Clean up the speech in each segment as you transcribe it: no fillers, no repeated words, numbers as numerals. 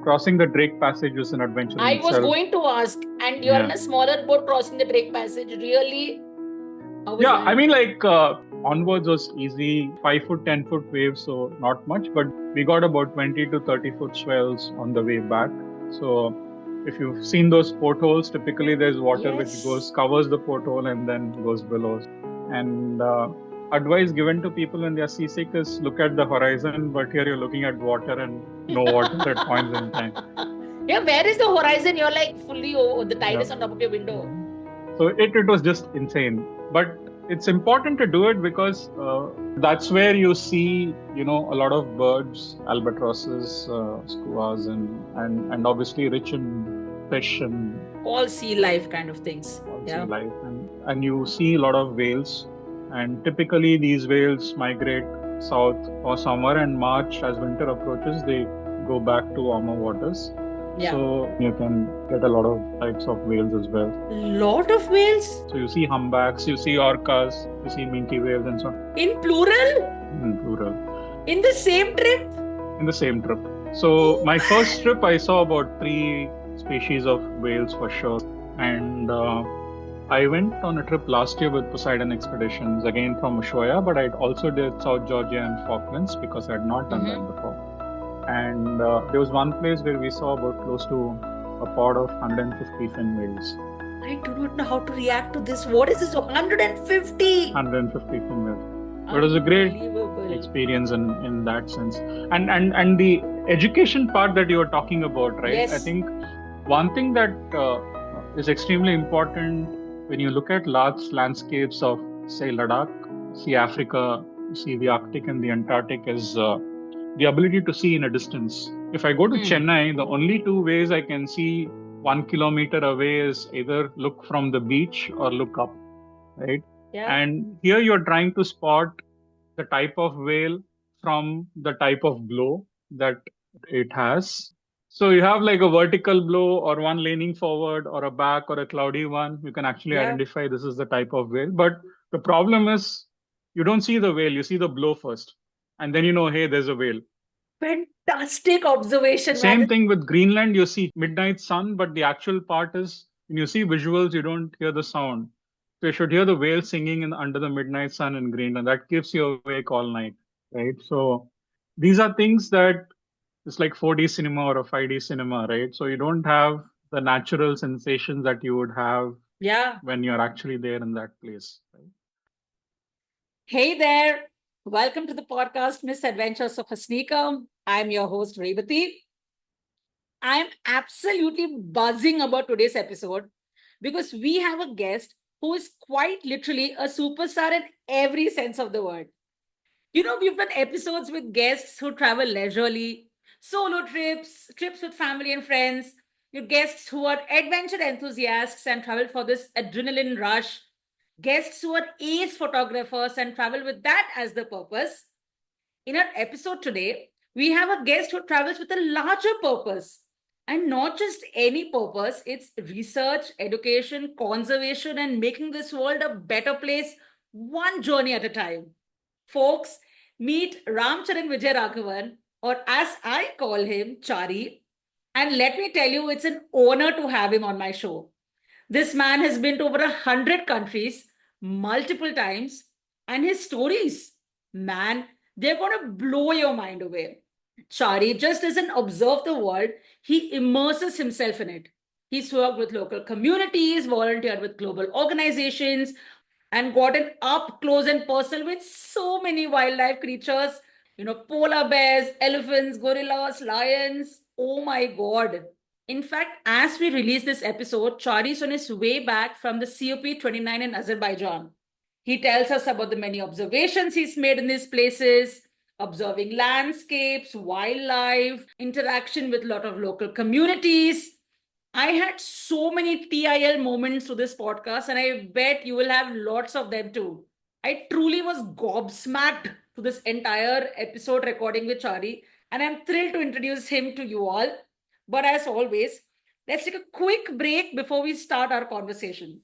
crossing the Drake Passage was an adventure in I was itself. going to ask, and you're in Yeah. a smaller boat crossing the Drake Passage. Really? How was Yeah, that? I mean, onwards was easy, 5 foot, 10 foot waves, so not much, but we got about 20 to 30 foot swells on the way back. So if you've seen those portholes, typically there's water which Yes. covers the porthole and then goes below. And advice given to people when they are seasick is look at the horizon, but here you're looking at water and no water at points in time. Yeah, where is the horizon? You're like fully, the tide Yeah. is on top of your window. So it was just insane. But it's important to do it because that's where you see, a lot of birds, albatrosses, skuas, and obviously rich in fish and All sea life kind of things. all Yeah. sea life. And you see a lot of whales. And typically these whales migrate south for summer, and March, as winter approaches, they go back to warmer waters. Yeah. So you can get a lot of types of whales as well. Lot of whales? So you see humpbacks, you see orcas, you see minke whales and so on. In plural? In plural. In the same trip? In the same trip. So my first trip, I saw about 3 species of whales for sure. And I went on a trip last year with Poseidon Expeditions, again from Ushuaia, but I also did South Georgia and Falklands because I had not done that before. And there was one place where we saw about close to a pod of 150 fin whales. I do not know how to react to this. What is this? 150? 150 fin whales. But it was a great experience in that sense. And the education part that you were talking about, right? Yes. I think one thing that is extremely important when you look at large landscapes of, say, Ladakh, see Africa, see the Arctic and the Antarctic is the ability to see in a distance. If I go to Chennai, the only 2 ways I can see 1 kilometer away is either look from the beach or look up, right? Yeah. And here you're trying to spot the type of whale from the type of blow that it has. So you have like a vertical blow or one leaning forward or a back or a cloudy one. You can actually identify this is the type of whale. But the problem is you don't see the whale, you see the blow first. And then you know, hey, there's a whale. Fantastic observation. Same thing with Greenland, you see midnight sun, but the actual part is when you see visuals, you don't hear the sound. So you should hear the whale singing under the midnight sun in Greenland. That keeps you awake all night, right? So these are things that it's like 4D cinema or a 5D cinema, right? So you don't have the natural sensations that you would have when you're actually there in that place. Right? Hey there. Welcome to the podcast, Misadventures of Hasnika. I'm your host, Revati. I'm absolutely buzzing about today's episode because we have a guest who is quite literally a superstar in every sense of the word. You know, we've done episodes with guests who travel leisurely, solo trips, trips with family and friends, your guests who are adventure enthusiasts and travel for this adrenaline rush, guests who are ace photographers and travel with that as the purpose. In our episode today, we have a guest who travels with a larger purpose. And not just any purpose, it's research, education, conservation, and making this world a better place, one journey at a time. Folks, meet Ramcharan Vijay or as I call him, Chari. And let me tell you, it's an honor to have him on my show. This man has been to over 100 countries multiple times, and his stories, man, they're going to blow your mind away. Chari just doesn't observe the world, he immerses himself in it. He's worked with local communities, volunteered with global organizations, and gotten up close and personal with so many wildlife creatures, polar bears, elephants, gorillas, lions. Oh my God. In fact, as we release this episode, Chari is on his way back from the COP29 in Azerbaijan. He tells us about the many observations he's made in these places, observing landscapes, wildlife, interaction with a lot of local communities. I had so many TIL moments through this podcast, and I bet you will have lots of them too. I truly was gobsmacked to this entire episode recording with Chari, and I'm thrilled to introduce him to you all. But as always, let's take a quick break before we start our conversation.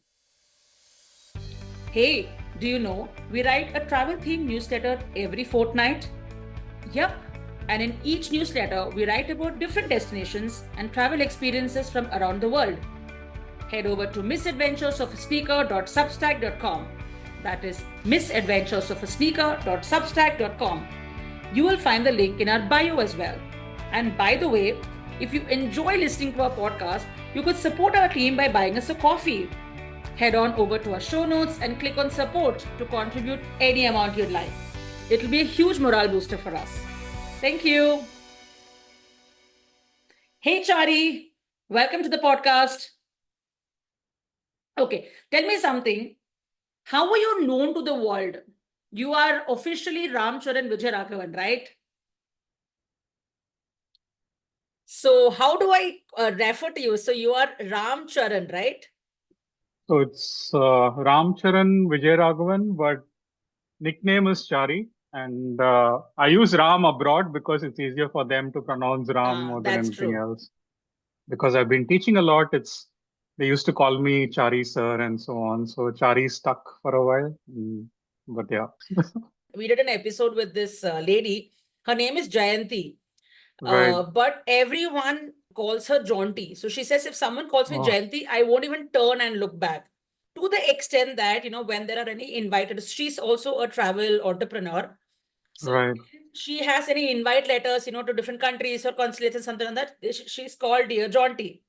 Hey, do you know we write a travel themed newsletter every fortnight? Yep, And in each newsletter, we write about different destinations and travel experiences from around the world. Head over to misadventuresofaSneaker.substack.com. That is misadventuresofaSneaker.substack.com. You will find the link in our bio as well. And by the way, if you enjoy listening to our podcast, you could support our team by buying us a coffee. Head on over to our show notes and click on support to contribute any amount you'd like. It'll be a huge morale booster for us. Thank you. Hey, Chari. Welcome to the podcast. Okay, tell me something. How are you known to the world? You are officially Ram Charan Vijayaraghavan, right? So how do I refer to you? So you are Ram Charan, right? So it's Ram Charan Vijayaraghavan, but nickname is Chari. And I use Ram abroad because it's easier for them to pronounce Ram more than That's anything true. else. Because I've been teaching a lot, they used to call me Chari sir and so on. So Chari stuck for a while. But yeah. We did an episode with this lady. Her name is Jayanti. Right. But everyone calls her Jaunty. So she says, if someone calls me Oh. Jayanti, I won't even turn and look back. To the extent that, when there are any invited, she's also a travel entrepreneur. So Right. she has any invite letters, to different countries or consulates and something like that. She's called Dear Jaunty.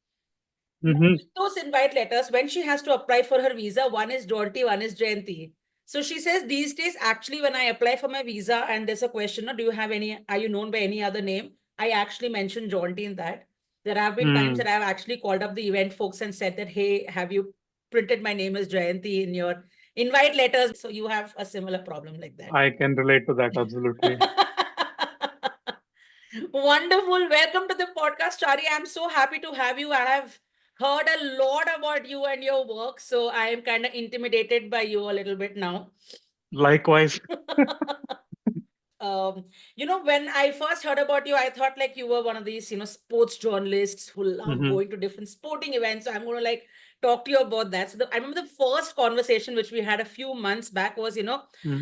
Those invite letters, when she has to apply for her visa, one is Jaunty, one is Jayanti. So she says these days, actually, when I apply for my visa and there's a question, are you known by any other name? I actually mentioned Jaunty in that. There have been times that I've actually called up the event folks and said that, hey, have you printed my name as Jayanti in your invite letters? So you have a similar problem like that. I can relate to that, absolutely. Wonderful. Welcome to the podcast, Chari. I'm so happy to have you. I have heard a lot about you and your work, so I am kind of intimidated by you a little bit now. Likewise. When I first heard about you, I thought like you were one of these, sports journalists who love going to different sporting events. So I'm going to talk to you about that. So I remember the first conversation which we had a few months back was,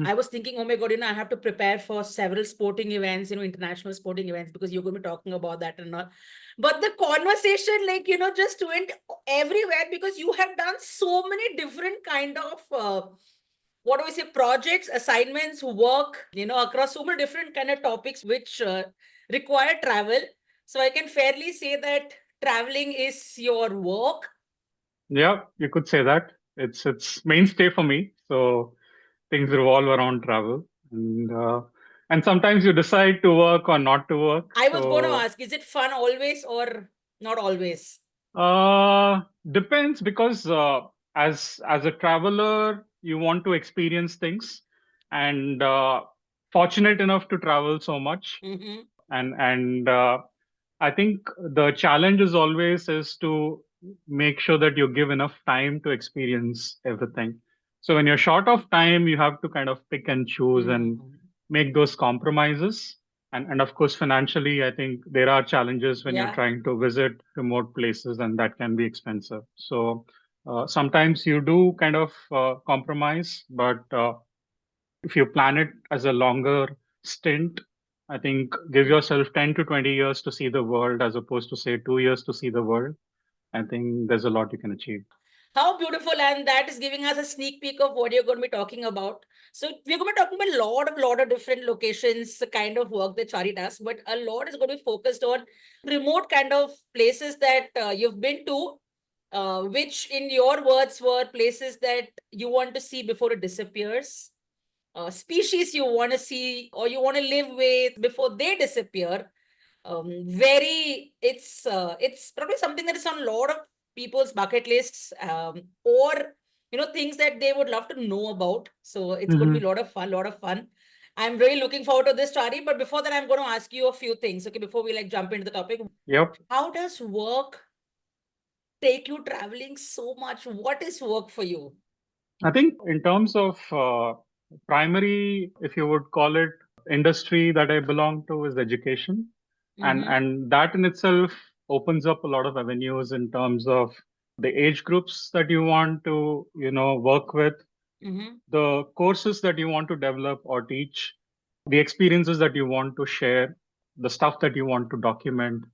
I was thinking, oh my God, I have to prepare for several sporting events, international sporting events, because you're going to be talking about that and all. But the conversation, just went everywhere because you have done so many different kind of projects, assignments, work, across so many different kind of topics which require travel. So I can fairly say that traveling is your work. Yeah, you could say that. It's mainstay for me. So things revolve around travel. And sometimes you decide to work or not to work. I was going to ask, is it fun always or not always? Depends, because as a traveler, you want to experience things, and fortunate enough to travel so much. And I think the challenge is always is to make sure that you give enough time to experience everything. So when you're short of time, you have to kind of pick and choose and make those compromises. And of course, financially, I think there are challenges when you're trying to visit remote places, and that can be expensive. So sometimes you do kind of compromise, but if you plan it as a longer stint, I think give yourself 10 to 20 years to see the world as opposed to say 2 years to see the world. I think there's a lot you can achieve. How beautiful. And that is giving us a sneak peek of what you're going to be talking about. So we're going to be talking about a lot of different locations, the kind of work that Chari does, but a lot is going to be focused on remote kind of places that you've been to, which in your words were places that you want to see before it disappears, species you want to see or you want to live with before they disappear. It's probably something that is on a lot of people's bucket lists, or things that they would love to know about. So it's going to be a lot of fun. I'm really looking forward to this, Chari. But before that, I'm going to ask you a few things. Okay, before we jump into the topic. Yep. How does work take you traveling so much? What is work for you? I think in terms of primary, if you would call it, industry that I belong to is education. And that in itself opens up a lot of avenues in terms of the age groups that you want to work with, the courses that you want to develop or teach, the experiences that you want to share. the stuff that you want to document,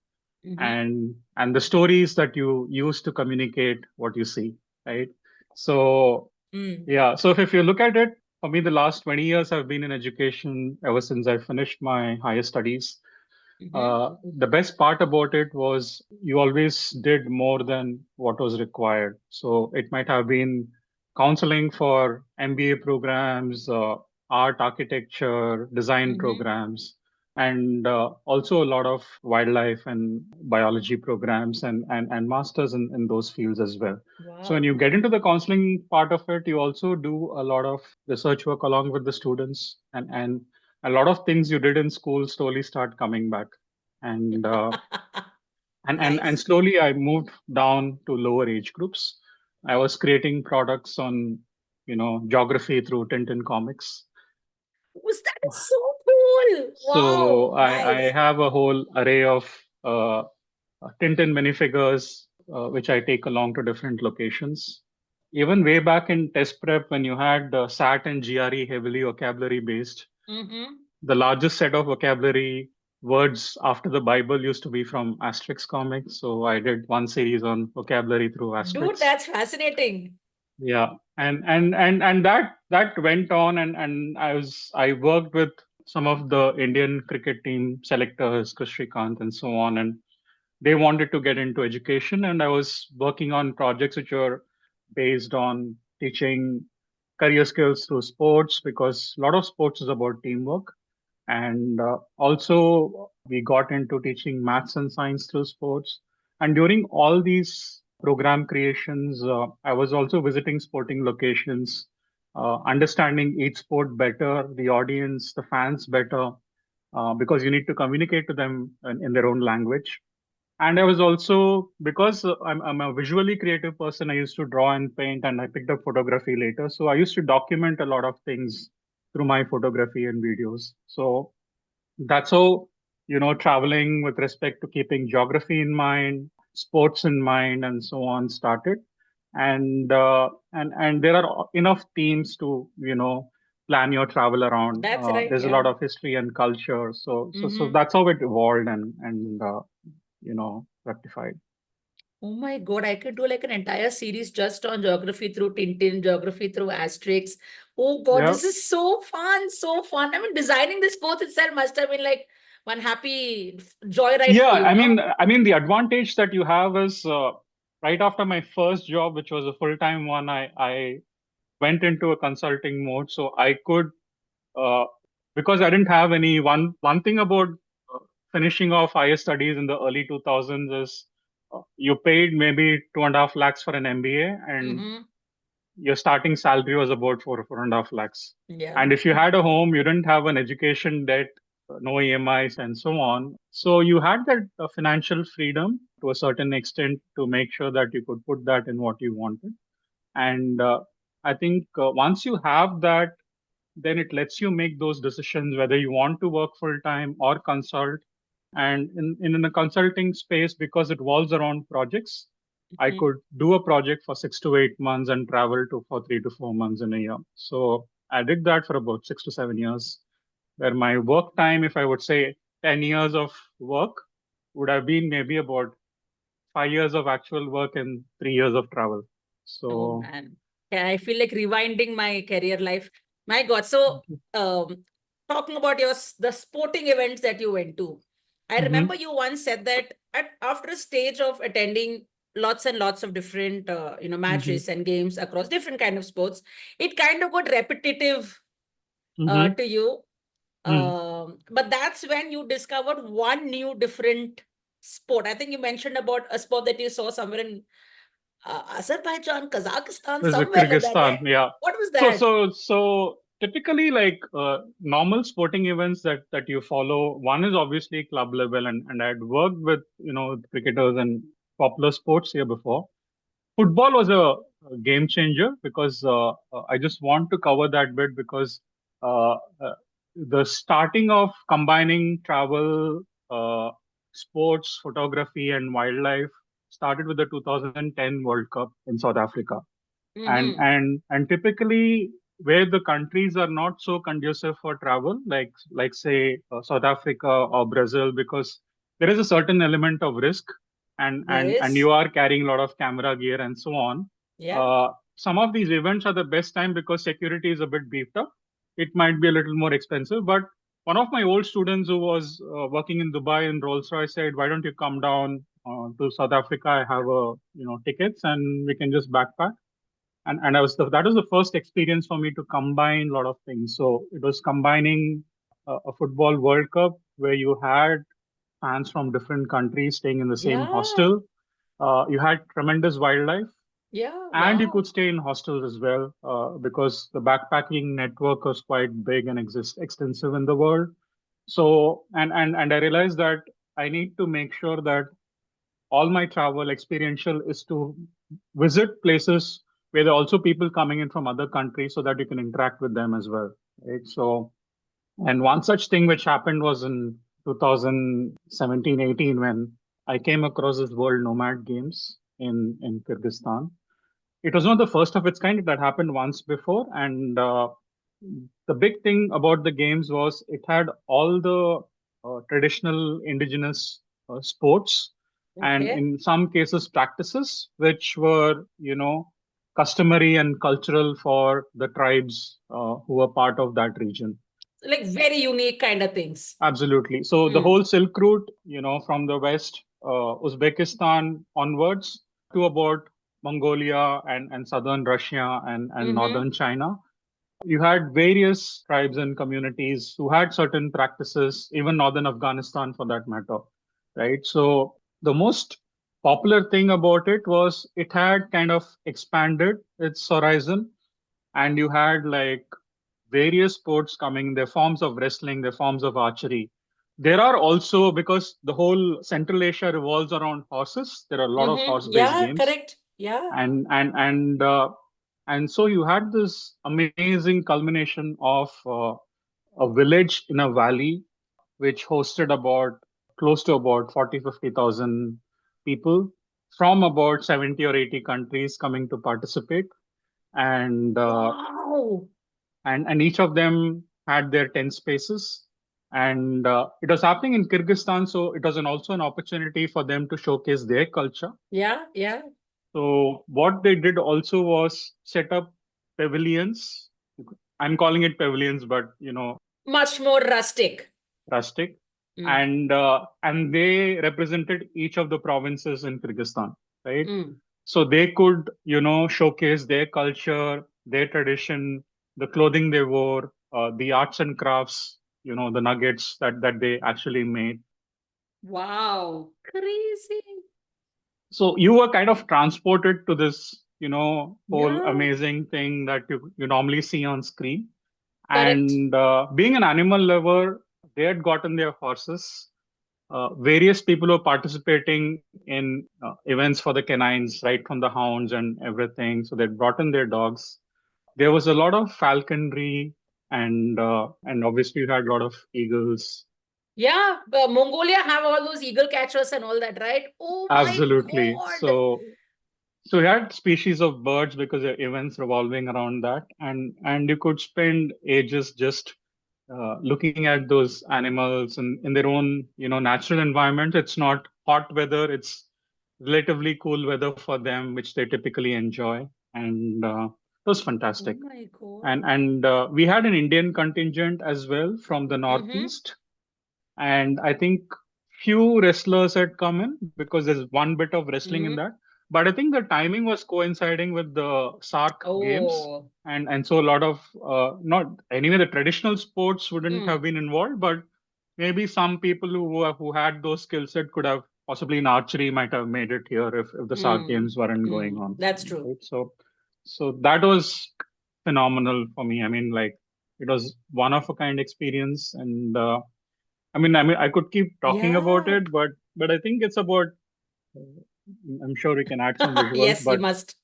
Mm-hmm. and the stories that you use to communicate what you see, right? So Mm. yeah, so if you look at it, for me, the last 20 years I've been in education ever since I finished my higher studies. Mm-hmm. The best part about it was you always did more than what was required. So it might have been counseling for MBA programs, art, architecture, design Mm-hmm. programs, and also a lot of wildlife and biology programs and masters in those fields as well. So when Wow. you get into the counseling part of it, you also do a lot of research work along with the students, and a lot of things you did in school slowly start coming back. And and Nice. slowly I moved down to lower age groups. I was creating products on, geography through Tintin comics. Was that is so cool. Wow. So I Nice. have a whole array of Tintin minifigures, which I take along to different locations. Even way back in test prep, when you had SAT and GRE heavily vocabulary based, Mm-hmm. the largest set of vocabulary words after the Bible used to be from Asterix comics. So I did one series on vocabulary through Dude, Asterix. that's fascinating. Yeah, and that went on, and I worked with some of the Indian cricket team selectors, Chris Shrikant, and so on, and they wanted to get into education, and I was working on projects which were based on teaching career skills through sports, because a lot of sports is about teamwork. And also, we got into teaching maths and science through sports. And during all these program creations, I was also visiting sporting locations, understanding each sport better, the audience, the fans better, because you need to communicate to them in their own language. And I was also, because I'm a visually creative person, I used to draw and paint, and I picked up photography later. So I used to document a lot of things through my photography and videos. So that's how, traveling with respect to keeping geography in mind, sports in mind, and so on started. And there are enough themes to, plan your travel around. That's right. There's a Yeah. lot of history and culture, so Mm-hmm. that's how it evolved and rectified. Oh my God, I could do like an entire series just on geography through Tintin, geography through Asterix. Oh God, Yeah. this is so fun, so fun. I mean, designing this course itself must have been like one happy joyride Yeah, for you, no? I mean, the advantage that you have is right after my first job, which was a full-time one, I went into a consulting mode, so I could, uh, because I didn't have any one thing about finishing off higher studies in the early 2000s is you paid maybe 2.5 lakhs for an MBA, and Mm-hmm. your starting salary was about 4.5 lakhs. Yeah. And if you had a home, you didn't have an education debt, no EMIs, and so on. So you had that financial freedom to a certain extent to make sure that you could put that in what you wanted. And I think once you have that, then it lets you make those decisions whether you want to work full time or consult. And in a consulting space, because it revolves around projects, I Mhm. could do a project for 6 to 8 months and travel to for 3 to 4 months in a year. So I did that for about 6 to 7 years, where my work time, if I would say 10 years of work, would have been maybe about 5 years of actual work and 3 years of travel. Oh So man. Yeah, I feel like rewinding my career life. My God. So, um, talking about the sporting events that you went to, I remember Mhm. you once said that after a stage of attending lots and lots of different, Mhm. matches and games across different kind of sports, it kind of got repetitive Mhm. to you. Mhm. But that's when you discovered one new different sport. I think you mentioned about a sport that you saw somewhere in Azerbaijan, Kazakhstan, There's a somewhere like that. Kyrgyzstan, yeah. What was So that? so so typically, like normal sporting events that you follow, one is obviously club level, and I'd worked with cricketers and popular sports here before. Football was a game changer because I just want to cover that bit because uh, uh, the starting of combining travel, sports, photography, and wildlife started with the 2010 World Cup in South Africa. and Mm-hmm. and and typically, where the countries are not so conducive for travel, like say South Africa or Brazil, because there is a certain element of risk, There and is. you are carrying a lot of camera gear and so on. Yeah. Some of these events are the best time because security is a bit beefed up. It might be a little more expensive, but one of my old students who was working in Dubai in Rolls Royce said, "Why don't you come down to South Africa? I have tickets, and we can just backpack." And that was the first experience for me to combine a lot of things. So it was combining a football World Cup where you had fans from different countries staying in the same Yeah. hostel. You had tremendous wildlife, Yeah. and you Wow. could stay in hostels as well because the backpacking network was quite big and extensive in the world. So and I realized that I need to make sure that all my travel experiential is to visit places where there are also people coming in from other countries so that you can interact with them as well, right? So, and one such thing which happened was in 2017-18 when I came across this World Nomad Games in Kyrgyzstan. It was not the first of its kind. That happened once before, and the big thing about the games was it had all the traditional indigenous sports, and Okay. in some cases practices which were customary and cultural for the tribes who were part of that region. Like very unique kind of things. Absolutely. So the Mm. whole Silk Route, from the west, Uzbekistan onwards to about Mongolia and southern Russia and Mm-hmm. northern China, you had various tribes and communities who had certain practices, even northern Afghanistan for that matter, right? So the most popular thing about it was it had kind of expanded its horizon, and you had like various sports coming, their forms of wrestling, their forms of archery. There are also, because the whole Central Asia revolves around horses, there are a lot of Mm-hmm. horse-based Yeah, games, correct. Yeah. and so you had this amazing culmination of a village in a valley which hosted about close to about 40-50,000 people from about 70 or 80 countries coming to participate, and Wow. and each of them had their 10 spaces, and it was happening in Kyrgyzstan, so it was also an opportunity for them to showcase their culture. Yeah, yeah. So what they did also was set up pavilions. I'm calling it pavilions, but Much more rustic. rustic, Mm. and they represented each of the provinces in Kyrgyzstan, right? Mm. So they could showcase their culture, their tradition, the clothing they wore, the arts and crafts, the nuggets that they actually made. Wow. Crazy. So you were kind of transported to this whole Yeah. amazing thing that you normally see on screen. Correct. And being an animal lover, they had gotten their horses. Various people were participating in events for the canines, right from the hounds and everything. So they'd brought in their dogs. There was a lot of falconry, and obviously you had a lot of eagles. Yeah. But Mongolia have all those eagle catchers and all that, right? Oh my Absolutely. God. So we had species of birds because there are events revolving around that, and you could spend ages just looking at those animals in their own natural environment. It's not hot weather; it's relatively cool weather for them, which they typically enjoy, and it was Oh fantastic. my And God. and we had an Indian contingent as well from the Mm-hmm. northeast, and I think few wrestlers had come in because there's one bit of wrestling in Mm-hmm. that. But I think the timing was coinciding with the SAARC games, Oh. and so a lot of not anyway the traditional sports wouldn't have Mm. been involved, but maybe some people who had those skill set could have possibly in archery might have made it here if the SAARC Mm. games weren't going Mm. on, That's true. right? So that was phenomenal for me. I mean, like it was one of a kind experience, and I could keep talking about Yeah. it, but I think it's about. I'm sure we can add some visuals, Yes, you but must.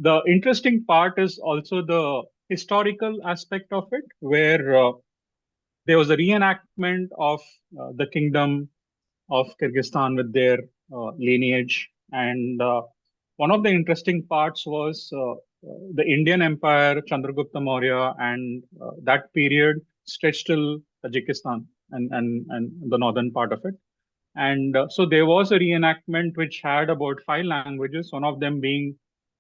the interesting part is also the historical aspect of it, where there was a reenactment of the kingdom of Kyrgyzstan with their lineage, and one of the interesting parts was the Indian Empire, Chandragupta Maurya, and that period stretched till Tajikistan and the northern part of it. And so there was a reenactment which had about 5 languages, one of them being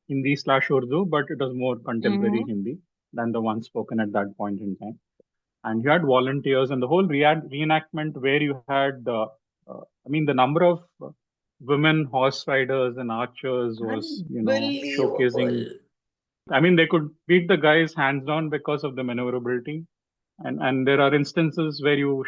Hindi slash Urdu, but it was more contemporary Mhm. Hindi than the one spoken at that point in time. And you had volunteers and the whole reenactment where you had, I mean, the number of women horse riders and archers was, showcasing. Unbelievable. I mean, they could beat the guys hands down because of the maneuverability. And there are instances where you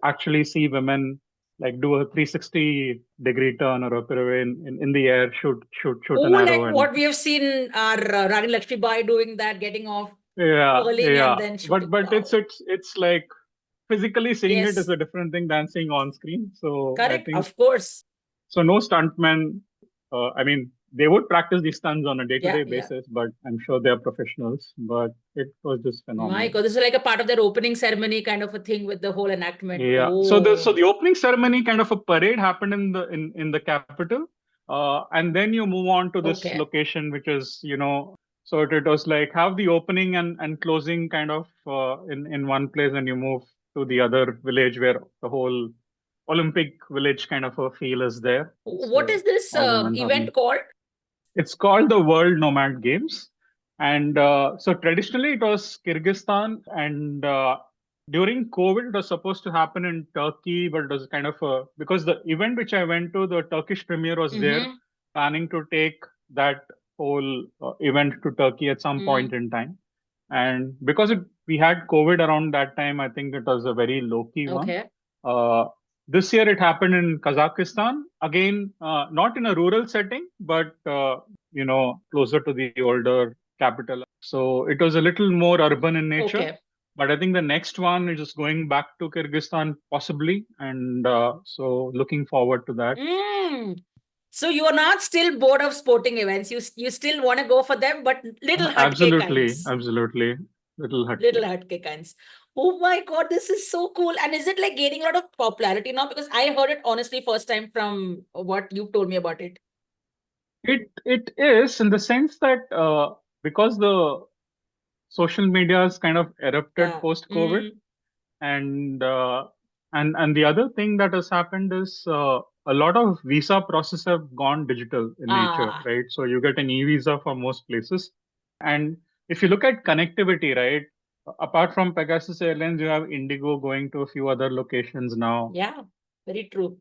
actually see women like do a 360-degree turn or a pirouette in the air, shoot Oh, an like arrow, and what we have seen our Rani Lakshmibai doing that, getting off, yeah, curling and yeah. then But shooting. but Wow. it's like physically seeing it is Yes, a different thing than seeing on screen. So I correct. think Of course. so. No stuntmen. I mean, they would practice these stunts on a Yeah, day-to-day yeah. basis, but I'm sure they are professionals. But it was just My phenomenal. God, this is like a part of their opening ceremony kind of a thing with the whole enactment. Yeah. So Oh, the opening ceremony kind of a parade happened in the capital, and then you move on to this okay. location, which is so it was like have the opening and closing kind of in one place, and you move to the other village where the whole Olympic village kind of a feel is there. What is So this all women happening. event called? It's called the World Nomad Games. And so traditionally it was Kyrgyzstan. And during COVID, it was supposed to happen in Turkey, but it was kind of because the event which I went to, the Turkish premier was there Mm-hmm. planning to take that whole event to Turkey at some Mm. point in time. And because we had COVID around that time, I think it was a very low key one. Okay. Uh, this year it happened in Kazakhstan. Again, not in a rural setting, but closer to the older capital. So it was a little more urban in nature. Okay. But I think the next one is just going back to Kyrgyzstan possibly, and so looking forward to that. Mm. So you are not still bored of sporting events. You still want to go for them, but little hatke Absolutely, kinds. absolutely, little Little hatke. hatke kinds. Oh my God, this is so cool. And is it like gaining a lot of popularity now? Because I heard it honestly first time from what you've told me about it. It is in the sense that because the social media has kind of erupted Yeah. post COVID, Mm. and and the other thing that has happened is a lot of visa process have gone digital in nature, Ah, right? So you get an e-visa for most places, and if you look at connectivity, right, apart from Pegasus Airlines, you have Indigo going to a few other locations now, yeah, very true.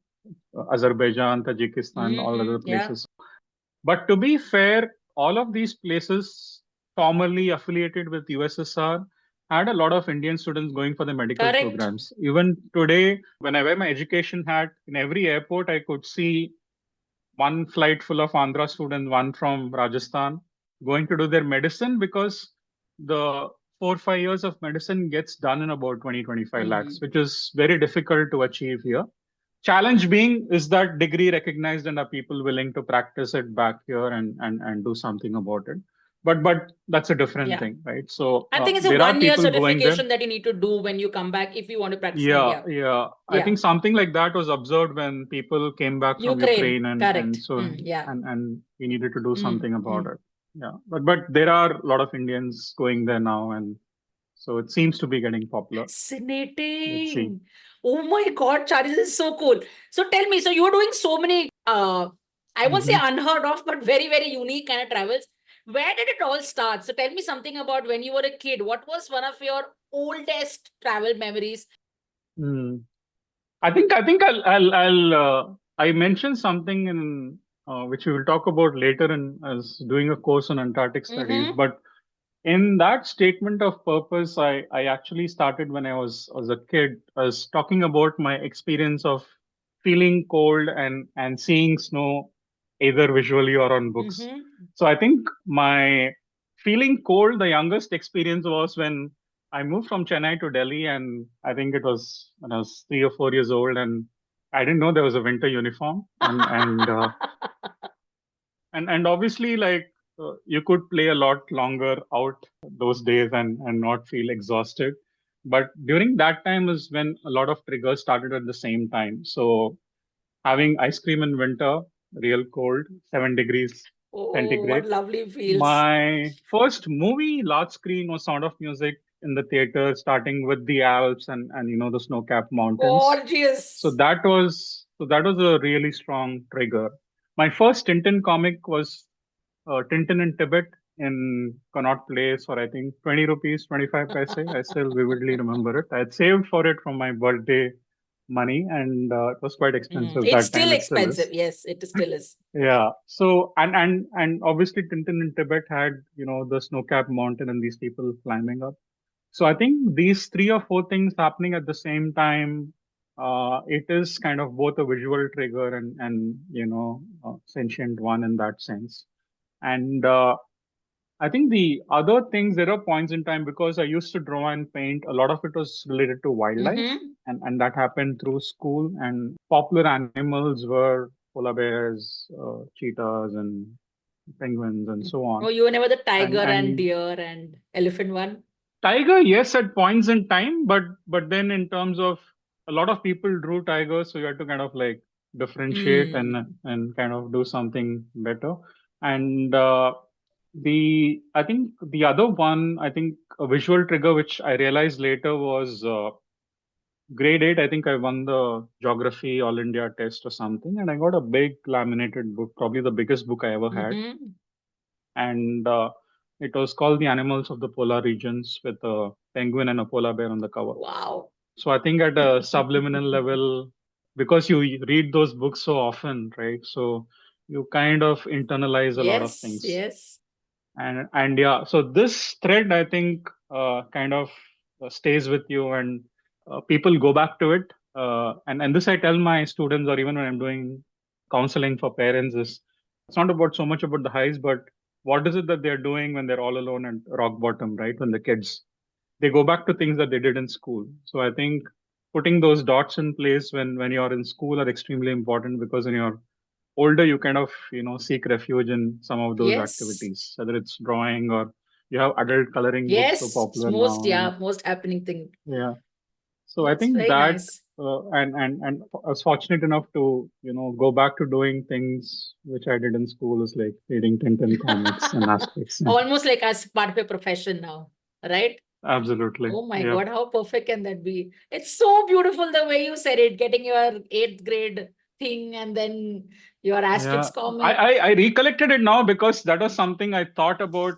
Azerbaijan, Tajikistan, all other Yeah, places. But to be fair, all of these places formerly affiliated with USSR had a lot of Indian students going for the medical correct. programs. Even today, when I wear my education hat, in every airport, I could see one flight full of Andhra students, one from Rajasthan, going to do their medicine because the 4 or 5 years of medicine gets done in about 20-25 lakhs, Mm. which is very difficult to achieve here. Challenge being, is that degree recognized and are people willing to practice it back here and do something about it? But that's a different Yeah. thing, right? So I think it's a there are 1 year people going there. certification that you need to do when you come back if you want to practice in Yeah, India. yeah. I Yeah. think something like that was observed when people came back from Ukraine. Ukraine, and Correct. so Yeah. and we needed to do Mm. something about Mm. it. Yeah, but there are a lot of Indians going there now, and so it seems to be getting popular. Let's see. Fascinating. Oh my God, Charlie, this is so cool. So tell me, so you're doing so many, I won't say Mhm. unheard of, but very, very unique kind of travels. Where did it all start? So tell me something about when you were a kid. What was one of your oldest travel memories? Mm. I think I mentioned something in which we will talk about later in as doing a course on Antarctic studies. Mm-hmm. But in that statement of purpose, I actually started when I was a kid. I was talking about my experience of feeling cold and seeing snow either visually or on books. Mm-hmm. So I think my feeling cold, the youngest experience was when I moved from Chennai to Delhi, and I think it was when I was 3 or 4 years old, and I didn't know there was a winter uniform, and obviously like you could play a lot longer out those days and not feel exhausted. But during that time is when a lot of triggers started at the same time. So having ice cream in winter, real cold, 7 degrees Oh, what centigrade. lovely feels. My first movie, large screen, was Sound of Music in the theater, starting with the Alps and the snow-capped mountains. So Gorgeous. that was a really strong trigger. My first Tintin comic was Tintin in Tibet in Connaught Place for I think 20 rupees, 25 paise. I still vividly remember it. I had saved for it from my birthday money, and it was quite expensive It's that time. still It still expensive. is. Yes, it still is. Yeah. So and obviously Tintin in Tibet had the snow-capped mountain and these people climbing up. So I think these three or four things happening at the same time, it is kind of both a visual trigger and sentient one in that sense. And I think the other things, there are points in time because I used to draw and paint. A lot of it was related to wildlife, Mm-hmm. and that happened through school. And popular animals were polar bears, cheetahs, and penguins, and so Oh, on. you were never the And tiger and and deer and elephant one? tiger, yes, at points in time, but then in terms of a lot of people drew tigers, so you had to kind of like differentiate and Mm. and kind of do something better. And I think the other one, I think a visual trigger which I realized later was grade 8. I think I won the geography all India test or something, and I got a big laminated book, probably the biggest book I ever had. Mm-hmm. And it was called The Animals of the Polar Regions with a penguin and a polar bear on the cover. Wow. So I think at a subliminal level, because you read those books so often, right? So you kind of internalize a lot of Yes, things. yes. And yeah, so this thread, I think, kind of stays with you, and people go back to it. And this I tell my students, or even when I'm doing counseling for parents, is it's not about so much about the highs, but what is it that they're doing when they're all alone at rock bottom, right? When the kids they go back to things that they did in school. So I think putting those dots in place when you're in school are extremely important, because when you're older you kind of seek refuge in some of those Yes. activities, whether it's drawing or you have adult coloring books so Yes. It's popular most, now. And yeah, most happening thing. yeah, so I That's think very that nice. and I was fortunate enough to go back to doing things which I did in school, is like reading Tintin comics and aspects. And Almost like as part of your profession now, right? absolutely, Oh my yeah. God, how perfect can that be? It's so beautiful the way you said it, getting your eighth grade thing and then your Yeah, Asterix I, comic. I I recollected it now because that was something I thought about.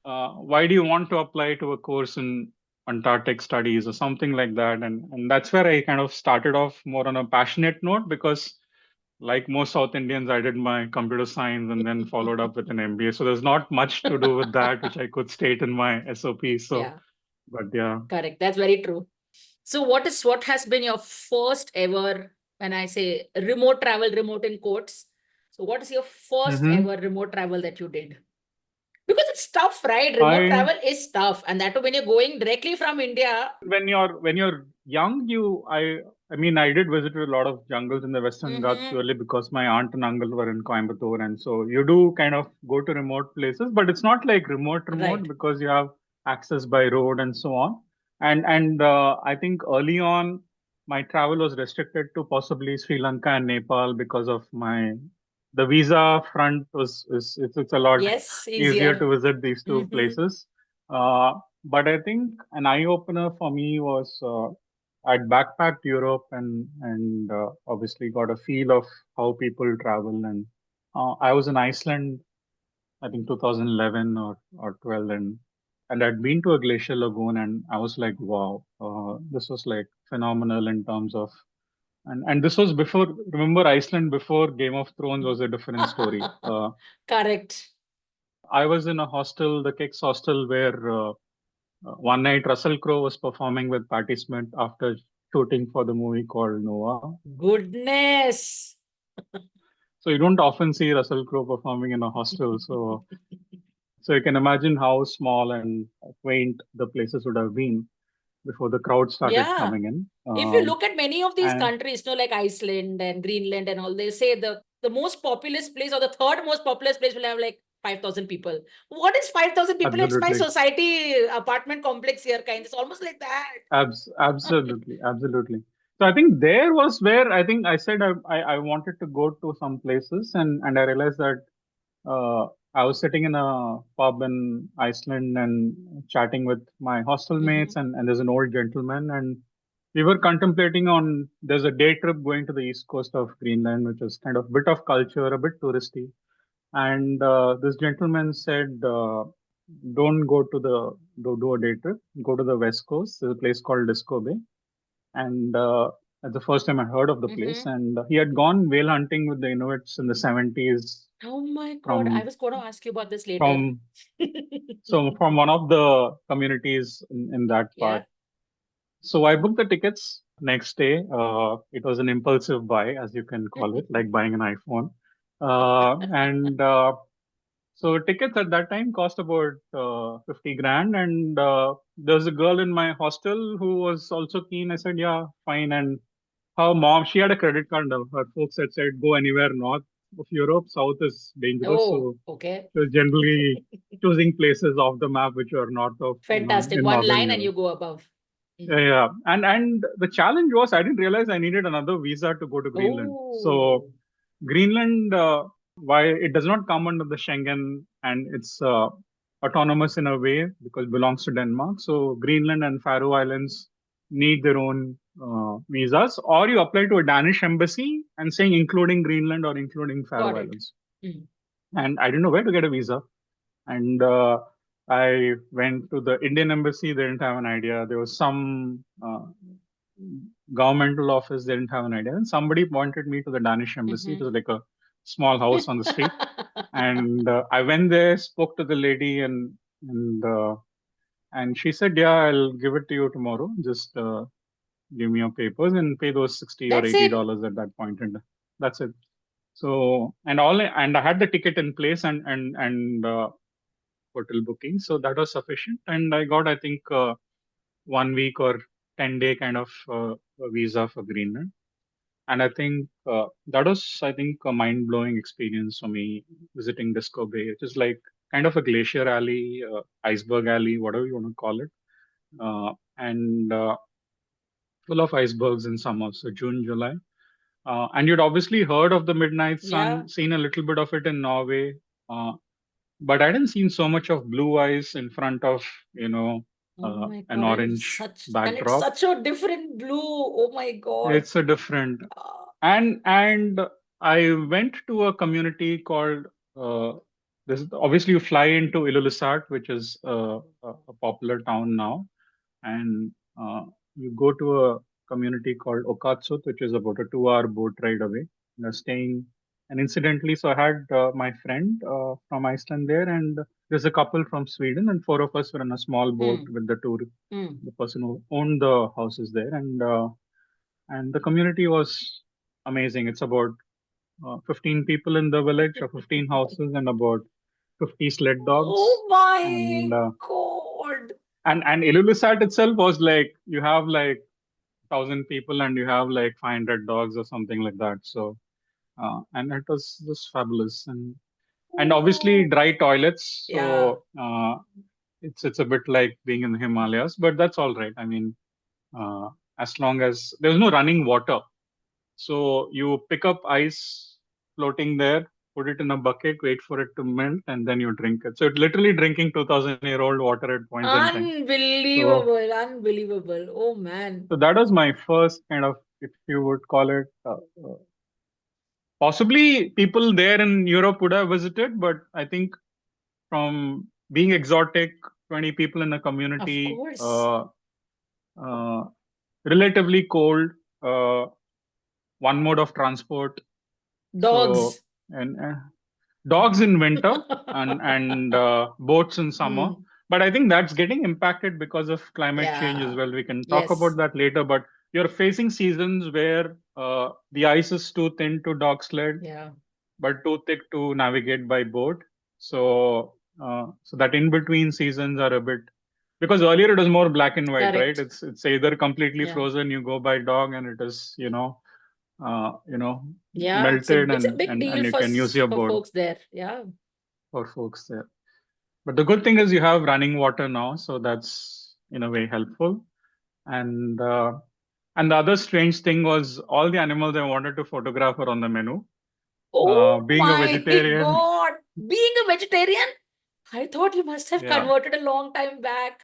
Why do you want to apply to a course in Antarctic studies or something like that? And that's where I kind of started off more on a passionate note, because, like most South Indians, I did my computer science and then followed up with an MBA. So there's not much to do with that, which I could state in my SOP. So, Yeah, but yeah. correct. That's very true. So what has been your first ever, when I say remote travel, remote in quotes? So what is your first hmm ever remote travel that you did? Because it's tough, right? Remote I travel is tough. And that too when you're going directly from India. when you're young, I mean, I did visit a lot of jungles in the Western Ghats Mm-hmm. purely because my aunt and uncle were in Coimbatore, and so you do kind of go to remote places, but it's not like remote Right. because you have access by road and so on. And I think early on my travel was restricted to possibly Sri Lanka and Nepal because of my the visa front was is it's a lot Yes, easier to easier. visit these two Mm-hmm. places. But I think an eye opener for me was I'd backpacked Europe and obviously got a feel of how people travel. And I was in Iceland, I think 2011 or 12, and I'd been to a glacial lagoon, and I was like, wow, this was like phenomenal in terms of. And this was before, remember, Iceland before Game of Thrones was a different story. Correct. I was in a hostel, the Kix hostel, where one night Russell Crowe was performing with Patti Smith after shooting for the movie called Noah. Goodness. So you don't often see Russell Crowe performing in a hostel. So you can imagine how small and quaint the places would have been before the crowd started Yeah. coming in. If you look at many of these And countries, like Iceland and Greenland and all, they say the most populous place or the third most populous place will have like 5,000 people. What is 5,000 people? It's my absolutely, society apartment complex here, kind. It's almost like that. absolutely. So I think there was where I think I said I wanted to go to some places, and I realized that I was sitting in a pub in Iceland and chatting with my hostel mates, and there's an old gentleman, and we were contemplating on there's a day trip going to the east coast of Greenland, which is kind of bit of culture, a bit touristy. And this gentleman said, "Don't go to the do a day trip. Go to the west coast. There's a place called Disco Bay." And that's the first time I heard of the place. And he had gone whale hunting with the Inuits in the 70s Oh my God, I from was going to ask you about this later. from from one of the communities in that part. Yeah. So I booked the tickets next day. It was an impulsive buy, as you can call it, like buying an iPhone. And So tickets at that time cost about 50 grand. And there was a girl in my hostel who was also keen. I said, yeah, fine. And her mom, she had a credit card. Her folks had said, go anywhere north of Europe. South is dangerous. Oh, So okay. she was generally choosing places off the map which were north of, Fantastic. in One northern line and Europe. you go above. Yeah. And the challenge was I didn't realize I needed another visa to go to Greenland. So Oh, Greenland, why it does not come under the Schengen, and it's autonomous in a way because it belongs to Denmark. So Greenland and Faroe Islands need their own visas, or you apply to a Danish embassy and saying including Greenland or including Faroe got it. Islands. And I didn't know where to get a visa. And I went to the Indian embassy. They didn't have an idea. There was some governmental office. They didn't have an idea. And somebody pointed me to the Danish embassy. It was like a small house on the street. And I went there, spoke to the lady, and she said, "Yeah, I'll give it to you tomorrow. Just give me your papers and pay those $60 or That's it. $80 at that point." And that's it. So and I had the ticket in place and hotel booking, so that was sufficient. And I got, I think, 1 week or 10-day kind of a visa for Greenland. And I think that was, I think, a mind blowing experience for me visiting Disco Bay. It is like kind of a glacier alley, iceberg alley, whatever you want to call it, and full of icebergs in summer, so June, July. And you'd obviously heard of the Midnight Sun, Yeah. seen a little bit of it in Norway, but I didn't see so much of blue ice in front of, Oh my an God, orange and it's backdrop. such a different blue. Oh my God. It's a different, and I went to a community called this. Obviously, you fly into Ilulissat, which is a popular town now, and you go to a community called Okatsut, which is about a 2-hour boat ride away. You're staying, and incidentally, so I had my friend from Iceland there, and there's a couple from Sweden, and 4 of us were in a small boat with the person who owned the houses there, and the community was amazing. It's about 15 people in the village, or 15 houses, and about 50 sled dogs. Oh my and God. and Ilulissat itself was like you have like 1,000 people and you have like 500 dogs or something like that. So and it was just fabulous, and obviously dry toilets. So it's a bit like being in the Himalayas, but that's all right. I mean, as long as there's no running water, so you pick up ice floating there, put it in a bucket, wait for it to melt, and then you drink it. So it's literally drinking 2,000-year-old water at points in time. Unbelievable, unbelievable. Oh man. So that was my first kind of, if you would call it, possibly people there in Europe would have visited, but I think from being exotic, 20 people in a community, Of course. Relatively cold, one mode of transport. Dogs. So, and dogs in winter and boats in summer. But I think that's getting impacted because of climate change as well. We can talk about that later. But you're facing seasons where the ice is too thin to dog sled, but too thick to navigate by boat. So that in between seasons are a bit, because earlier it was more black and white, right? It's either completely frozen, you go by dog, and it is melted, it's a big and deal you can use your boat. Folks there. For folks there. But the good thing is you have running water now, so that's in a way helpful. And the other strange thing was all the animals I wanted to photograph are on the menu. Oh being a vegetarian, God, being a vegetarian? I thought you must have Yeah. converted a long time back.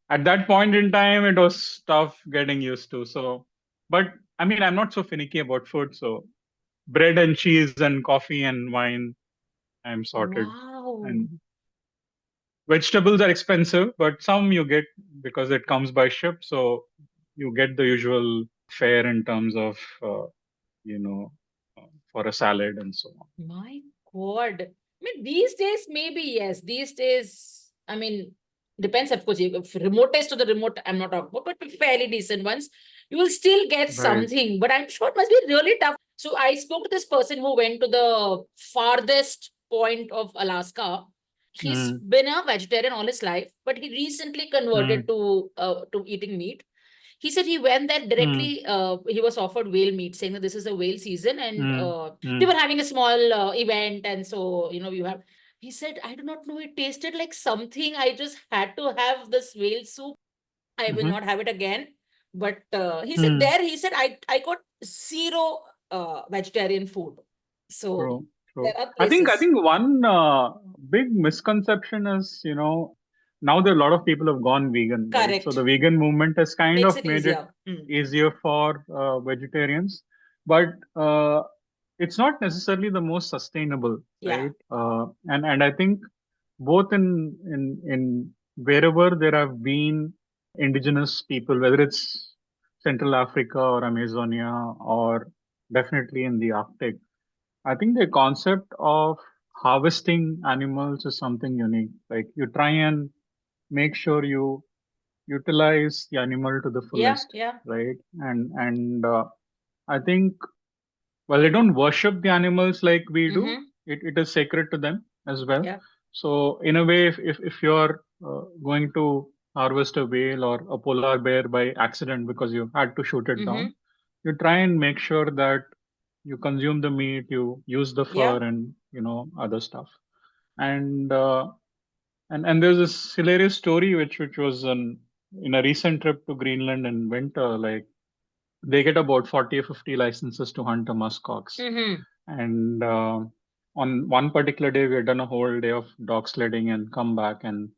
At that point in time, it was tough getting used to. So, but I mean, I'm not so finicky about food. So, bread and cheese and coffee and wine, I'm sorted. Wow. And vegetables are expensive, but some you get because it comes by ship. So, you get the usual fare in terms of, you know, for a salad and so on. My God. I mean, these days, maybe yes. These days, I mean, depends, of course. If remotest to the remote, I'm not talking about, but fairly decent ones, you will still get Right. something. But I'm sure it must be really tough. So I spoke to this person who went to the farthest point of Alaska. He's Mm, been a vegetarian all his life, but he recently converted mm, to eating meat. He said he went there mm, directly. He was offered whale meat, saying that this is a whale season, and mm, they were mm, having a small event, and so you have. He said, I do not know. It tasted like something. I just had to have this whale soup. I will mhm, not have it again. But he said mm. there. He said I got zero vegetarian food. So True, true. there are I places. think one big misconception is, now that a lot of people have gone vegan, right? So the Correct. vegan movement has kind Makes of it made it easier. Mm. easier for vegetarians, but it's not necessarily the most sustainable, Yeah. right? And I think both in wherever there have been indigenous people, whether it's Central Africa or Amazonia or definitely in the Arctic, I think the concept of harvesting animals is something unique. Like you try and make sure you utilize the animal to the Yeah. fullest, Yeah. right? And I think, well, they don't worship the animals like we do. Mm-hmm. It is sacred to them as well. Yeah. So in a way, if you're going to harvest a whale or a polar bear by accident because you had to shoot it Mm-hmm. down, you try and make sure that you consume the meat, you use the Yeah. fur and other stuff. And and there's this hilarious story which was in a recent trip to Greenland in winter. Like they get about 40 or 50 licenses to hunt a muskox, Mm-hmm. and on one particular day we had done a whole day of dog sledding and come back, and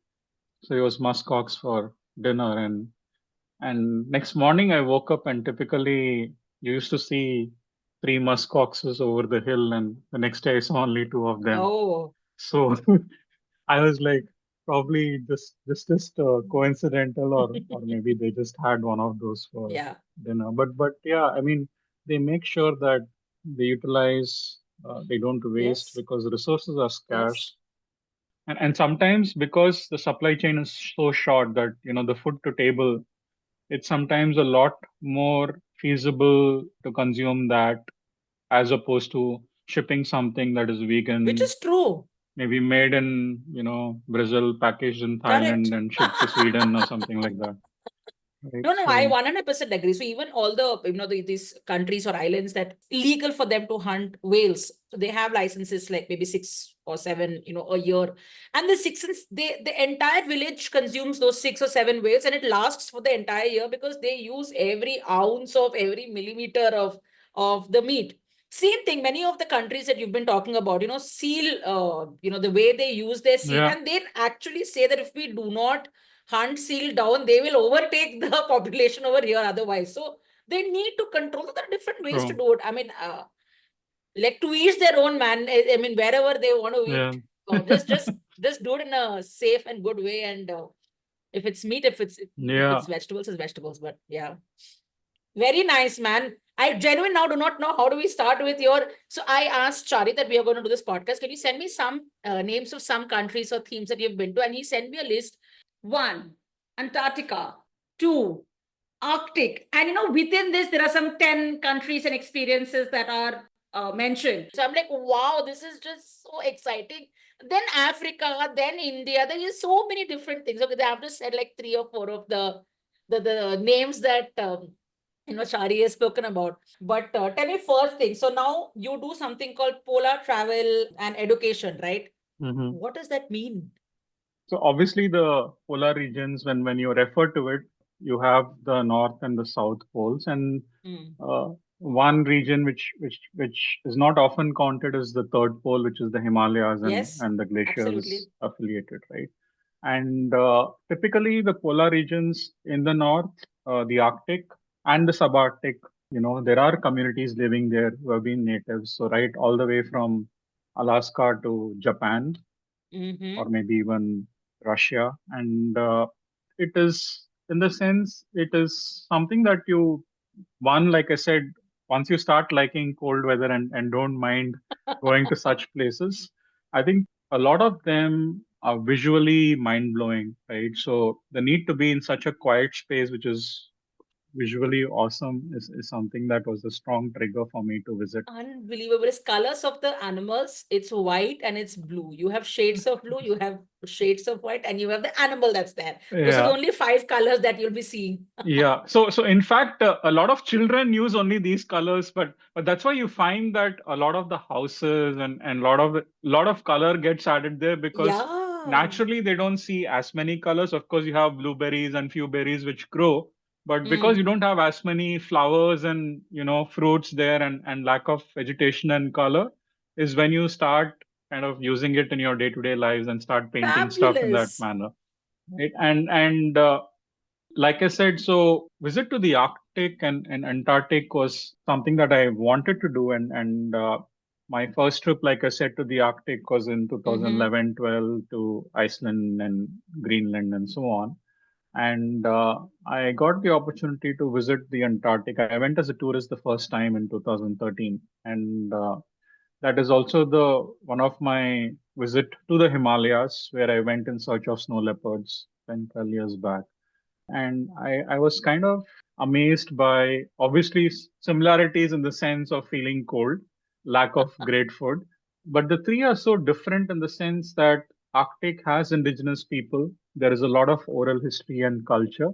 so it was muskox for dinner. And next morning I woke up, and typically you used to see three muskoxes over the hill, and the next day I saw only two of them. Oh. So I was like, probably just coincidental, or maybe they just had one of those for Yeah. dinner. But yeah, I mean, they make sure that they utilize, they don't waste Yes. because resources are Yes. scarce, and sometimes because the supply chain is so short that the food to table, it's sometimes a lot more feasible to consume that as opposed to shipping something that is Which vegan, is true. maybe made in Brazil, packaged in Correct. Thailand, and shipped to Sweden or something like that, right? No, no, I So 100% agree. So even all these countries or islands that illegal for them to hunt whales, so they have licenses like maybe 6 or 7, a year, and the entire village consumes those 6 or 7 whales, and it lasts for the entire year because they use every ounce of every millimeter of the meat. Same thing, many of the countries that you've been talking about, seal, the way they use their seal, yeah, and they actually say that if we do not hunt seal down, they will overtake the population over here otherwise. So they need to control. There are different ways to true, do it. I mean, like to each their own, man. I mean, wherever they want to yeah, eat, just do it in a safe and good way. And if it's meat, if yeah. it's vegetables, it's vegetables. But yeah, very nice, man. I genuinely now do not know how do we start with your. So I asked Chari that we are going to do this podcast. Can you send me some names of some countries or themes that you've been to? And he sent me a list. One, Antarctica. Two, Arctic. And within this, there are some 10 countries and experiences that are mentioned. So I'm like, wow, this is just so exciting. Then Africa, then India. There is so many different things. Okay, I've just said like 3 or 4 of the names that Shari has spoken about. But tell me first thing. So now you do something called polar travel and education, right? Hmm. What does that mean? So obviously the polar regions, when you refer to it, you have the north and the south poles, and Mm. uh, one region which is not often counted is the third pole, which is the Himalayas Yes, and the glaciers absolutely. affiliated, right? And typically, the polar regions in the north, the Arctic and the subarctic, there are communities living there who have been natives. So, right, all the way from Alaska to Japan, Mm-hmm. or maybe even Russia. And it is, in the sense, it is something that like I said, once you start liking cold weather and don't mind going to such places, I think a lot of them are visually mind blowing, right? So the need to be in such a quiet space, which is visually awesome, is something that was a strong trigger for me to visit. Unbelievable. It's colors of the animals. It's white and it's blue. You have shades of blue, you have shades of white, and you have the animal that's there. Those are the Yeah. only five colors that you'll be seeing. Yeah. So in fact, a lot of children use only these colors, but that's why you find that a lot of the houses and lot of color gets added there because Yeah. naturally they don't see as many colors. Of course, you have blueberries and few berries which grow, but because Mm. you don't have as many flowers and fruits there and lack of vegetation and color, is when you start kind of using it in your day-to-day lives and start painting stuff in that Fabulous. manner. Right? And like I said, so visit to the Arctic and Antarctic was something that I wanted to do, and my first trip, like I said, to the Arctic was in Mm-hmm. 2011-12 to Iceland and Greenland and so on. And I got the opportunity to visit the Antarctic. I went as a tourist the first time in 2013, and that is also the one of my visit to the Himalayas, where I went in search of snow leopards 10, 12 years back. And I was kind of amazed by obviously similarities in the sense of feeling cold, lack of great food. But the three are so different in the sense that Arctic has indigenous people. There is a lot of oral history and culture.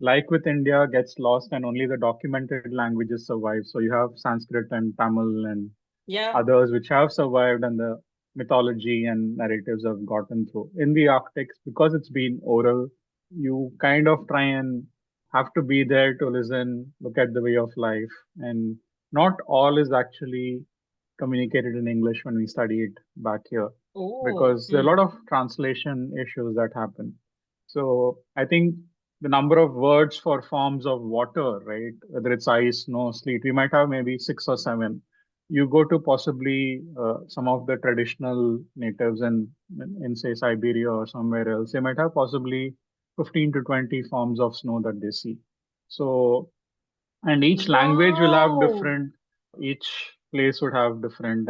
Like with India, gets lost and only the documented languages survive. So you have Sanskrit and Tamil and Yeah. others which have survived and the mythology and narratives have gotten through. In the Arctic, because it's been oral, you kind of try and have to be there to listen, look at the way of life. And not all is actually communicated in English when we study it back here, Oh. because there are a lot Mm. of translation issues that happen. So I think the number of words for forms of water, right? Whether it's ice, snow, sleet, we might have maybe six or seven. You go to possibly some of the traditional natives in say Siberia or somewhere else, they might have possibly 15 to 20 forms of snow that they see. So, and each language will have Wow. different, each place would have different,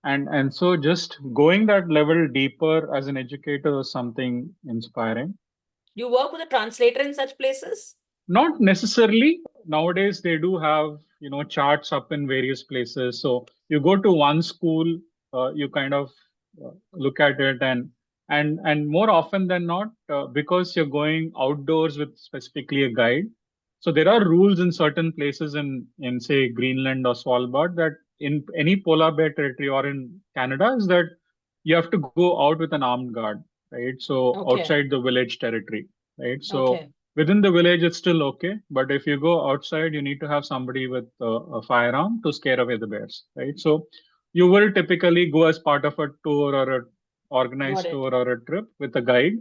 and so just going that level deeper as an educator is something inspiring. You work with a translator in such places? Not necessarily. Nowadays, they do have, charts up in various places. So you go to one school, you kind of look at it, and more often than not, because you're going outdoors with specifically a guide. So there are rules in certain places in say Greenland or Svalbard that in any polar bear territory or in Canada is that you have to go out with an armed guard, right? So Okay. outside the village territory, right? So Okay. within the village, it's still okay, but if you go outside, you need to have somebody with a firearm to scare away the bears, right? So you will typically go as part of a tour or a Got organized it. tour or a trip with a guide,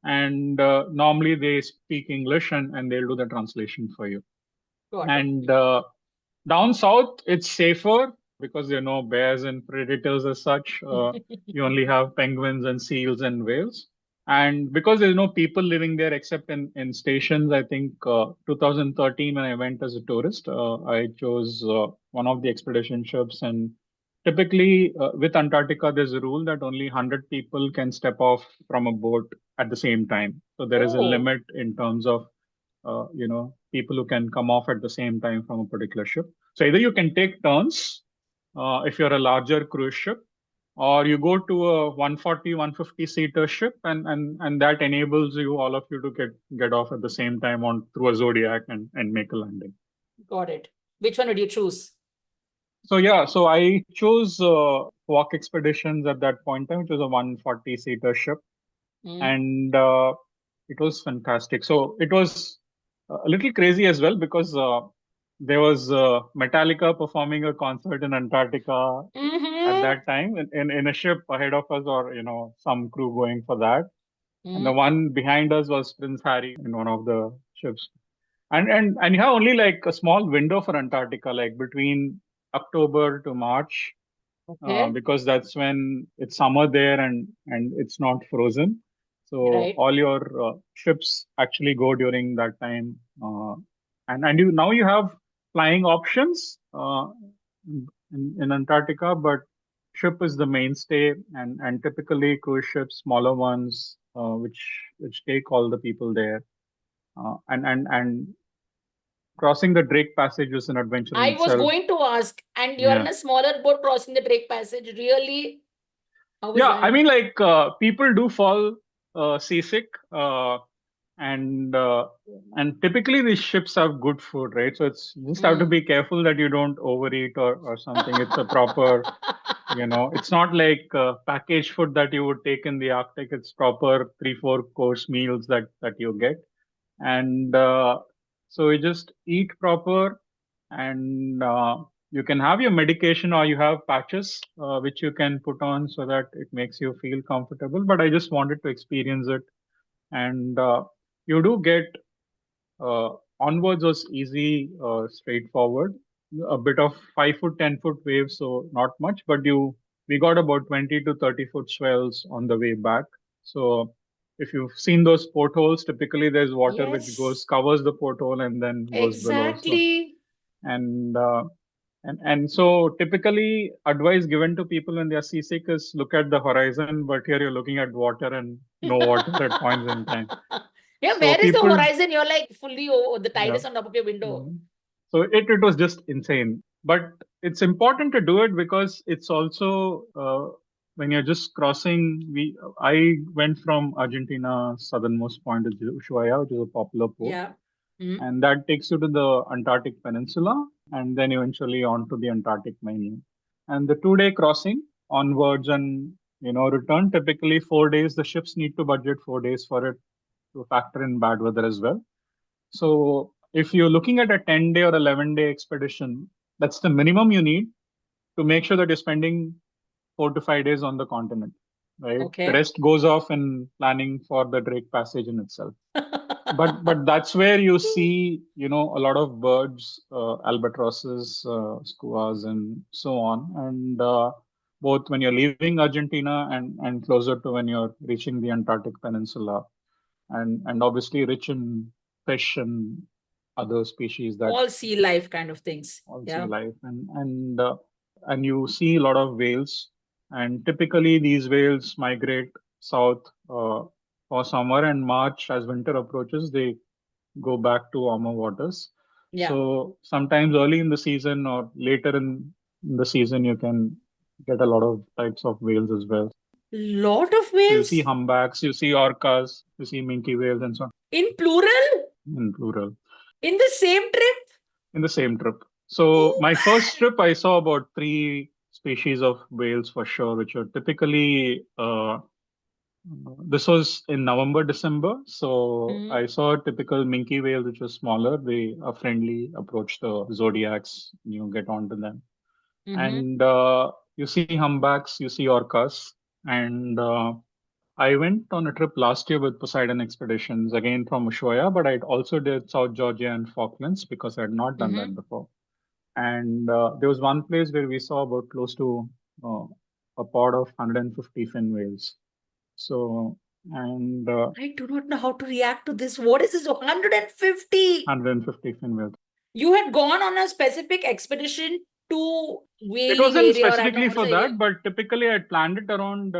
and normally they speak English and they'll do the translation for you. Got it. And down south, it's safer because there are no bears and predators as such. You only have penguins and seals and whales. And because there's no people living there except in stations, I think 2013 when I went as a tourist, I chose one of the expedition ships. And typically with Antarctica, there's a rule that only 100 people can step off from a boat at the same time. So there is a Oh, limit in terms of people who can come off at the same time from a particular ship. So either you can take turns if you're a larger cruise ship, or you go to a 140, 150 seater ship, and that enables you all of you to get off at the same time on through a Zodiac and make a landing. got it. Which one would you choose? So yeah, so I chose Walk Expeditions at that point in time, which was a 140 seater ship, Mm. and it was fantastic. So it was a little crazy as well because there was Metallica performing a concert in Antarctica at that time in a ship ahead of us, or some crew going for that. And the one behind us was Prince Harry in one of the ships. And you have only like a small window for Antarctica, like between October to March, Okay. because that's when it's summer there and it's not frozen. So Right. all your ships actually go during that time, and you now you have flying options in Antarctica, but ship is the mainstay, and typically cruise ships, smaller ones, which take all the people there, and crossing the Drake Passage is an adventure in I was itself. going to ask, and you're in Yeah. a smaller boat crossing the Drake Passage. Really? How was Yeah, that? I mean, like people do fall seasick, and typically these ships have good food, right? So it's you just have to be careful that you don't overeat or something. It's a proper, it's not like packaged food that you would take in the Arctic. It's proper 3-4 course meals that you get, and so you just eat proper, and you can have your medication, or you have patches which you can put on so that it makes you feel comfortable. But I just wanted to experience it, and you do get uh, onwards was easy, straightforward. A bit of 5 foot, 10 foot waves, so not much, but we got about 20 to 30 foot swells on the way back. So if you've seen those portholes, typically there's water which Yes. covers the porthole and then goes below. So Exactly. and so typically advice given to people when they are seasick is look at the horizon, but here you're looking at water and no water at points in time. Yeah, So where is the people, horizon? You're like fully, the tide yeah. is on top of your window. So it was just insane. But it's important to do it because it's also when you're just crossing. I went from Argentina southernmost point to Ushuaia, which is a popular port, Yeah. and that takes you to the Antarctic Peninsula, and then eventually on to the Antarctic mainland. And the 2 day crossing onwards and return, typically 4 days. The ships need to budget 4 days for it to factor in bad weather as well. So if you're looking at a 10-day or 11-day expedition, that's the minimum you need to make sure that you're spending 4 to 5 days on the continent, right? Okay. The rest goes off in planning for the Drake Passage in itself. But that's where you see, a lot of birds, albatrosses, skuas, and so on. And both when you're leaving Argentina and closer to when you're reaching the Antarctic Peninsula, and obviously rich in fish and other species that All sea life kind of things. all Yeah. sea life, and you see a lot of whales, and typically these whales migrate south for summer, and March as winter approaches they go back to warmer waters. Yeah. So sometimes early in the season or later in the season you can get a lot of types of whales as well. Lot of So you whales see humpbacks, you see orcas, you see minke whales, and so on in plural in plural. in the same trip. In the same trip. So my first trip, I saw about 3 species of whales for sure, which are typically. This was in November, December. So I saw a typical minke whale, which was smaller. They are friendly, approach the zodiacs. You get onto them, and you see humpbacks, you see orcas, and I went on a trip last year with Poseidon Expeditions, again from Ushuaia, but I also did South Georgia and Falklands because I had not done that before. And there was one place where we saw about close to uh, a pod of 150 fin whales. So, and I do not know how to react to this. What is this 150? 150 fin whales. You had gone on a specific expedition to It whaling wasn't area or I don't specifically know for what area. that, but typically I planned it around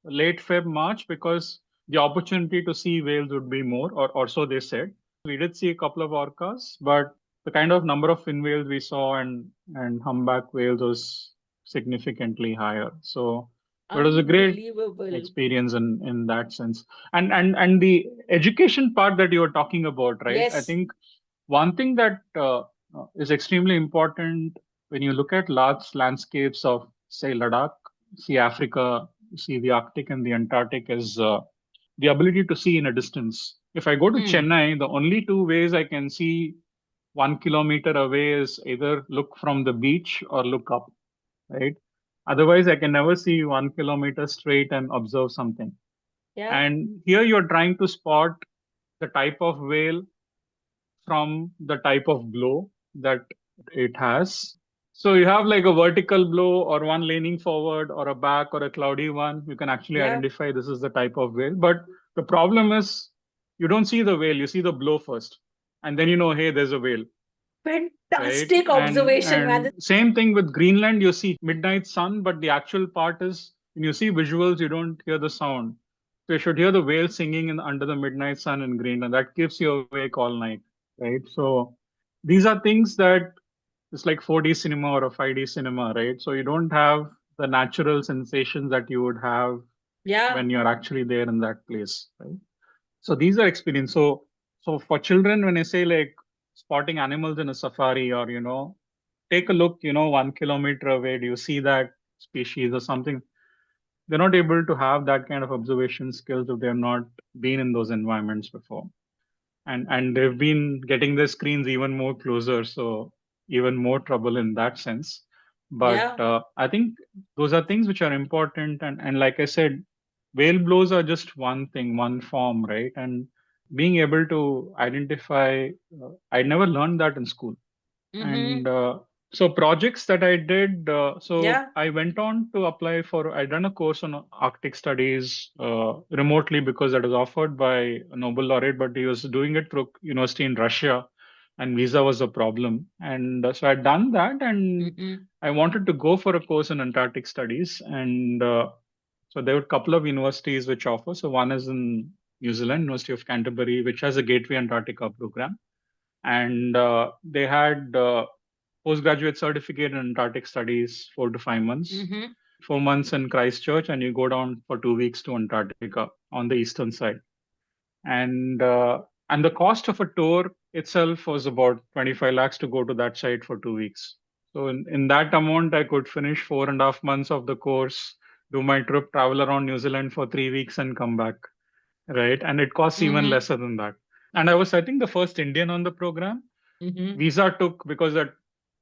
late Feb, March because the opportunity to see whales would be more, or so they said. We did see a couple of orcas, but the kind of number of fin whales we saw and humpback whales was significantly higher. So it was a great Unbelievable. experience in that sense. And the education part that you were talking about, right? I Yes. think one thing that is extremely important when you look at large landscapes of, say, Ladakh, see Africa, see the Arctic and the Antarctic, is the ability to see in a distance. If I go to Chennai, the only two ways I can see 1 kilometer away is either look from the beach or look up, right? Otherwise, I can never see 1 kilometer straight and observe something. Yeah. And here you're trying to spot the type of whale from the type of blow that it has. So you have like a vertical blow or one leaning forward or a back or a cloudy one. You can actually Yeah. identify this is the type of whale. But the problem is you don't see the whale, you see the blow first. And then you know, hey, there's a whale. Right. Fantastic observation, man. And same thing with Greenland, you see midnight sun, but the actual part is when you see visuals, you don't hear the sound. So you should hear the whale singing under the midnight sun in Greenland. That keeps you awake all night. Right. So these are things that it's like 4D cinema or a 5D cinema, right? So you don't have the natural sensations that you would have Yeah. when you're actually there in that place, right? So these are experience. So for children, when I say like spotting animals in a safari or take a look, 1 kilometer away, do you see that species or something? They're not able to have that kind of observation skills if they've not been in those environments before. And they've been getting their screens even more closer, so even more trouble in that sense. But Yeah. I think those are things which are important. And like I said, whale blows are just one thing, one form, right? And being able to identify, I never learned that in school. Mm-hmm. And so projects that I did, so Yeah. I went on to apply for, I done a course on Arctic studies remotely because that was offered by a Nobel laureate, but he was doing it through university in Russia and visa was a problem. And so I'd done that and Mm-hmm. I wanted to go for a course in Antarctic studies. And so there were a couple of universities which offer. So one is in New Zealand, University of Canterbury, which has a Gateway Antarctica program. And they had postgraduate certificate in Antarctic studies, 4 to 5 months, Mm-hmm. 4 months in Christchurch, and you go down for 2 weeks to Antarctica on the eastern side. And and the cost of a tour itself was about 25 lakhs to go to that site for 2 weeks. So in that amount, I could finish 4.5 months of the course, do my trip, travel around New Zealand for 3 weeks, and come back. Right, and it costs even Mm-hmm. lesser than that. And I was, I think, the first Indian on the program. Mm-hmm. Visa took because that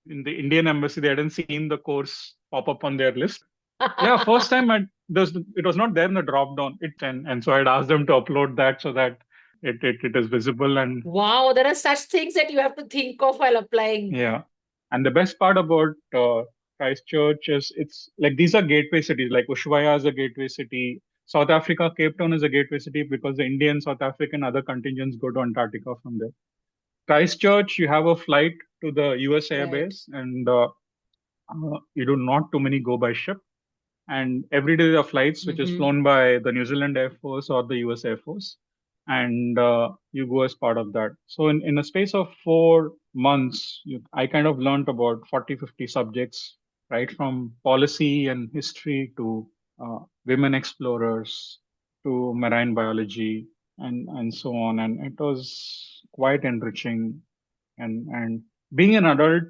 in the Indian embassy they hadn't seen the course pop up on their list. Yeah, first time it was not there in the drop down. And so I'd asked them to upload that so that it is visible. And Wow, there are such things that you have to think of while applying. yeah, and the best part about Christchurch is it's like these are gateway cities. Like Ushuaia is a gateway city. South Africa, Cape Town is a gateway city because the Indian, South African, other contingents go to Antarctica from there. Christchurch, you have a flight to the US Air Right. Base, and you do not too many go by ship. And every day there are flights which is Mm-hmm. flown by the New Zealand Air Force or the US Air Force, and you go as part of that. So in a space of 4 months, I kind of learned about 40, 50 subjects, right, from policy and history to women explorers to marine biology and so on. And it was quite enriching. And being an adult,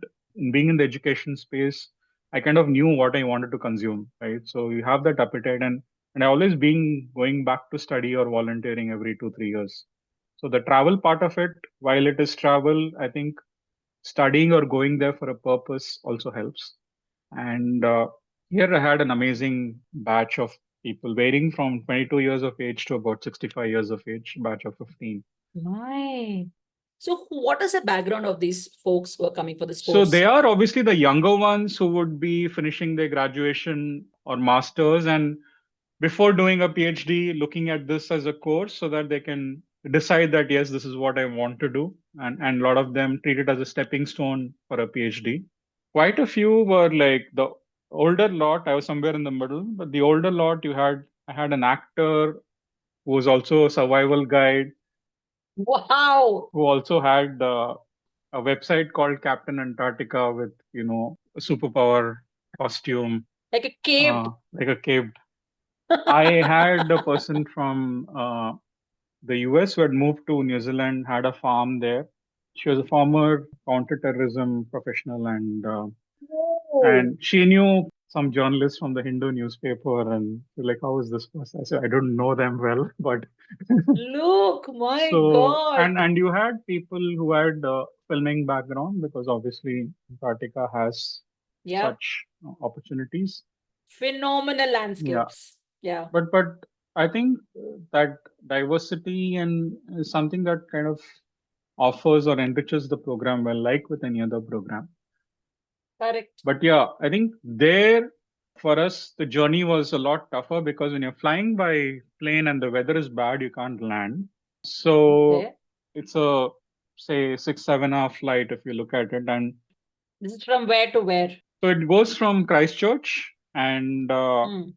being in the education space, I kind of knew what I wanted to consume, right? So you have that appetite, and I always been going back to study or volunteering every 2, 3 years. So the travel part of it, while it is travel, I think studying or going there for a purpose also helps. And here I had an amazing batch of people varying from 22 years of age to about 65 years of age, batch of 15. My. So what is the background of these folks who are coming for this So course? they are obviously the younger ones who would be finishing their graduation or masters, and before doing a PhD, looking at this as a course so that they can decide that yes, this is what I want to do, and a lot of them treat it as a stepping stone for a PhD. Quite a few were like the older lot. I was somewhere in the middle, but the older lot, I had an actor who was also a survival guide, Wow. who also had a website called Captain Antarctica with a superpower costume, Like a caved. like a cave. I had a person from the US who had moved to New Zealand, had a farm there. She was a former counterterrorism professional, Oh. and she knew some journalist from the Hindu newspaper, and they're like, "How is this person?" I said, "I don't know them well, but." Look, my So, God. and you had people who had filming background, because obviously Antarctica has Yeah. such opportunities. Phenomenal Yeah, landscapes. Yeah. but I think that diversity and is something that kind of offers or enriches the program well, like with any other program. Correct. But yeah, I think there for us the journey was a lot tougher, because when you're flying by plane and the weather is bad, you can't land. So Okay. it's a, say, 6-7 hour flight if you look at it, and This is from where to where? so it goes from Christchurch and Mm,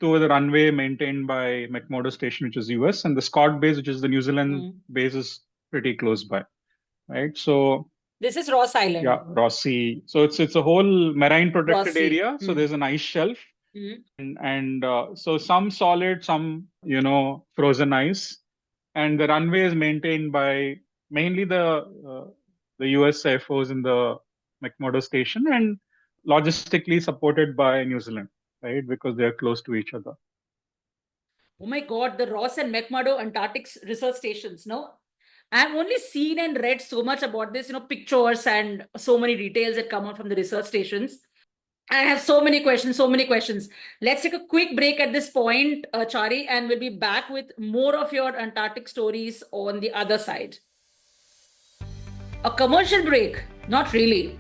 to the runway maintained by McMurdo Station, which is US, and the Scott base, which is the New Zealand mm. base, is pretty close by, right? So This is Ross yeah, Island. Rossi. So it's a whole marine protected Rossi. area. So there's an ice shelf, Mm. and so some solid, some frozen ice, and the runway is maintained by mainly the US Air Force in the McMurdo Station, and logistically supported by New Zealand, right? Because they are close to each other. Oh my God, the Ross and McMurdo Antarctic research stations, no? I've only seen and read so much about this, pictures and so many details that come out from the research stations. I have so many questions, so many questions. Let's take a quick break at this point, Chari, and we'll be back with more of your Antarctic stories on the other side. A commercial break? Not really.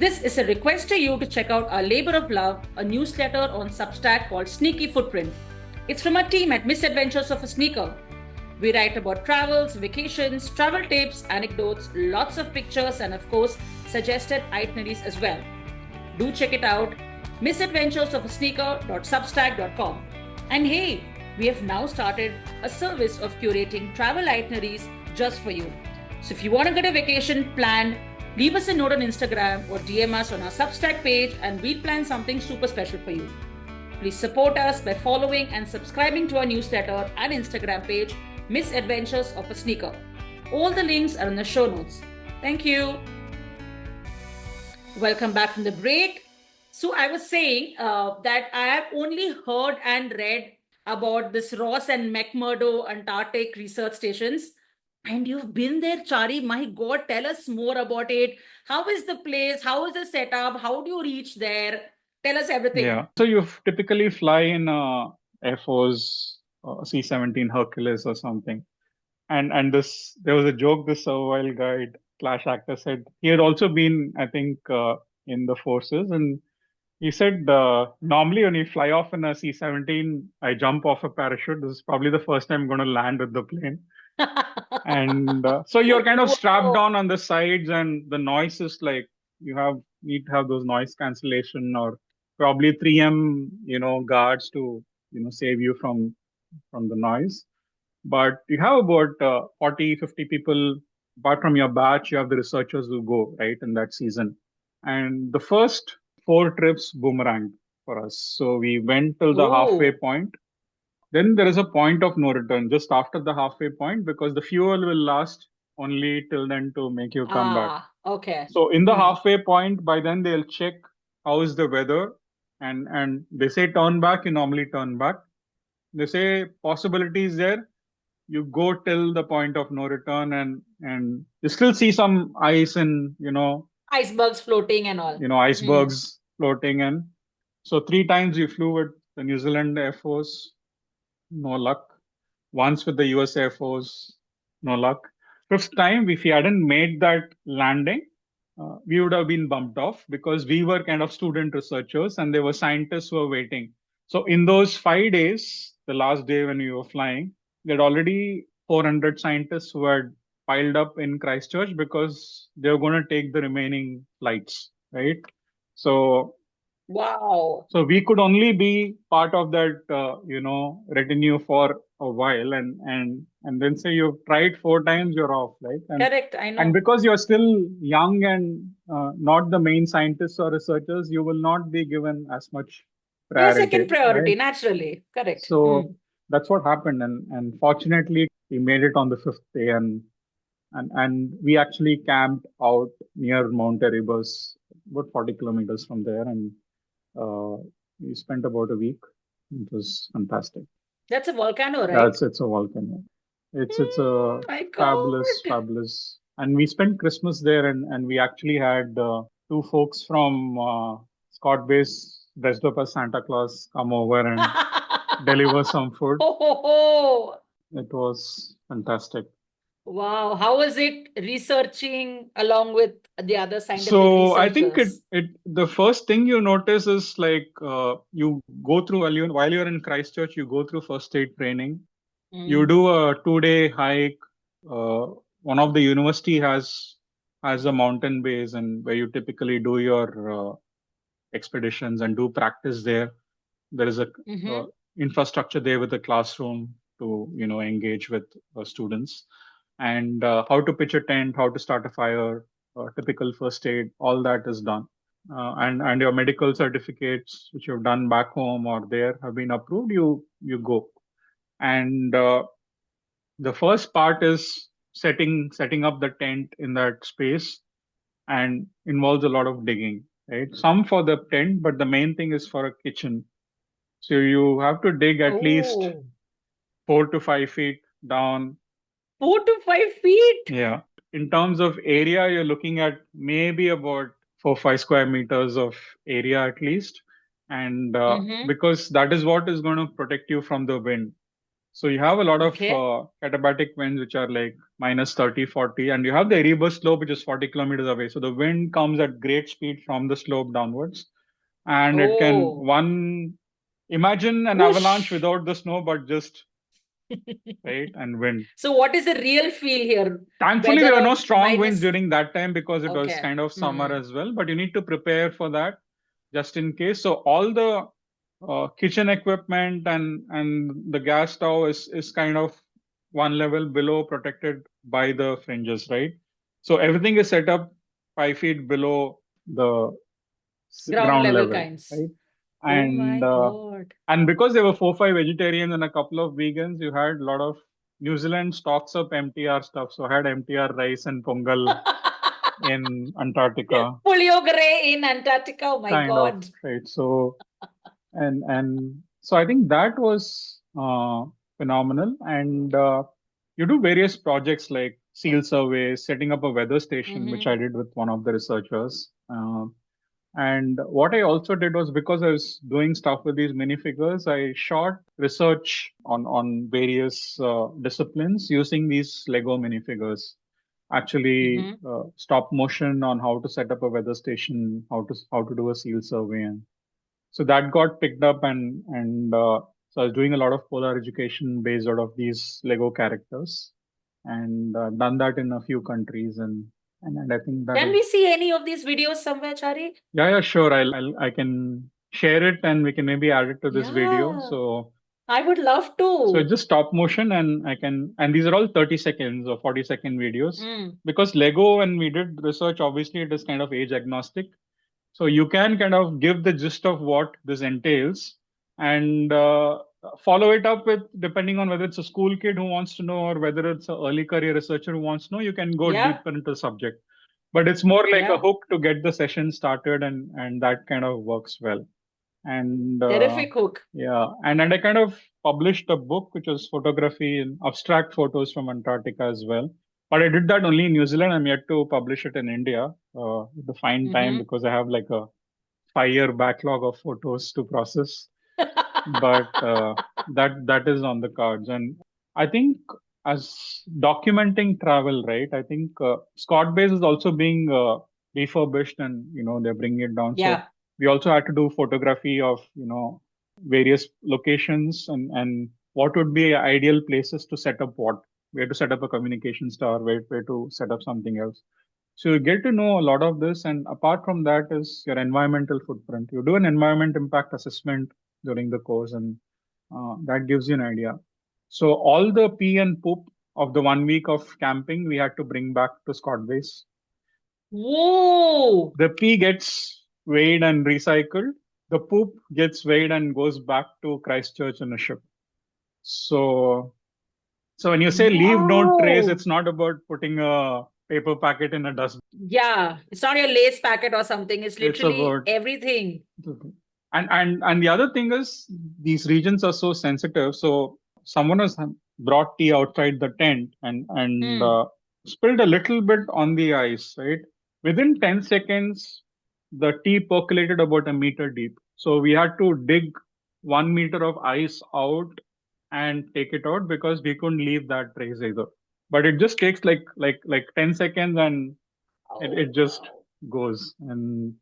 This is a request to you to check out our Labor of Love, a newsletter on Substack called Sneaky Footprint. It's from our team at Misadventures of a Sneaker. We write about travels, vacations, travel tips, anecdotes, lots of pictures, and of course, suggested itineraries as well. Do check it out, misadventuresofasneaker.substack.com. And hey, we have now started a service of curating travel itineraries just for you. So if you want to get a vacation planned, leave us a note on Instagram or DM us on our Substack page, and we'll plan something super special for you. Please support us by following and subscribing to our newsletter and Instagram page, Misadventures of a Sneaker. All the links are in the show notes. Thank you. Welcome back from the break. So I was saying that I have only heard and read about this Ross and McMurdo Antarctic research stations. And you've been there, Chari. My God, tell us more about it. How is the place? How is the setup? How do you reach there? Tell us everything. Yeah. So you typically fly in Air Force C-17 Hercules or something. And there was a joke this survival guide slash actor said he had also been, I think, in the forces, and he said normally when you fly off in a C-17, I jump off a parachute. This is probably the first time I'm going to land with the plane. And so you're kind of strapped down on the sides, and the noise is like need to have those noise cancellation, or probably 3M guards to save you from the noise. But you have about 40-50 people. Apart from your batch, you have the researchers who go right in that season. And the first 4 trips boomeranged for us. So we went till the halfway point. Then there is a point of no return just after the halfway point, because the fuel will last only till then to make you come back. Okay. So in the halfway point, by then they'll check how is the weather, and they say turn back, you normally turn back. They say possibilities there, you go till the point of no return, and you still see some ice and icebergs floating and all. Icebergs floating. And so 3 times we flew with the New Zealand Air Force, no luck. Once with the US Air Force, no luck. 5th time, if we hadn't made that landing, we would have been bumped off, because we were kind of student researchers and there were scientists who were waiting. So in those 5 days, the last day when we were flying, there had already 400 scientists who had piled up in Christchurch, because they were going to take the remaining flights, right? So wow. So we could only be part of that, retinue for a while, and then say you've tried 4 times, you're off, right? Correct, I know. And because you're still young and not the main scientists or researchers, you will not be given as much priority. Your second priority, right? Naturally, correct. So that's what happened, and fortunately we made it on the 5th day, and we actually camped out near Mount Erebus, about 40 kilometers from there, and We spent about a week. It was fantastic. That's a volcano, Yeah, right? it's a volcano. It's a My fabulous, God. fabulous. And we spent Christmas there, and we actually had two folks from Scott Base dressed up as Santa Claus come over and deliver some food. Ho, ho, ho. It was fantastic. Wow. How was it researching along with the other scientific So I think researchers? the first thing you notice is like you go through while you're in Christchurch, you go through first aid training. You Mm. do a 2-day hike. One of the university has a mountain base and where you typically do your expeditions and do practice there. There is a Mm-hmm. infrastructure there with a classroom to engage with students, and how to pitch a tent, how to start a fire, typical first aid, all that is done. And your medical certificates which you've done back home or there have been approved. You go, and the first part is setting up the tent in that space, and involves a lot of digging, right? Some for the tent, but the main thing is for a kitchen. So you have to dig at least Oh, 4 to 5 feet down. 4 to 5 feet. Yeah. In terms of area, you're looking at maybe about 4 5 square meters of area at least. And Mm-hmm. because that is what is going to protect you from the wind. So you have a lot of Okay. katabatic winds, which are like minus 30, 40, and you have the Erebus slope, which is 40 kilometers away. So the wind comes at great speed from the slope downwards. And it can, Oh, imagine an avalanche whoosh. without the snow, but just, right, and wind. So what is the real feel here? Thankfully, Weather there were no of strong winds minus. during that time because it was Okay. kind of summer Mm. as well, but you need to prepare for that just in case. So all the kitchen equipment and the gas stove is kind of one level below, protected by the fringes, right? So everything is set up 5 feet below the Ground ground level level, kinds. right? Oh And my God. and because there were 4 5 vegetarians and a couple of vegans, you had a lot of New Zealand stocks up MTR stuff. So I had MTR rice and pongal in Antarctica, Puliogare in Antarctica. Oh my kind of, God. right? So and so I think that was phenomenal. And you do various projects like seal surveys, setting up a weather station, which Mm-hmm. I did with one of the researchers. And what I also did was, because I was doing stuff with these minifigures, I shot research on various disciplines using these Lego minifigures. Actually, Mm-hmm. stop motion on how to set up a weather station, how to do a seal survey, and so that got picked up, and so I was doing a lot of polar education based out of these Lego characters, and done that in a few countries, and I think that Can is. we see any of these videos somewhere, Chari? Yeah, sure. I can share it, and we can maybe add it to this video. Yeah, So I would love it's to. just stop motion, and these are all 30 seconds or 40-second videos. Mm. Because Lego, when we did research, obviously it is kind of age agnostic. So you can kind of give the gist of what this entails, and follow it up with, depending on whether it's a school kid who wants to know or whether it's an early career researcher who wants to know, you can go Yeah, deeper into the subject. But it's more like a yeah. hook to get the session started, and that kind of works well. And Terrific hook. yeah, and I kind of published a book which was photography and abstract photos from Antarctica as well. But I did that only in New Zealand. I'm yet to publish it in India with the fine time, Mm-hmm. because I have like a 5 year backlog of photos to process. But that is on the cards. And I think, as documenting travel, right? I think Scott Base is also being refurbished, and they're bringing it down. So Yeah. we also had to do photography of various locations, and what would be ideal places to set up what, where to set up a communication tower, where to set up something else. So you get to know a lot of this, and apart from that is your environmental footprint. You do an environment impact assessment during the course, and that gives you an idea. So all the pee and poop of the 1 week of camping, we had to bring back to Scott Base. Whoa. The pee gets weighed and recycled. The poop gets weighed and goes back to Christchurch in a ship. So when you say leave no trace, Wow. it's not about putting a paper packet in a dustbin. Yeah, it's not your lace packet or something. It's It's literally about everything. And the other thing is these regions are so sensitive. So someone has brought tea outside the tent and Hmm. spilled a little bit on the ice, right? Within 10 seconds, the tea percolated about a meter deep. So we had to dig 1 meter of ice out and take it out because we couldn't leave that trace either. But it just takes like 10 seconds and it Oh, just goes. And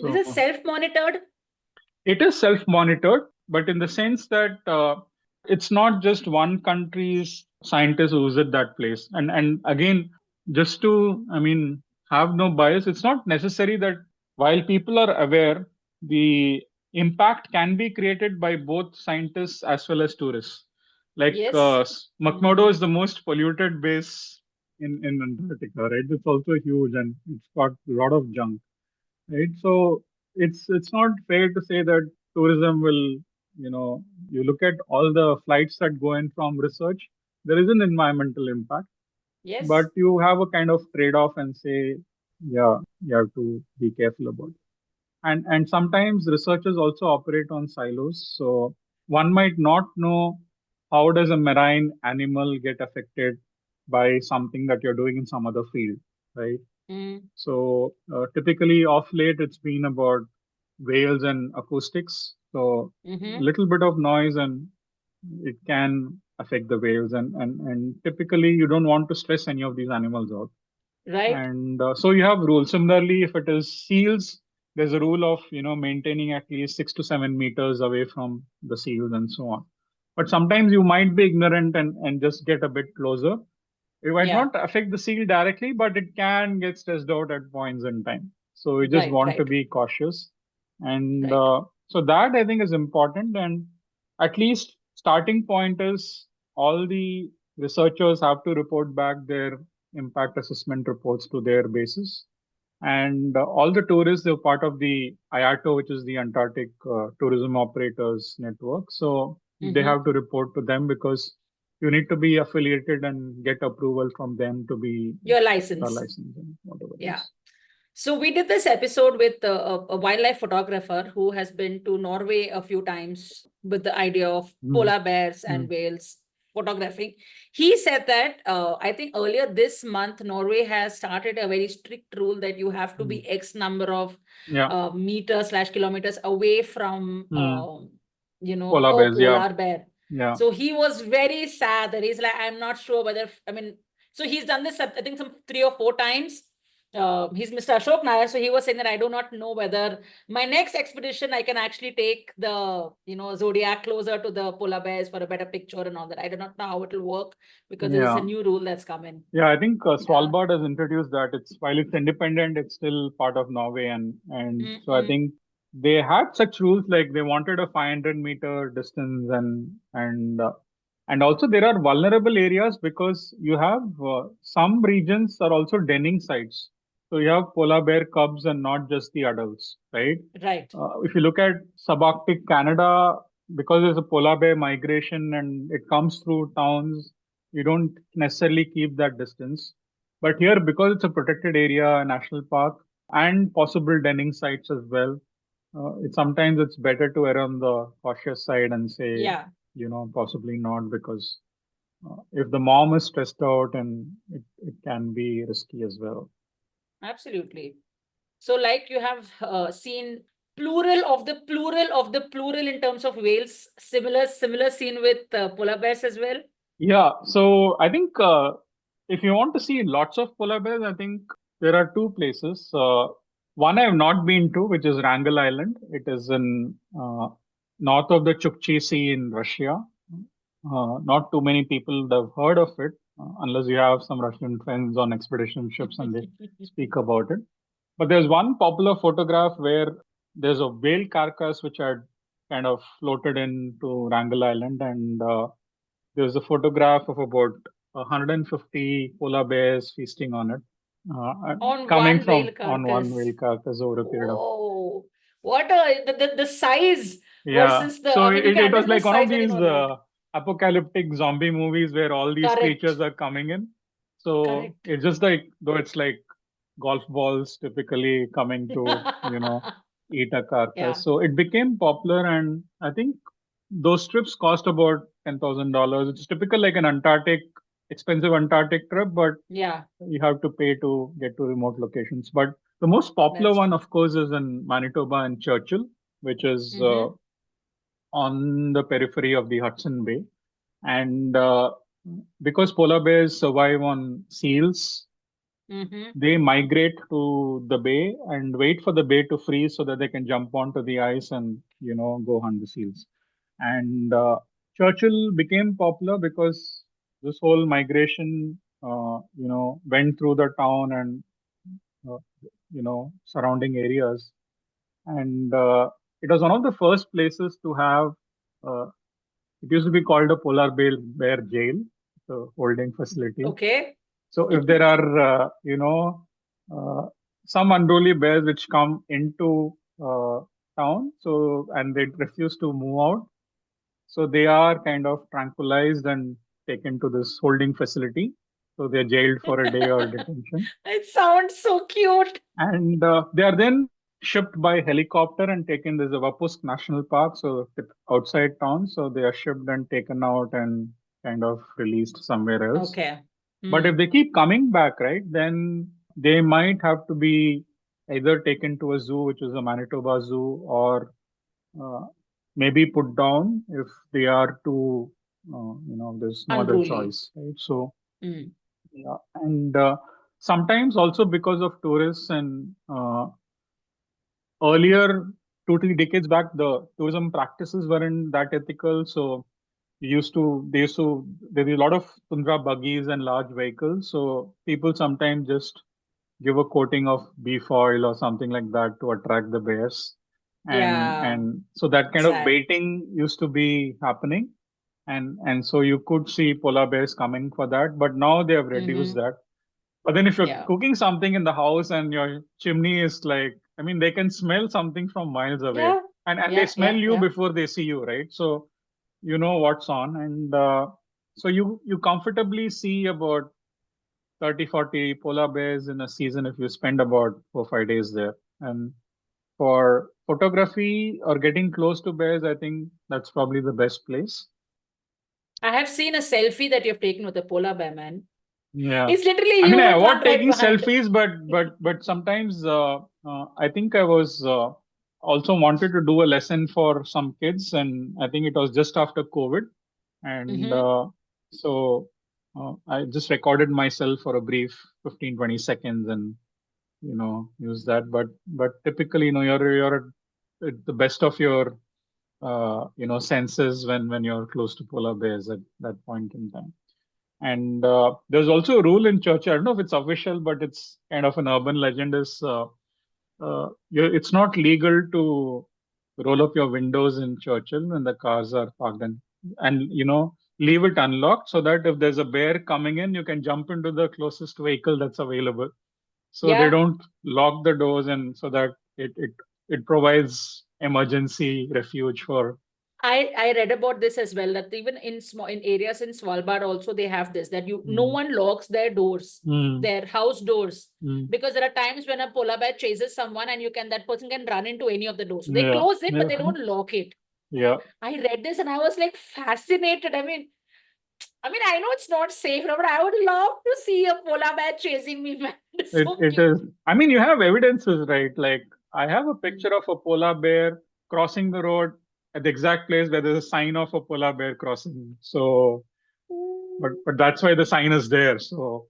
this so is self-monitored. it is self-monitored, but in the sense that it's not just one country's scientists who visit that place. And again, just to, I mean, have no bias, it's not necessary that while people are aware, the impact can be created by both scientists as well as tourists. Like Yes. McMurdo Hmm. is the most polluted base in Antarctica, right? It's also huge and it's got a lot of junk, right? So it's not fair to say that tourism will, you look at all the flights that go in from research, there is an environmental impact, but Yes. you have a kind of trade-off and say, yeah, you have to be careful about it. And sometimes researchers also operate on silos. So one might not know how does a marine animal get affected by something that you're doing in some other field, right? Mm. So typically, off late, it's been about whales and acoustics. So a Mm-hmm. little bit of noise and it can affect the whales. And typically, you don't want to stress any of these animals out. Right. And so you have rules. Similarly, if it is seals, there's a rule of maintaining at least 6 to 7 meters away from the seals and so on. But sometimes you might be ignorant and just get a bit closer. It might Yeah. not affect the seal directly, but it can get stressed out at points in time. So we just Right. want to Right. be cautious. And Right. so that I think is important. And at least starting point is all the researchers have to report back their impact assessment reports to their bases. And all the tourists, they're part of the IATO, which is the Antarctic Tourism Operators Network. So they Mm-hmm. have to report to them because you need to be affiliated and get approval from them to be Your a license. license and whatever it Yeah. is. So we did this episode with a wildlife photographer who has been to Norway a few times with the idea of Mm, polar bears and mm, whales photographing. He said that I think earlier this month, Norway has started a very strict rule that you have to mm. be X number of Yeah. meters/kilometers away from, Mm. a Polar bears. Yeah. polar bear. Yeah. So he was very sad that he's like, I'm not sure whether, I mean, so he's done this, I think, some 3 or 4 times. He's Mr. Ashok Nair. So he was saying that I do not know whether my next expedition I can actually take the zodiac closer to the polar bears for a better picture and all that. I do not know how it will work because this is a Yeah. new rule that's come in. Yeah, I think Yeah. Svalbard has introduced that. It's while it's independent, it's still part of Norway, and so I Mm-mm. think they had such rules like they wanted a 500-meter distance, and also there are vulnerable areas because you have some regions are also denning sites. So you have polar bear cubs and not just the adults, right? Right. If you look at subarctic Canada, because there's a polar bear migration and it comes through towns, you don't necessarily keep that distance. But here, because it's a protected area, a national park, and possible denning sites as well, sometimes it's better to err on the cautious side and say, Yeah. possibly not, because if the mom is stressed out, and it can be risky as well. Absolutely. So, like you have seen plural of the plural of the plural in terms of whales, similar scene with polar bears as well. Yeah, so I think if you want to see lots of polar bears, I think there are two places. One I have not been to, which is Wrangel Island. It is in north of the Chukchi Sea in Russia. Not too many people have heard of it, unless you have some Russian friends on expedition ships and they speak about it. But there's one popular photograph where there's a whale carcass which had kind of floated into Wrangel Island, and there's a photograph of about 150 polar bears feasting on it, On coming one whale from on one carcass. whale carcass over a period of. Whoa. What the size Yeah, versus so I mean, you it can was understand the like one of size when you these know that. apocalyptic zombie movies where all these creatures Correct. are coming in. So Correct. it's just like, though it's like golf balls typically coming to, eat a carcass. Yeah. So it became popular, and I think those trips cost about $10,000. It's typical like an expensive Antarctic trip, but Yeah. you have to pay to get to remote locations. But the most popular That's one, true. of course, is in Manitoba and Churchill, which is Mm-hmm. on the periphery of the Hudson Bay. And because polar bears survive on seals, Mm-hmm. they migrate to the bay and wait for the bay to freeze so that they can jump onto the ice and go hunt the seals. And Churchill became popular because this whole migration went through the town and uh, surrounding areas. And it was one of the first places to have uh, it used to be called a polar bear jail, the holding facility. Okay. So if there are, uh, some unruly bears which come into town, so and they refuse to move out, so they are kind of tranquilized and taken to this holding facility. So they're jailed for a day or detention, It sounds so cute. and they are then shipped by helicopter and taken. There's a Wapusk National Park, so outside town. So they are shipped and taken out and kind of released somewhere else. Okay. But if they keep coming back, right, then they might have to be either taken to a zoo, which is a Manitoba Zoo, or uh, maybe put down if they are too, there's no other Unruly. choice, right? So, Mm. yeah. And sometimes also because of tourists and earlier 2 3 decades back, the tourism practices weren't that ethical. So there were a lot of tundra buggies and large vehicles. So people sometimes just give a coating of beef oil or something like that to attract the bears. Yeah. And so that kind of Sad. baiting used to be happening. And so you could see polar bears coming for that, but now they have reduced Mm-hmm. that. But then if you're Yeah. cooking something in the house and your chimney is like, I mean, they can smell something from miles away. Yeah. And they smell you Yeah. before they see you, right? So you know what's on. And so you comfortably see about 30 40 polar bears in a season if you spend about 4 5 days there. And for photography or getting close to bears, I think that's probably the best place. I have seen a selfie that you've taken with a polar bear, man. Yeah, It's literally I you mean, I with one avoid right taking behind. selfies, but sometimes I think I was also wanted to do a lesson for some kids, and I think it was just after COVID, and Mm-hmm. so I just recorded myself for a brief 15 20 seconds and use that. But typically, you're at the best of your senses when you're close to polar bears at that point in time. And there's also a rule in Churchill. I don't know if it's official, but it's kind of an urban legend. It's not legal to roll up your windows in Churchill when the cars are parked, and leave it unlocked so that if there's a bear coming in, you can jump into the closest vehicle that's available. So they Yeah. don't lock the doors, and so that it provides emergency refuge for. I read about this as well, that even in areas in Svalbard also they have this, that no one locks their doors, their house doors, because there are times when a polar bear chases someone and that person can run into any of the doors. So they close it, but they don't lock it. Yeah. I read this and I was like fascinated. I mean, I know it's not safe, but I would love to see a polar bear chasing me, man. It is. I mean, you have evidences, right? Like I have a picture of a polar bear crossing the road at the exact place where there's a sign of a polar bear crossing. So, but that's why the sign is there. So,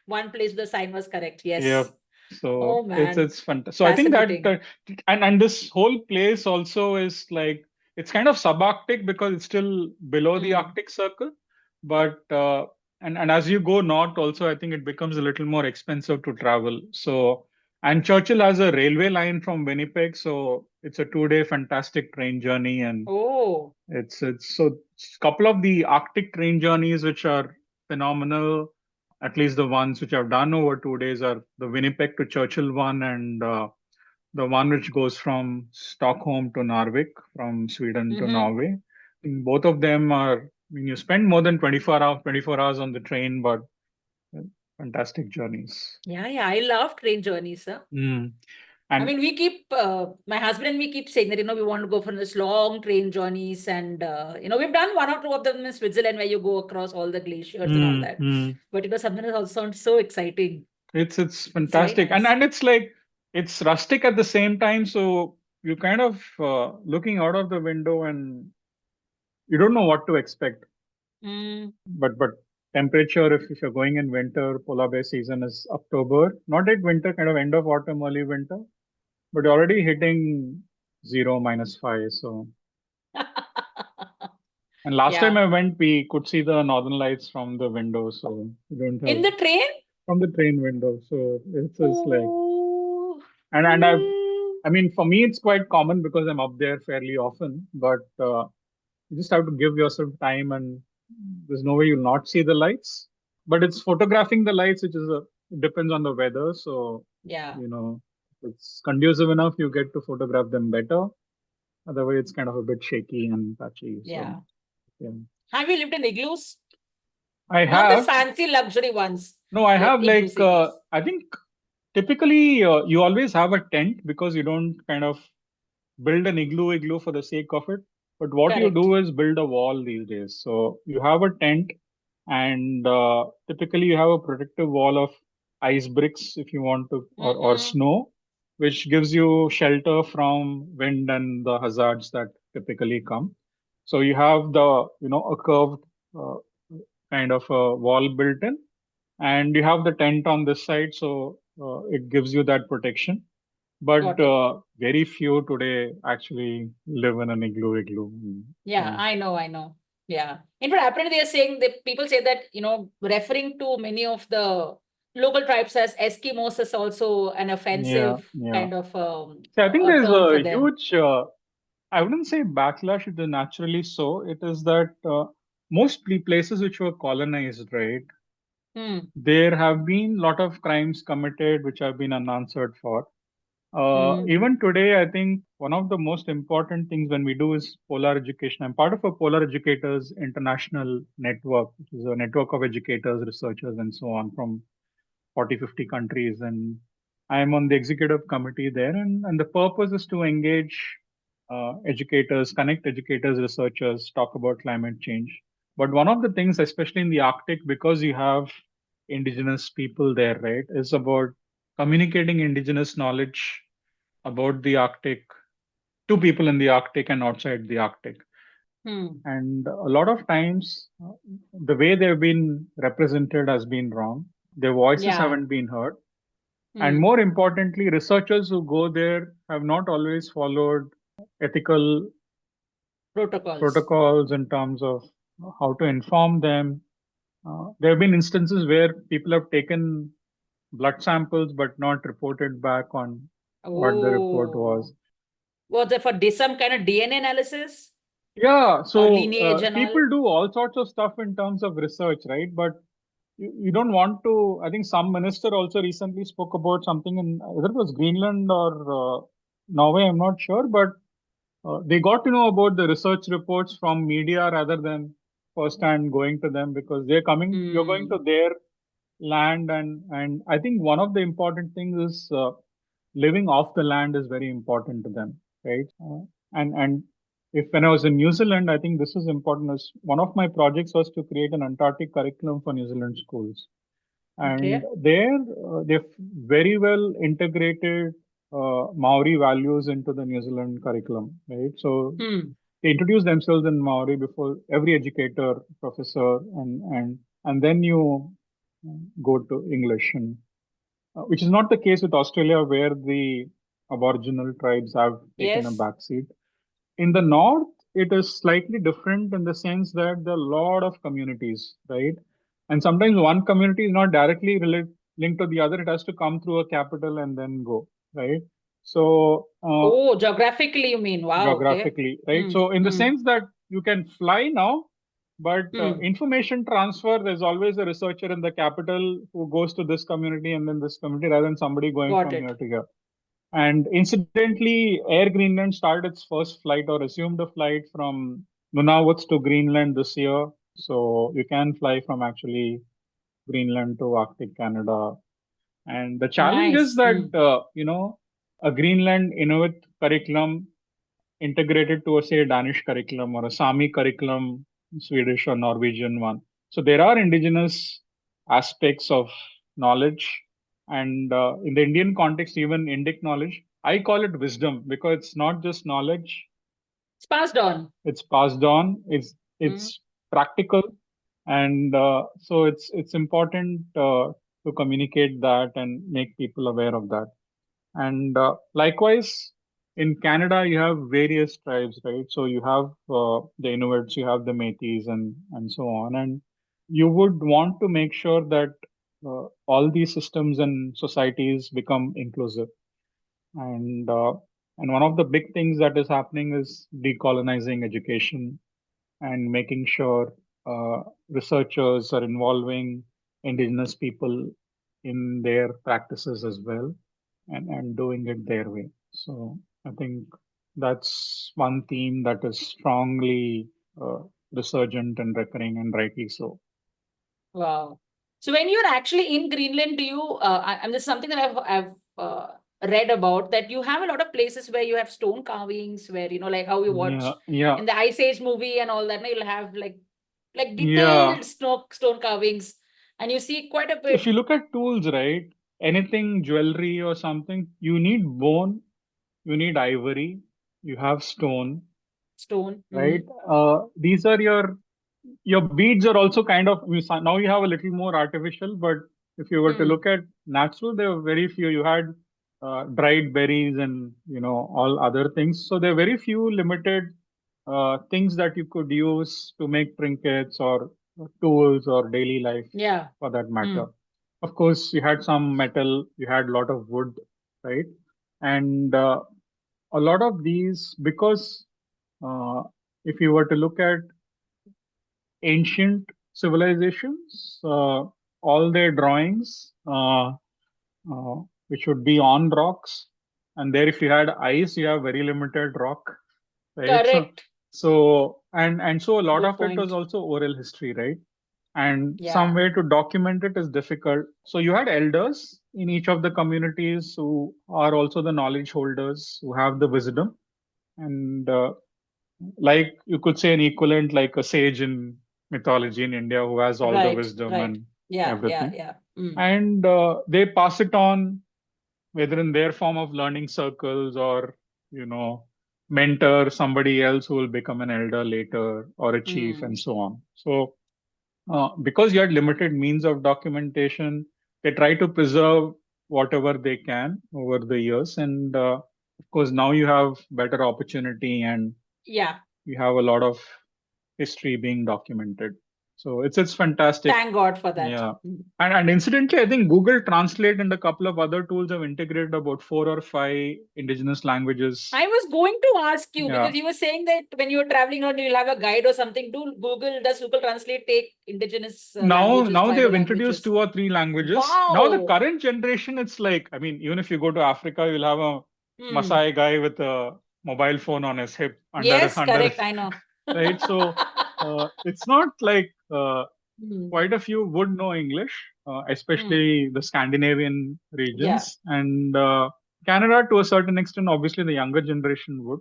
one place the sign was correct. Yes. yeah. So Oh man, it's fantastic. So I think that and this whole place also is like it's kind of subarctic because it's still below the Arctic Circle, but and as you go north, also I think it becomes a little more expensive to travel. So and Churchill has a railway line from Winnipeg, so it's a 2 day fantastic train journey, and it's so couple of the Arctic train journeys which are phenomenal. At least the ones which I've done over 2 days are the Winnipeg to Churchill one, and the one which goes from Stockholm to Narvik, from Sweden to Norway. Both of them are, I mean, you spend more than 24 hours on the train, but fantastic journeys. Yeah, I love train journeys, sir. I mean, we keep, my husband and me keep saying that, we want to go for this long train journeys. And, we've done one or two of them in Switzerland where you go across all the glaciers and all that. But, something that also sounds so exciting. It's It's very fantastic. nice. And it's like, it's rustic at the same time. So you're kind of looking out of the window and you don't know what to expect. But temperature, if you're going in winter, polar bear season is October, not yet winter, kind of end of autumn, early winter, but you're already hitting 0, -5. So, and last time Yeah. I went, we could see the northern lights from the window. So you don't have In the train? from the train window. So it's just like, Ooh. and I mean, for me, it's quite common because I'm up there fairly often, but you just have to give yourself time, and there's no way you'll not see the lights. But it's photographing the lights, which is it depends on the weather. So, Yeah. if it's conducive enough, you get to photograph them better. Otherwise, it's kind of a bit shaky and patchy. Yeah. So, yeah. Have you lived in igloos? I Not the have. fancy luxury ones. No, I have igloos. I think typically you always have a tent because you don't kind of build an igloo for the sake of it. But what you Correct. do is build a wall these days. So you have a tent, and typically you have a protective wall of ice bricks if you want to, or snow, which gives you shelter from wind and the hazards that typically come. So you have a curved kind of a wall built in, and you have the tent on this side, so it gives you that protection. But very few today actually live in an igloo. Yeah, I know. Yeah. In fact, apparently they are saying that people say that, referring to many of the local tribes as Eskimos is also an offensive kind of So I think there's term for a them. huge, I wouldn't say backlash, it is naturally so. It is that most places which were colonized, right? There have been a lot of crimes committed which have been unanswered for. Even today, I think one of the most important things when we do is polar education. I'm part of a Polar Educators International Network, which is a network of educators, researchers, and so on from 40, 50 countries. And I'm on the executive committee there. And the purpose is to engage educators, connect educators, researchers, talk about climate change. But one of the things, especially in the Arctic, because you have indigenous people there, right, is about communicating indigenous knowledge about the Arctic to people in the Arctic and outside the Arctic. And a lot of times, the way they've been represented has been wrong. Their voices haven't been heard. And more importantly, researchers who go there have not always followed ethical protocols in terms of how to inform them. There have been instances where people have taken blood samples but not reported back on what the report was. Was it for some kind of DNA analysis? Yeah, so lineage and people all? do all sorts of stuff in terms of research, right? But you don't want to. I think some minister also recently spoke about something in either it was Greenland or Norway, I'm not sure, but they got to know about the research reports from media rather than firsthand going to them because you're going to their land, and I think one of the important things is living off the land is very important to them, right? And if when I was in New Zealand, I think this is important. As one of my projects was to create an Antarctic curriculum for New Zealand schools, and there they've very well integrated Maori values into the New Zealand curriculum, right? So they introduce themselves in Maori before every educator, professor, and then you go to English, and which is not the case with Australia, where the Aboriginal tribes have taken a backseat. In the north, it is slightly different in the sense that there are a lot of communities, right? And sometimes one community is not directly linked to the other. It has to come through a capital and then go, right? So, geographically, you mean? Wow. Geographically, right? So, in the sense that you can fly now, but information transfer, there's always a researcher in the capital who goes to this community and then this community rather than somebody going from here to here. And incidentally, Air Greenland started its first flight or resumed a flight from Nunavut to Greenland this year. So you can fly from actually Greenland to Arctic Canada. And the challenge is that, a Greenland Inuit curriculum integrated to a say Danish curriculum or a Sami curriculum, Swedish or Norwegian one. So there are indigenous aspects of knowledge, and in the Indian context, even Indic knowledge, I call it wisdom because it's not just knowledge; It's passed on. it's passed on. Mm. It's practical, and so it's important to communicate that and make people aware of that. And likewise, in Canada, you have various tribes, right? So you have the Inuits, you have the Métis, and so on. And you would want to make sure that all these systems and societies become inclusive. And and one of the big things that is happening is decolonizing education and making sure researchers are involving indigenous people in their practices as well, and doing it their way. So I think that's one theme that is strongly resurgent and recurring, and rightly so. Wow. So when you're actually in Greenland, do you? And this is something that I've read about, that you have a lot of places where you have stone carvings, where like how you Yeah, watch yeah, in the Ice Age movie and all that. You'll have like yeah. detailed stone carvings, and you see quite a If bit you look at tools, right, anything jewelry or something, you need bone, you need ivory, you have stone, stone. right? These are your beads are also kind of now you have a little more artificial, but if you were to look at natural, there were very few. You had dried berries and all other things. So there are very few limited things that you could use to make trinkets or tools or daily life, Yeah. for that matter. Of course, you had some metal, you had a lot of wood, right? And a lot of these, because uh, if you were to look at ancient civilizations, all their drawings, which would be on rocks, and there, if you had ice, you have very limited rock, right? Correct. So a lot Good of it was point. also oral history, right? And some Yeah. way to document it is difficult. So you had elders in each of the communities who are also the knowledge holders, who have the wisdom, and like you could say an equivalent like a sage in mythology in India who has all the Right. wisdom Right. and Yeah. Yeah. everything. Yeah. And they pass it on, whether in their form of learning circles or, you know, mentor somebody else who will become an elder later or a chief and so on. So, because you had limited means of documentation, they try to preserve whatever they can over the years. And of course, now you have better opportunity and Yeah. you have a lot of history being documented. So it's fantastic. Thank God for that. Yeah. And incidentally, I think Google Translate and a couple of other tools have integrated about 4 or 5 indigenous languages. I was going to ask you, Yeah. because you were saying that when you're traveling around, you'll have a guide or something. Does Google Translate take indigenous languages, Now they tribal have introduced languages? 2 or 3 languages. Now the Wow. current generation, it's like, I mean, even if you go to Africa, you'll have a Maasai guy with a mobile phone on his hip Yes, under correct. I know. right. So it's not like quite a few would know English, especially the Scandinavian regions, and Canada to a certain extent. Obviously, the younger generation would,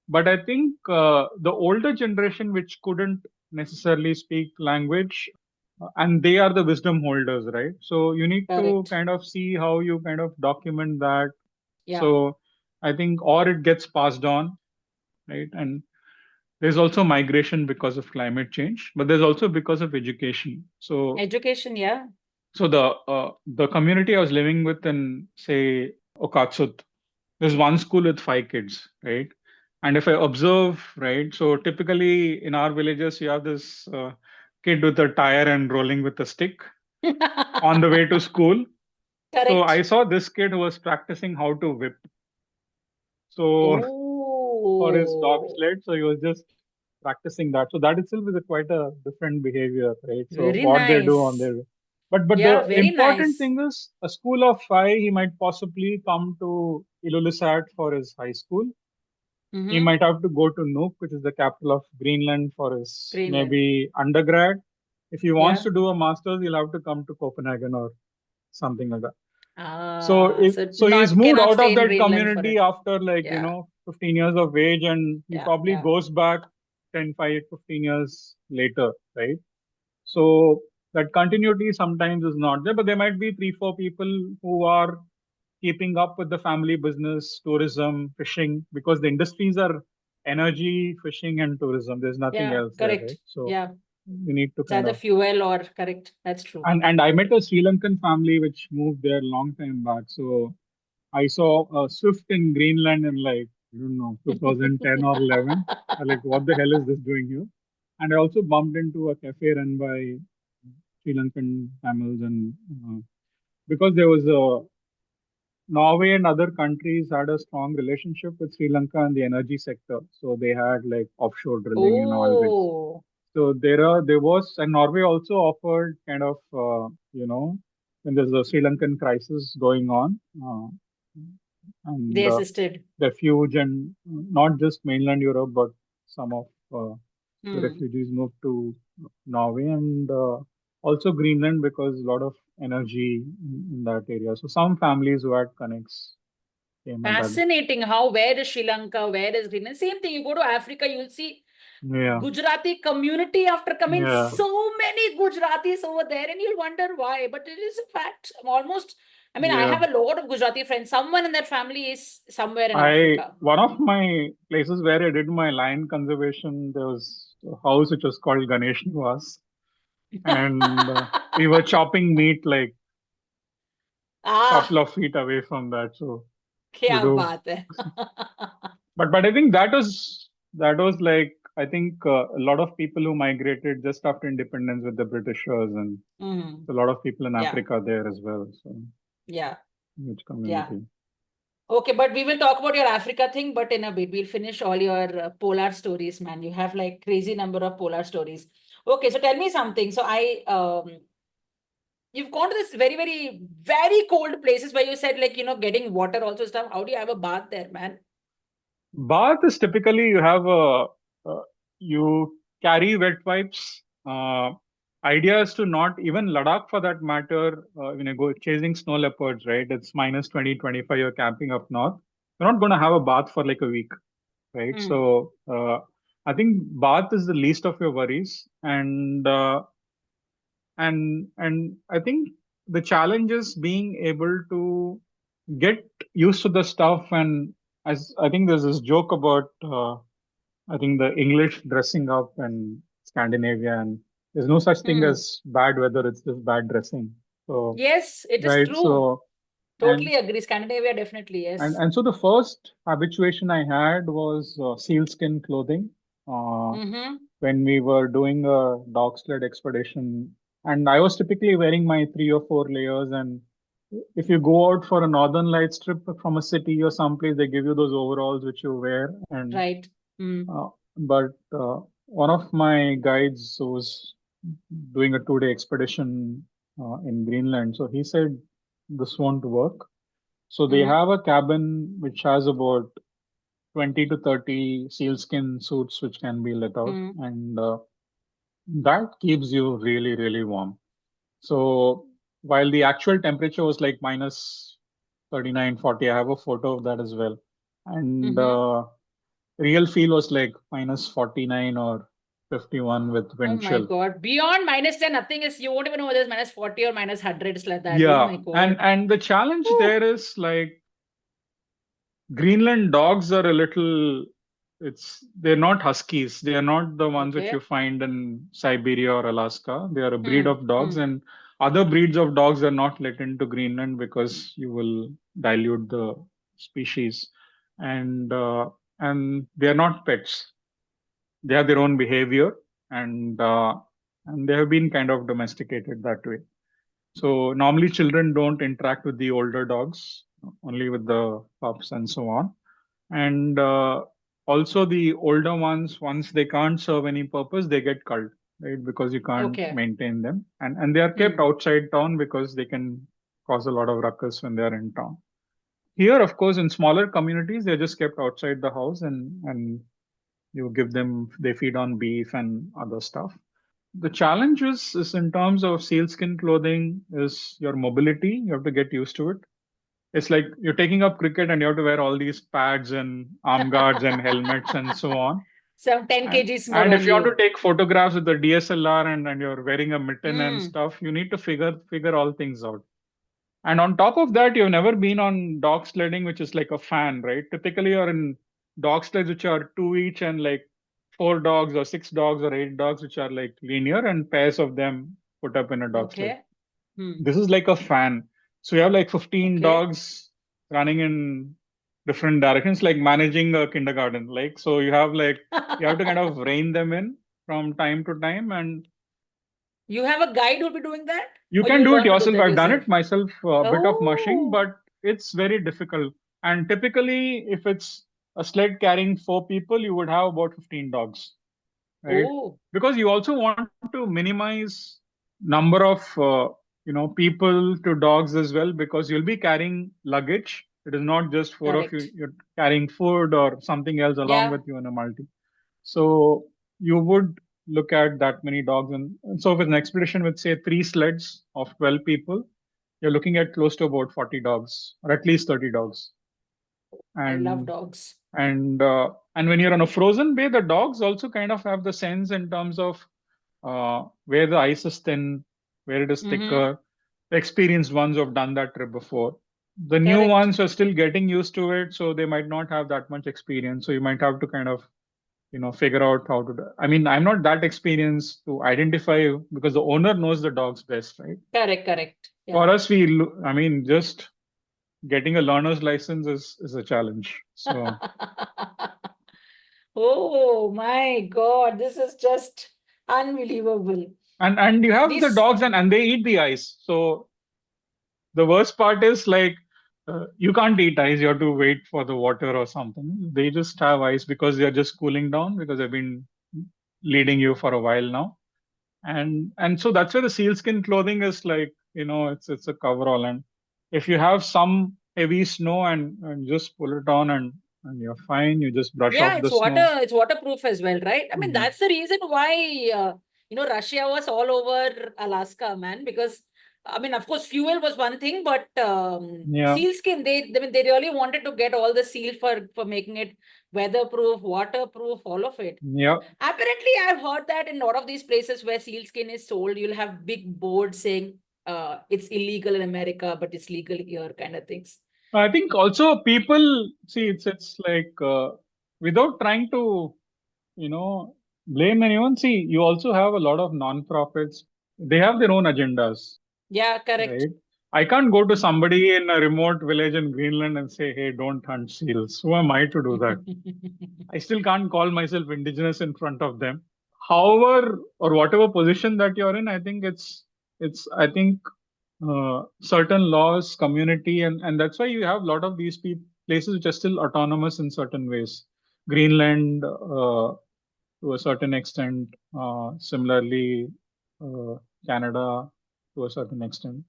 but I think the older generation, which couldn't necessarily speak language, and they are the wisdom holders, right? So you need to Correct. kind of see how you kind of document that. Yeah. So I think, or it gets passed on, right? And there's also migration because of climate change, but there's also because of education. So Education, yeah. so the community I was living with in, say, Okatsut, there's one school with 5 kids, right? And if I observe, right, so typically in our villages, you have this kid with a tire and rolling with a stick on the way to school. Correct. So I saw this kid who was practicing how to whip. So for his dog sled, so he was just practicing that. So that itself is quite a different behavior, right? So Very what they do on nice. their, but Yeah, the very important nice. thing is a school of 5, he might possibly come to Ilulissat for his high school. He might have to go to Nuuk, which is the capital of Greenland, for his Greenland. maybe undergrad. If he wants Yeah. to do a master's, he'll have to come to Copenhagen or something like that. Ah, so So he's not moved cannot out stay of in that Greenland community forever. after like, Yeah, 15 years of age, and he yeah, probably yeah. goes back 10, 5, 15 years later, right? So that continuity sometimes is not there, but there might be three, four people who are keeping up with the family business, tourism, fishing, because the industries are energy, fishing, and tourism. There's nothing Yeah, else there, right? correct. So Yeah, you need to it's kind either of. fuel or correct. That's true. And I met a Sri Lankan family which moved there a long time back. So I saw a Swift in Greenland in like, I don't know, 2010 or 11. I like, what the hell is this doing here? And I also bumped into a cafe run by Sri Lankan Tamils, and because there was a Norway and other countries had a strong relationship with Sri Lanka in the energy sector. So they had like offshore drilling and oil rigs. Oh, So there was, and Norway also offered kind of, when there's a Sri Lankan crisis going on, and they assisted. refuge, and not just mainland Europe, but some of the Hmm. refugees moved to Norway, and also Greenland, because a lot of energy in that area. So some families who had connects came at that. Fascinating how where is Sri Lanka, where is Greenland? Same thing. You go to Africa, you'll see Yeah, Gujarati community after coming, yeah, so many Gujaratis over there, and you'll wonder why. But it is a fact. I'm almost, I mean, I yeah. have a lot of Gujarati friends. Someone in that family is somewhere in I Africa. One of my places where I did my lion conservation, there was a house which was called Ganesh Nivas, and we were chopping meat like couple Ah, of feet away from that. So क्या you do, बात है. but I think that was like, I think a lot of people who migrated just after independence with the Britishers, and Mhm. a lot of people in Yeah, Africa there as well. So yeah, huge yeah. community. Okay, but we will talk about your Africa thing, but in a bit. We'll finish all your polar stories, man. You have like crazy number of polar stories. Okay, so tell me something. So you've gone to this very, very, very cold places where you said like, getting water also stuff. How do you have a bath there, man? Bath is typically uh, you carry wet wipes. Idea is to not, even Ladakh for that matter, when you go chasing snow leopards, right? It's minus 20, 25, you're camping up north. You're not going to have a bath for like a week, right? Hmm. So I think bath is the least of your worries. And I think the challenge is being able to get used to the stuff. And as I think there's this joke about I think the English dressing up and Scandinavia, and there's no such thing Hmm. as bad weather, it's just bad dressing. So Yes, it is right, true. so and Totally agree. Scandinavia, definitely, and yes. and so the first habituation I had was sealskin clothing. Uh, Mm-hmm. when we were doing a dog sled expedition. And I was typically wearing my 3 or 4 layers. And if you go out for a Northern Lights trip from a city or someplace, they give you those overalls which you wear. And Right. Hmm. but one of my guides was doing a 2-day expedition in Greenland. So he said this won't work. So they Hmm. have a cabin which has about 20 to 30 sealskin suits which can be let out, Hmm. and that keeps you really, really warm. So while the actual temperature was like minus 39, 40, I have a photo of that as well. And Mm-hmm. real feel was like minus 49 or 51 with Oh wind my chill. God. Beyond -10, nothing is, you won't even know whether it's -40 or -100. It's like that. Oh Yeah. my And God. and the challenge Whew. there is like Greenland dogs are a little, they're not huskies. They are not the ones which Okay. you find in Siberia or Alaska. They are a breed Hmm. of dogs, Hmm. and other breeds of dogs are not let into Greenland because you will dilute the species. And they are not pets. They have their own behavior, and they have been kind of domesticated that way. So normally children don't interact with the older dogs, only with the pups and so on. And also the older ones, once they can't serve any purpose, they get culled, right? Because you can't Okay. maintain them. And they are kept Hmm. outside town because they can cause a lot of ruckus when they are in town. Here, of course, in smaller communities, they're just kept outside the house, and you give them, they feed on beef and other stuff. The challenge is in terms of sealskin clothing is your mobility. You have to get used to it. It's like you're taking up cricket and you have to wear all these pads and arm guards and helmets and so on. Some 10 And, kgs more and if on you want to you. take photographs with the DSLR and you're wearing a mitten and Mm, stuff, you need to figure all things out. And on top of that, you've never been on dog sledding, which is like a fan, right? Typically, you're in dog sleds, which are two each, and like four dogs or six dogs or eight dogs, which are like linear, and pairs of them put up in a dog sled. okay. Hmm. This is like a fan. So you have like 15 Okay. dogs running in different directions, like managing a kindergarten. Like, so you have to kind of rein them in from time to time, and You have a guide who'll be doing that? you Or can you do it learn to do yourself. that I've done yourself? it myself, a bit of mushing, Oh, but it's very difficult. And typically, if it's a sled carrying four people, you would have about 15 dogs, right? oh, Because you also want to minimize number of people to dogs as well, because you'll be carrying luggage. It is not just four of you. correct. You're carrying food or something else along Yeah. with you in a multi. So you would look at that many dogs. And so if it's an expedition with, say, three sleds of 12 people, you're looking at close to about 40 dogs or at least 30 dogs. I love And dogs. and when you're on a frozen bay, the dogs also kind of have the sense in terms of where the ice is thin, where it is Mm-hmm. thicker. The experienced ones who have done that trip before. The new Correct. ones are still getting used to it, so they might not have that much experience. So you might have to kind of figure out how to do. I mean, I'm not that experienced to identify, because the owner knows the dogs best, right? Correct, correct. For Yeah. us, I mean, just getting a learner's license is a challenge. So, Oh my God, this is just unbelievable. and you have the This, dogs, and they eat the ice. So the worst part is like, you can't eat ice. You have to wait for the water or something. They just have ice because they're just cooling down, because they've been leading you for a while now. And so that's where the sealskin clothing is like, it's a coverall. And if you have some heavy snow, and just pull it on, and you're fine. You just brush yeah, off the snow. it's waterproof as well, right? I mean, Mhm. that's the reason why Russia was all over Alaska, man. Because I mean, of course, fuel was one thing, but Yeah, sealskin, I mean, they really wanted to get all the seal for making it weatherproof, waterproof, all of it. yeah. Apparently, I've heard that in a lot of these places where sealskin is sold, you'll have big boards saying it's illegal in America, but it's legal here, kind of things. I think also people see, it's like, without trying to you know blame anyone. See, you also have a lot of non-profits. They have their own agendas, Yeah, correct. right? I can't go to somebody in a remote village in Greenland and say, hey, don't hunt seals. Who am I to do that? I still can't call myself indigenous in front of them. However, or whatever position that you're in, I think it's I think certain laws, community, and that's why you have a lot of these places which are still autonomous in certain ways. Greenland, to a certain extent, similarly, uh, Canada to a certain extent,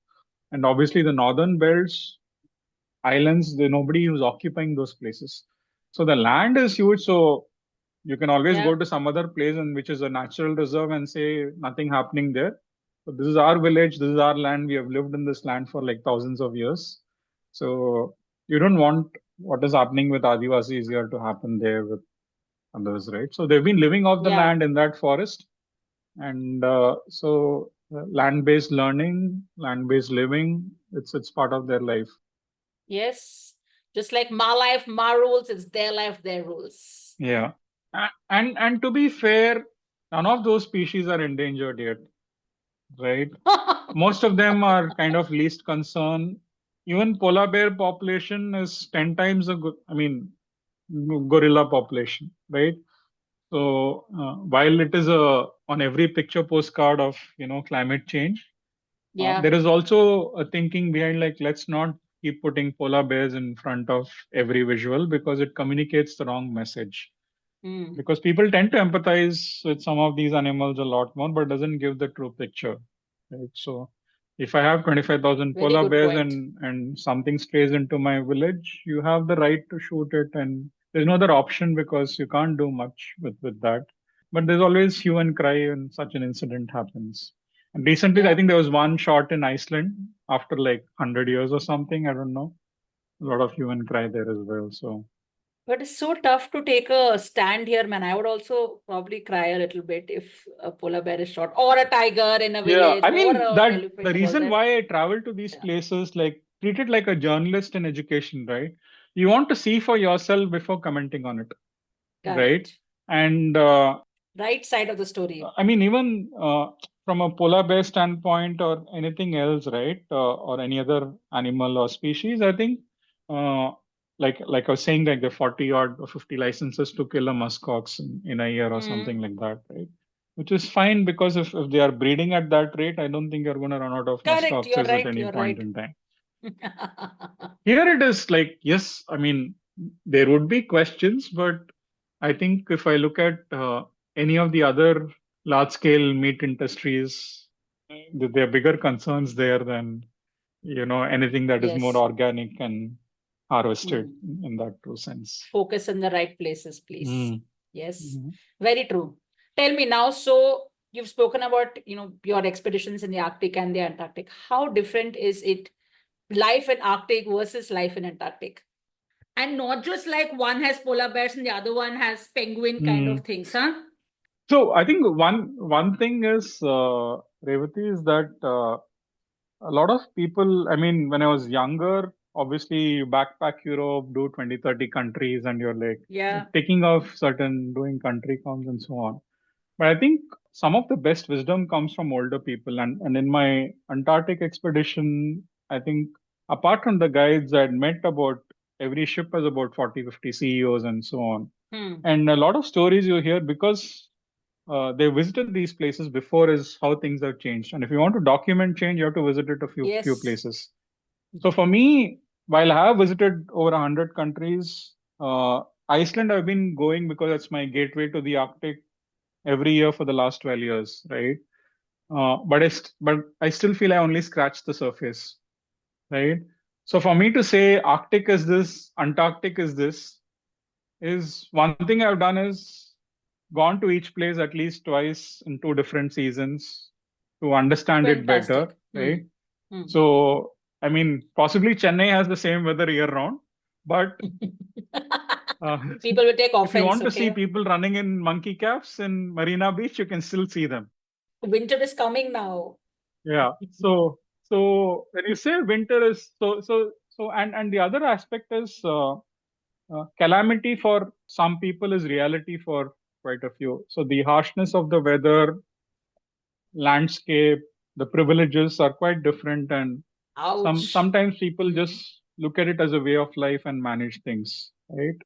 and obviously the northern belts, islands. There nobody who's occupying those places, so the land is huge. So you can always go Yeah. to some other place, and which is a natural reserve, and say nothing happening there. So this is our village, this is our land. We have lived in this land for like thousands of years. So you don't want what is happening with Adivasis here to happen there with others, right? So they've been living off the Yeah. land in that forest, and land-based learning, land-based living, it's part of their life. Yes. Just like my life, my rules, it's their life, their rules. Yeah. And to be fair, none of those species are endangered yet, right? Most of them are kind of least concern. Even polar bear population is 10 times gorilla population, right? So while it is on every picture postcard of climate change, Yeah. there is also a thinking behind, like, let's not keep putting polar bears in front of every visual, because it communicates the wrong message. Mm. Because people tend to empathize with some of these animals a lot more, but doesn't give the true picture, right? So if I have 25,000 Very polar good bears, point. and something strays into my village, you have the right to shoot it, and there's no other option, because you can't do much with that. but there's always hue and cry when such an incident happens. And recently, I Yeah. think there was one shot in Iceland after like 100 years or something. I don't know. A lot of hue and cry there as well. So, But it's so tough to take a stand here, man. I would also probably cry a little bit if a polar bear is shot, or a tiger in a yeah, village, I or mean, a that the elephant was reason there. why I travel to these Yeah, places, like treat it like a journalist in education, right? You want to see for yourself before commenting on it, right? correct. And Right side of the story. I mean, even from a polar bear standpoint or anything else, right? Or any other animal or species, I think, uh, like I was saying, like the 40 odd or 50 licenses to kill a muskox in a year or Mm. something like that, right? Which is fine because if they are breeding at that rate, I don't think you're going to run out of Correct. You're muskoxes at right. any You're point right. in time. Here it is like, yes, I mean, there would be questions, but I think if I look at any of the other large scale meat industries, there are bigger concerns there than, anything that is more Yes. organic and harvested Mm. in that true sense. Focus in the right places, please. Mm. Yes. Mhm. Very true. Tell me now, so you've spoken about, your expeditions in the Arctic and the Antarctic. How different is it, life in Arctic versus life in Antarctic? And not just like one has polar bears and the other one has penguin kind of Mm. things, huh? So I think one thing is Revati is that a lot of people, I mean, when I was younger, obviously you backpack Europe, do 20, 30 countries, and you're like Yeah. taking off certain, doing country counts and so on. But I think some of the best wisdom comes from older people. And in my Antarctic expedition, I think apart from the guides, I'd met about every ship has about 40, 50 CEOs and so on. Hmm. And a lot of stories you hear because they visited these places before is how things have changed. And if you want to document change, you have to visit it a few Yes. places. So for me, while I have visited over 100 countries, Iceland I've been going because it's my gateway to the Arctic every year for the last 12 years, right? But I still feel I only scratched the surface, right? So for me to say Arctic is this, Antarctic is this, is one thing I've done is gone to each place at least twice in two different seasons to understand it better, Fantastic. Hmm. right? Hmm. So, I mean, possibly Chennai has the same weather year round, but uh, People will take if you offense, want to see okay? people running in monkey caps in Marina Beach, you can still see them. Winter is coming now. Yeah. So when you say winter is and the other aspect is calamity for some people is reality for quite a few. So the harshness of the weather, landscape, the privileges are quite different, and Ouch. sometimes people Hmm. just look at it as a way of life and manage things, right?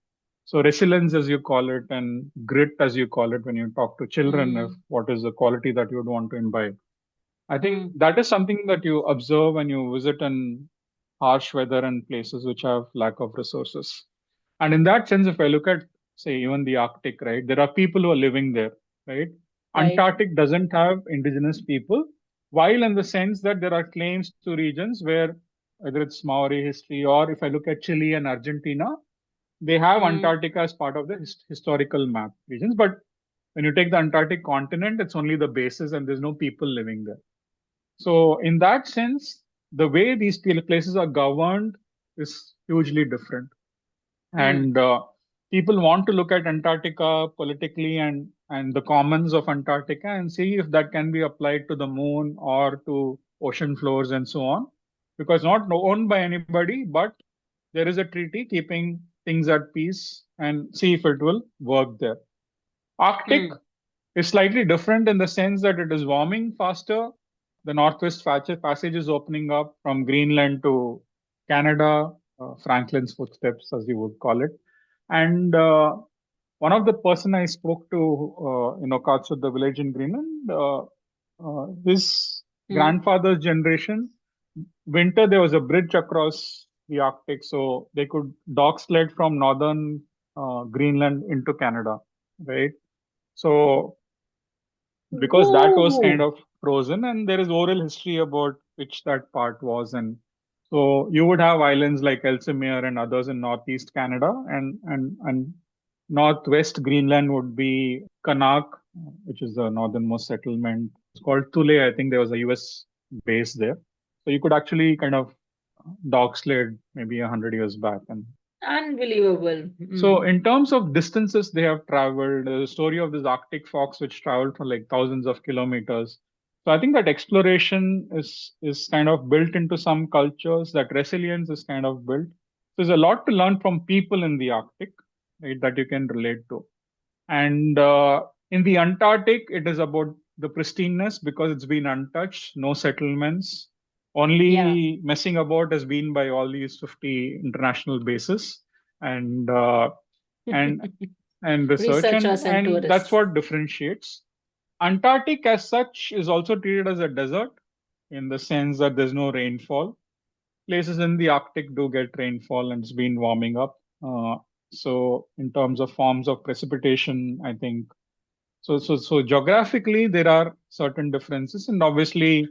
So resilience, as you call it, and grit, as you call it, when you talk to children, if Hmm. what is the quality that you would want to imbibe. I think Hmm. that is something that you observe when you visit in harsh weather and places which have lack of resources. And in that sense, if I look at, say, even the Arctic, right, there are people who are living there, right? Right. Antarctic doesn't have indigenous people, while in the sense that there are claims to regions where, whether it's Maori history or if I look at Chile and Argentina, they have Hmm. Antarctica as part of the historical map regions. But when you take the Antarctic continent, it's only the bases and there's no people living there. So, in that sense, the way these places are governed is hugely different. Hmm. And people want to look at Antarctica politically and the commons of Antarctica and see if that can be applied to the moon or to ocean floors and so on. Because not owned by anybody, but there is a treaty keeping things at peace and see if it will work there. Arctic Hmm. is slightly different in the sense that it is warming faster. The Northwest Passage is opening up from Greenland to Canada, Franklin's footsteps, as you would call it. And one of the person I spoke to, Katsud, the village in Greenland, his Hmm. grandfather's generation, winter there was a bridge across the Arctic, so they could dock sled from northern Greenland into Canada, right? So because that was kind Ooh. of frozen and there is oral history about which that part was, and so you would have islands like Ellesmere and others in northeast Canada, and Northwest Greenland would be Kanak, which is the northernmost settlement. It's called Thule. I think there was a US base there. So you could actually kind of dog sled maybe 100 years back. And Unbelievable. so in terms of distances they have traveled, the story of this Arctic fox which traveled for like thousands of kilometers. So I think that exploration is kind of built into some cultures, that resilience is kind of built. There's a lot to learn from people in the Arctic, right, that you can relate to. And in the Antarctic, it is about the pristineness because it's been untouched, no settlements. Only Yeah. messing about has been by all these 50 international bases and and and research, Researchers and and that's tourists. what differentiates. Antarctic as such is also treated as a desert in the sense that there's no rainfall. Places in the Arctic do get rainfall and it's been warming up. So in terms of forms of precipitation, I think so geographically there are certain differences, and obviously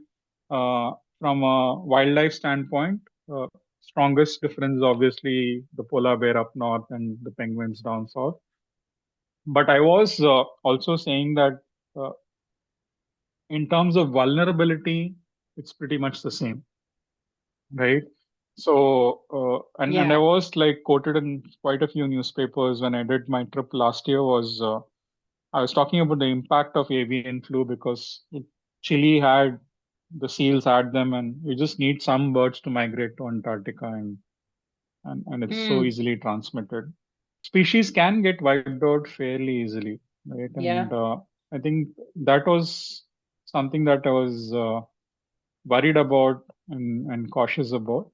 from a wildlife standpoint, uh, strongest difference is obviously the polar bear up north and the penguins down south. But I was also saying that uh, in terms of vulnerability, it's pretty much the same, right? So, and I Yeah. was like quoted in quite a few newspapers when I did my trip last year. Was I was talking about the impact of avian flu because Chile had the seals had them, and you just need some birds to migrate to Antarctica, and it's so Hmm. easily transmitted. Species can get wiped out fairly easily, right? And Yeah. I think that was something that I was worried about and cautious about.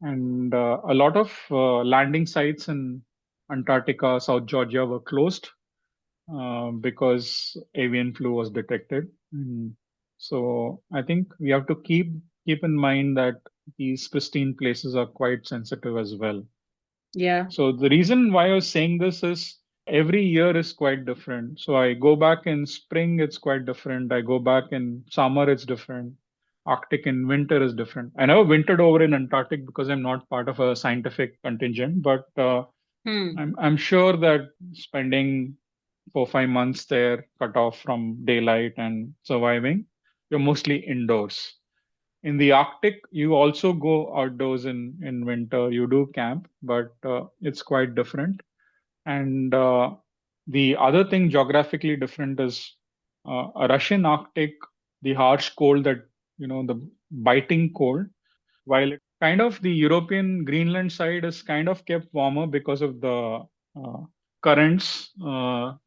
And a lot of landing sites in Antarctica, South Georgia were closed because avian flu was detected. So I think we have to keep in mind that these pristine places are quite sensitive as well. Yeah. So the reason why I was saying this is every year is quite different. So I go back in spring, it's quite different. I go back in summer, it's different. Arctic in winter is different. I never wintered over in Antarctic because I'm not part of a scientific contingent, but Hmm. I'm sure that spending 4 5 months there, cut off from daylight and surviving, you're mostly indoors. In the Arctic, you also go outdoors in winter. You do camp, but it's quite different. And the other thing geographically different is a Russian Arctic, the harsh cold that the biting cold, while it kind of the European Greenland side is kind of kept warmer because of the currents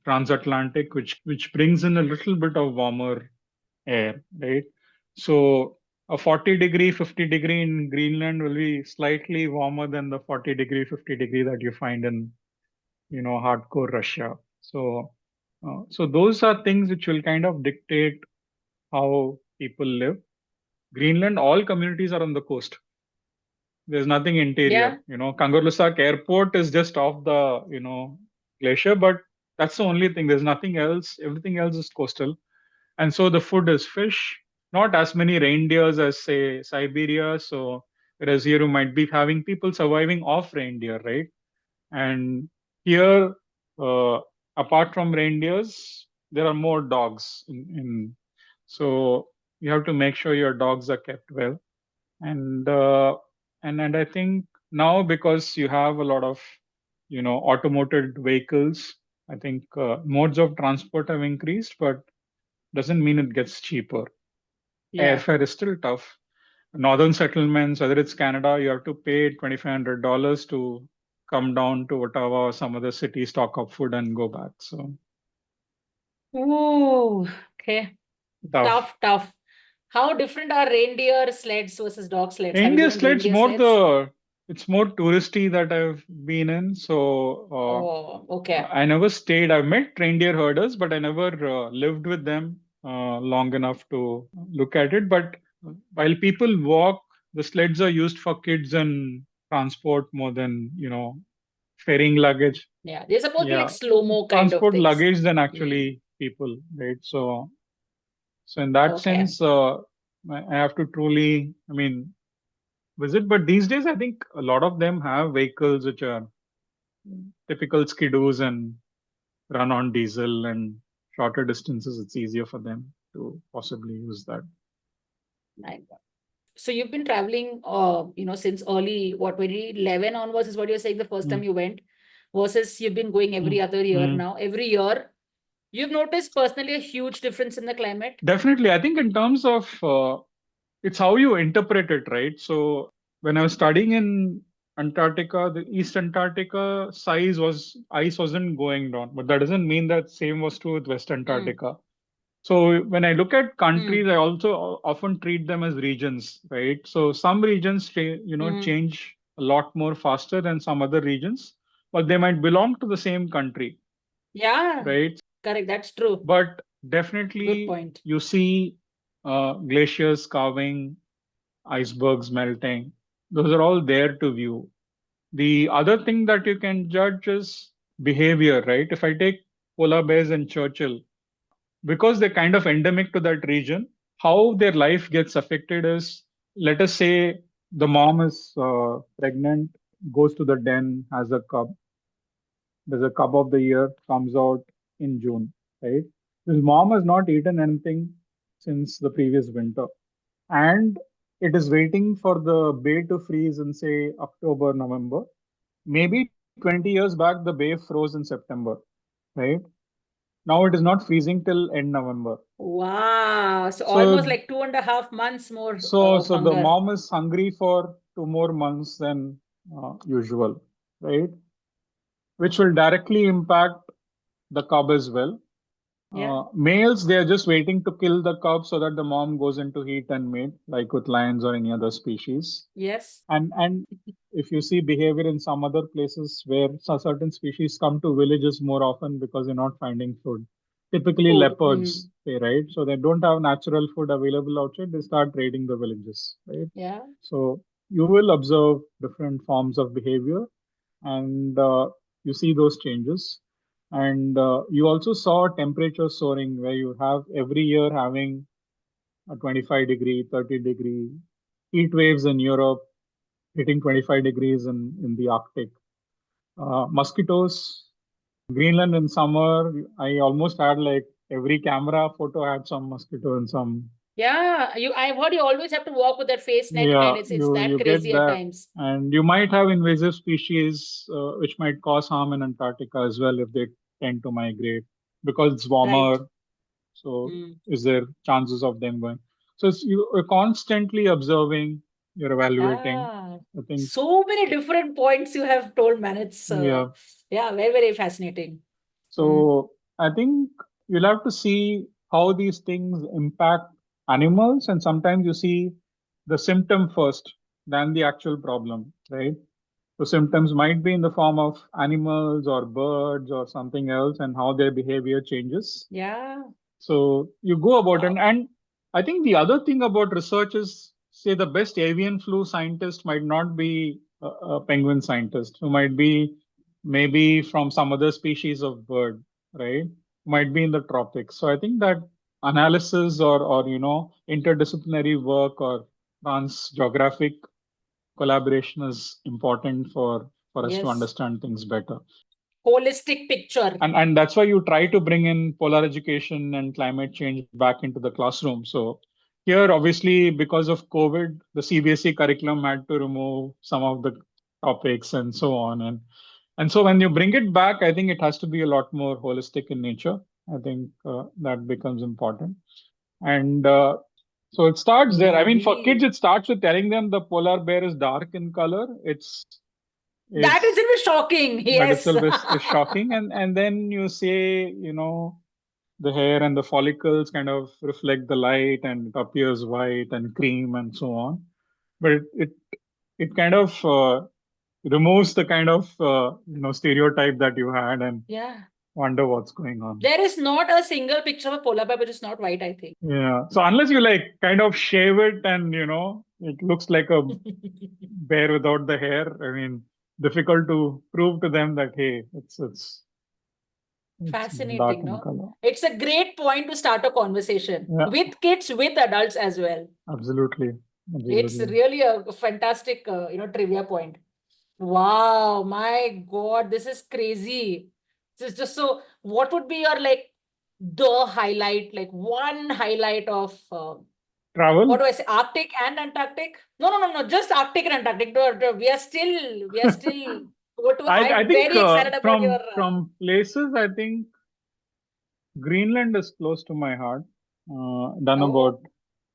transatlantic, which brings in a little bit of warmer air, right? So a 40-degree, 50-degree in Greenland will be slightly warmer than the 40-degree, 50-degree that you find in hardcore Russia. So those are things which will kind of dictate how people live. Greenland, all communities are on the coast. There's nothing interior. Yeah. Kangerlussuaq Airport is just off the glacier, but that's the only thing. There's nothing else. Everything else is coastal, and so the food is fish. Not as many reindeers as say Siberia. So whereas here you might be having people surviving off reindeer, right? And here, apart from reindeers, there are more dogs. So you have to make sure your dogs are kept well. And and I think now because you have a lot of automated vehicles, I think modes of transport have increased, but doesn't mean it gets cheaper. Yeah. Airfare is still tough. Northern settlements, whether it's Canada, you have to pay $2,500 to come down to Ottawa or some other city, stock up food, and go back. So Oh, okay. tough. Tough, tough. How different are reindeer sleds versus dog sleds? Have you Reindeer been in sleds reindeer more sleds? it's more touristy that I've been in. So Oh, okay. I never stayed. I've met reindeer herders, but I never lived with them long enough to look at it. But while people walk, the sleds are used for kids and transport more than ferrying luggage. Yeah. They're supposed to be like Yeah, slow-mo kind of transport things. luggage than Hmm. actually people, right? So in that Okay. sense, I have to truly, I mean, visit. But these days, I think a lot of them have vehicles which are typical skidoos and run on diesel, and shorter distances, it's easier for them to possibly use that. My God. So you've been traveling, since early, 2011 onwards is what you're saying, the first time you went, versus you've been going every other year now. Every year, you've noticed personally a huge difference in the climate? Definitely. I think in terms of it's how you interpret it, right? So when I was studying in Antarctica, the East Antarctica ice wasn't going down, but that doesn't mean that same was true with West Antarctica. So when I look at countries, I also often treat them as regions, right? So some regions, change a lot more faster than some other regions, but they might belong to the same country, Yeah, right? correct. That's true. But Good definitely, point. you see glaciers calving, icebergs melting. Those are all there to view. The other thing that you can judge is behavior, right? If I take polar bears in Churchill, because they're kind of endemic to that region, how their life gets affected is, let us say the mom is pregnant, goes to the den, has a cub. There's a cub of the year, comes out in June, right? His mom has not eaten anything since the previous winter. And it is waiting for the bay to freeze in, say, October, November. Maybe 20 years back, the bay froze in September, right? Now it is not freezing till end November. Wow. So almost So like 2.5 months more So, of so the hunger. mom is hungry for 2 more months than usual, right? Which will directly impact the cub as well. Yeah. Males, they are just waiting to kill the cub so that the mom goes into heat and mate, like with lions or any other species. Yes. And if you see behavior in some other places where certain species come to villages more often because they're not finding food. Typically Food. leopards, right? So they don't have natural food available outside, they start raiding the villages, right? Yeah. So you will observe different forms of behavior, and you see those changes. And you also saw temperature soaring, where you have every year having a 25-degree, 30-degree heat waves in Europe, hitting 25 degrees in the Arctic. Mosquitoes, Greenland in summer, I almost had like every camera photo had some mosquito in some. Yeah. I've heard you always have to walk with that face net Yeah, kind. It's that you get crazy at that. times. And you might have invasive species which might cause harm in Antarctica as well if they tend to migrate because it's Right. warmer. So, is there chances of them going? So, you're constantly observing, you're evaluating. Yeah. I think, So many different points you have told, man. It's yeah. very, very fascinating. So, I think you'll have to see how these things impact animals, and sometimes you see the symptom first than the actual problem, right? So symptoms might be in the form of animals or birds or something else, and how their behavior changes. Yeah. So you go about it. Wow. And I think the other thing about research is, say, the best avian flu scientist might not be a penguin scientist, who might be maybe from some other species of bird, right? Might be in the tropics. So I think that analysis or interdisciplinary work or trans geographic collaboration is important for us to Yes. understand things better. Holistic picture. And that's why you try to bring in polar education and climate change back into the classroom. So here, obviously, because of COVID, the CBSE curriculum had to remove some of the topics and so on. And so when you bring it back, I think it has to be a lot more holistic in nature. I think that becomes important. And so it starts there. I mean, for kids, Lovely. it starts with telling them the polar bear is dark in color. That It's itself is shocking. That Yes. itself is shocking. And then you say, the hair and the follicles kind of reflect the light and it appears white and cream and so on. But it kind of removes the kind of stereotype that you had and Yeah. wonder what's going on. There is not a single picture of a polar bear which is not white, I think. Yeah. So unless you like kind of shave it and it looks like a bear without the hair, I mean, difficult to prove to them that hey, it's dark Fascinating, in no? color. It's a great point to start a conversation with kids, with adults as well. Absolutely. It's really a fantastic, trivia point. Wow, my God, this is crazy. Just so, what would be your the highlight, one highlight of Travel? what do I say? Arctic and Antarctic? No. Just Arctic and Antarctic. We are still I I'm think very excited about your. from places, I think Greenland is close to my heart. Done Oh. about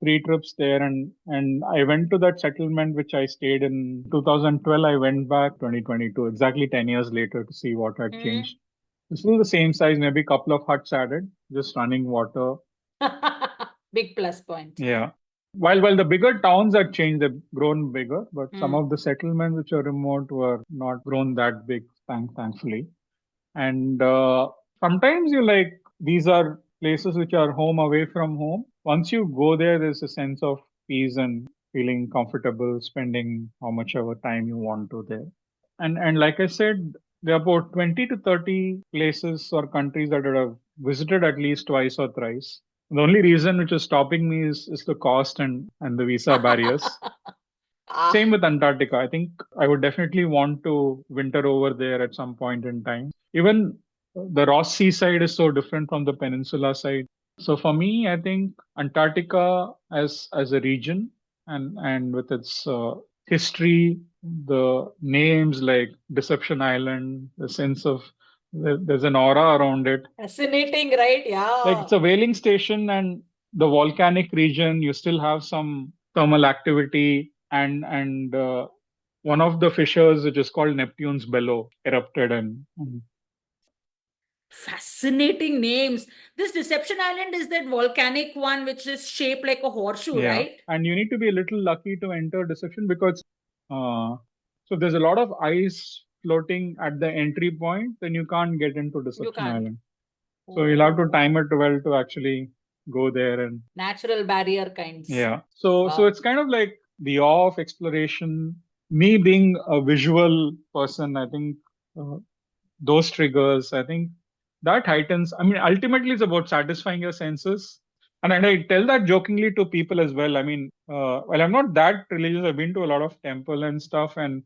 3 trips there, and I went to that settlement which I stayed in 2012. I went back 2022, exactly 10 years later, to see what had Mm. changed. It's still the same size, maybe a couple of huts added, just running water. Big plus point. Yeah. While the bigger towns had changed, they've grown bigger, but some Mm. of the settlements which are remote were not grown that big, thankfully. And sometimes you like these are places which are home away from home. Once you go there, there's a sense of peace and feeling comfortable spending how much ever time you want to there. And like I said, there are about 20 to 30 places or countries that I have visited at least twice or thrice. The only reason which is stopping me is the cost and the visa barriers. Same with Antarctica. I think I would definitely want to winter over there at some point in time. Even the Ross Sea side is so different from the peninsula side. So for me, I think Antarctica as a region and with its history, the names like Deception Island, the sense of there's an aura around it. Fascinating, right? Like Yeah. it's a whaling station and the volcanic region, you still have some thermal activity and one of the fissures, which is called Neptune's Bellow, erupted and Fascinating names. This Deception Island is that volcanic one which is shaped like a horseshoe, yeah, right? and you need to be a little lucky to enter Deception because so there's a lot of ice floating at the entry point, then you can't get into You Deception can't. Island. So you'll have to Oh, time it well to actually go there and natural barrier kinds. yeah. So Wow. it's kind of like the awe of exploration. Me being a visual person, I think uh, those triggers, I think that heightens. I mean, ultimately, it's about satisfying your senses. And I tell that jokingly to people as well. I mean, well, I'm not that religious. I've been to a lot of temple and stuff, and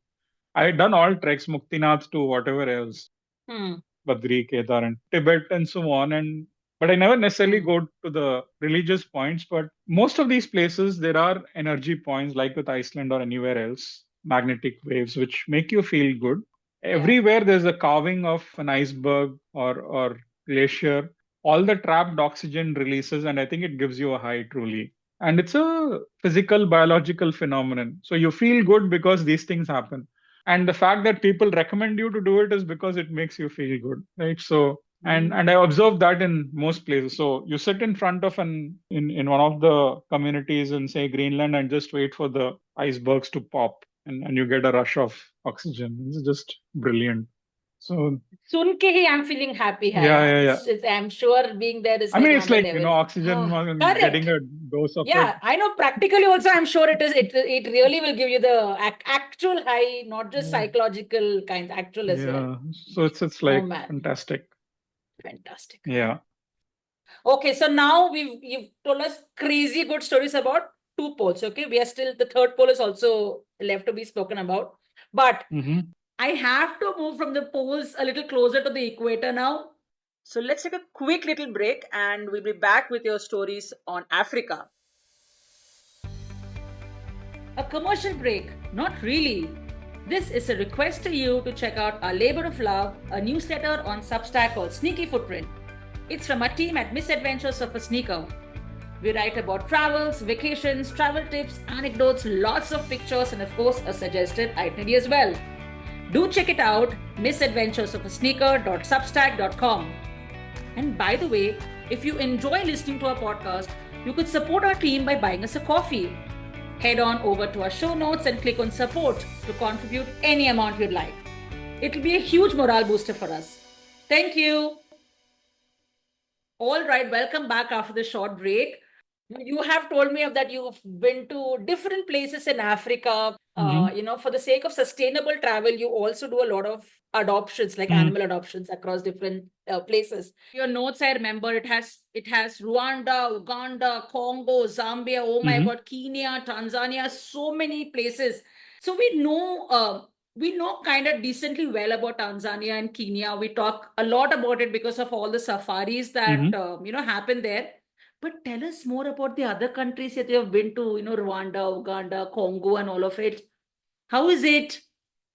I've done all treks, Muktinath to whatever else. Hmm. Badri, Kedar, and Tibet, and so on. And but I never necessarily Hmm. go to the religious points. But most of these places, there are energy points, like with Iceland or anywhere else, magnetic waves, which make you feel good. Yeah. Everywhere there's a carving of an iceberg or glacier. All the trapped oxygen releases, and I think it gives you a high truly. And it's a physical, biological phenomenon. So you feel good because these things happen and the fact that people recommend you to do it is because it makes you feel good, right? So and I observed that in most places. So you sit in front of in one of the communities in say Greenland and just wait for the icebergs to pop and you get a rush of oxygen. It's just brilliant. So सुन के ही I'm feeling happy है yeah, यार. yeah, yeah. I'm sure being there is I like mean, it's another like level. oxygen Oh, and getting correct. a dose of it. Yeah, I know practically also I'm sure it really will give you the actual high, not just Yeah, psychological kind, actual as well. yeah. So it's Oh like man, fantastic. fantastic. Yeah. Okay, so now you've told us crazy good stories about two poles. Okay, we are still the third pole is also left to be spoken about, but Mm-hmm. I have to move from the poles a little closer to the equator now. So let's take a quick little break and we'll be back with your stories on Africa. A commercial break? Not really. This is a request to you to check out our Labor of Love, a newsletter on Substack called Sneaky Footprint. It's from our team at Misadventures of a Sneaker. We write about travels, vacations, travel tips, anecdotes, lots of pictures, and of course, a suggested itinerary as well. Do check it out, misadventuresofasneaker.substack.com. And by the way, if you enjoy listening to our podcast, you could support our team by buying us a coffee. Head on over to our show notes and click on support to contribute any amount you'd like. It'll be a huge morale booster for us. Thank you. All right, welcome back after the short break. You have told me that you've been to different places in Africa. For the sake of sustainable travel, you also do a lot of adoptions, like animal adoptions across different places. Your notes, I remember, it has Rwanda, Uganda, Congo, Zambia, oh my God, Kenya, Tanzania, so many places. So we know we know kind of decently well about Tanzania and Kenya. We talk a lot about it because of all the safaris that happen there. But tell us more about the other countries that you have been to, Rwanda, Uganda, Congo, and all of it. How is it?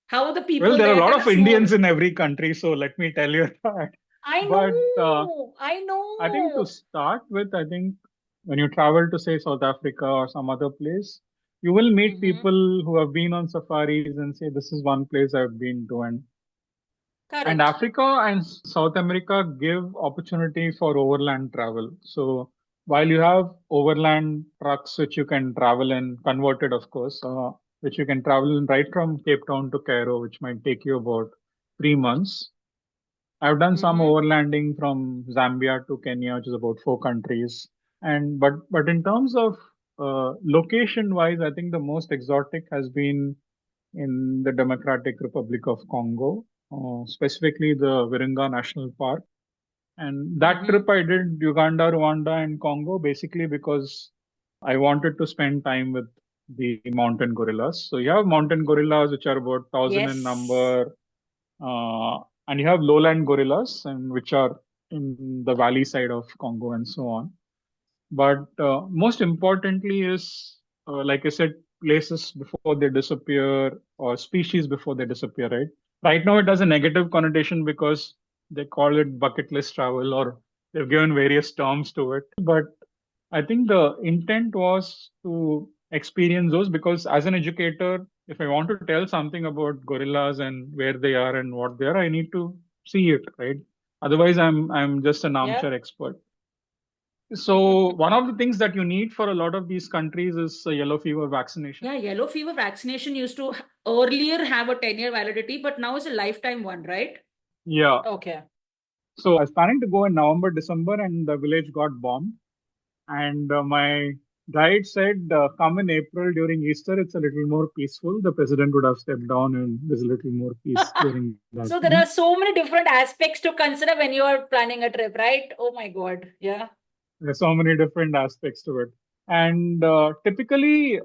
How are the Well, people there are a there? lot Tell of us more. Indians in every country, so let me tell you that. I But know, I I think to know. start with, I think when you travel to, say, South Africa or some other place, you will meet Mm-hmm. people who have been on safaris and say, this is one place I've been to. And Correct. Africa and South America give opportunity for overland travel. So while you have overland trucks which you can travel in, converted of course, which you can travel in right from Cape Town to Cairo, which might take you about 3 months. I've done some Mm-hmm. overlanding from Zambia to Kenya, which is about 4 countries. And but in terms of location wise, I think the most exotic has been in the Democratic Republic of Congo, specifically the Virunga National Park. And that Mm-hmm. trip I did Uganda, Rwanda, and Congo basically because I wanted to spend time with the mountain gorillas. So you have mountain gorillas, which are about 1,000 in Yes. number, uh, and you have lowland gorillas, and which are in the valley side of Congo and so on. But most importantly is, like I said, places before they disappear or species before they disappear, right? Right now, it has a negative connotation because they call it bucket list travel or they've given various terms to it. But I think the intent was to experience those because as an educator, if I want to tell something about gorillas and where they are and what they are, I need to see it, right? Otherwise, I'm just an Yeah. armchair expert. So one of the things that you need for a lot of these countries is a yellow fever vaccination. Yeah, yellow fever vaccination used to earlier have a 10-year validity, but now it's a lifetime one, right? Yeah. Okay. So I was planning to go in November, December, and the village got bombed. And my guide said, come in April during Easter, it's a little more peaceful. The president would have stepped down, and there's a little more peace during that So there time. are so many different aspects to consider when you are planning a trip, right? Oh my God. Yeah. There's so many different aspects to it. And typically,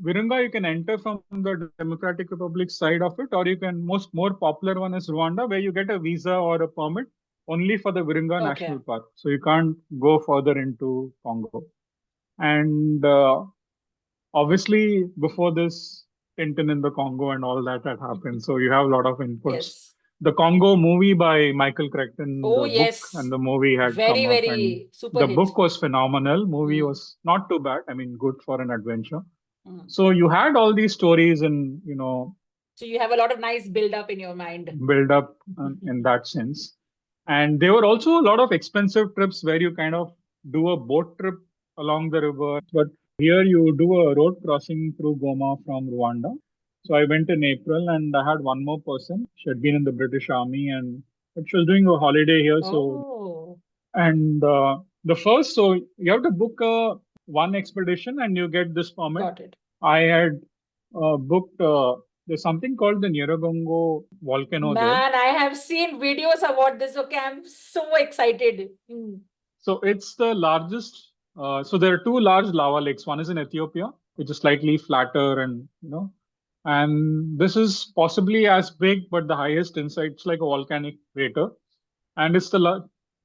Virunga, you can enter from the Democratic Republic side of it, or you can, most more popular one is Rwanda, where you get a visa or a permit only for the Virunga Okay. National Park. So you can't go further into Congo. And obviously, before this, Tintin in the Congo and all that had happened. So you have a lot of inputs. Yes. The Congo movie by Michael Crichton, Oh, the book and yes. the movie had come Very, up, and very super the hit. book was phenomenal. Movie Mm. was not too bad. I mean, good for an adventure. Mm. So you had all these stories and So you have a lot of nice build up in your mind. build up in that sense. And there were also a lot of expensive trips where you kind of do a boat trip along the river. But here you do a road crossing through Goma from Rwanda. So I went in April and I had one more person. She had been in the British Army and but she was doing a holiday here. So Oh, and the first, so you have to book a one expedition and you get this permit. got it. I had booked. There's something called the Nyiragongo volcano there. Man, I have seen videos about this. Okay, I'm so excited. Mm. So it's the largest. So there are two large lava lakes. One is in Ethiopia, which is slightly flatter, and this is possibly as big, but the highest inside. It's like a volcanic crater, and it's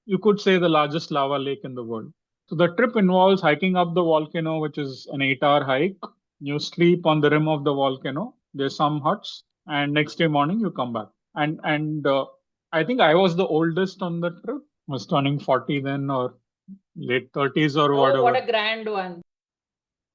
you could say the largest lava lake in the world. So the trip involves hiking up the volcano, which is an 8-hour hike. You sleep on the rim of the volcano. There's some huts, and next day morning you come back. And I think I was the oldest on the trip. I was turning 40 then, or late 30s or Oh, what whatever. a grand one.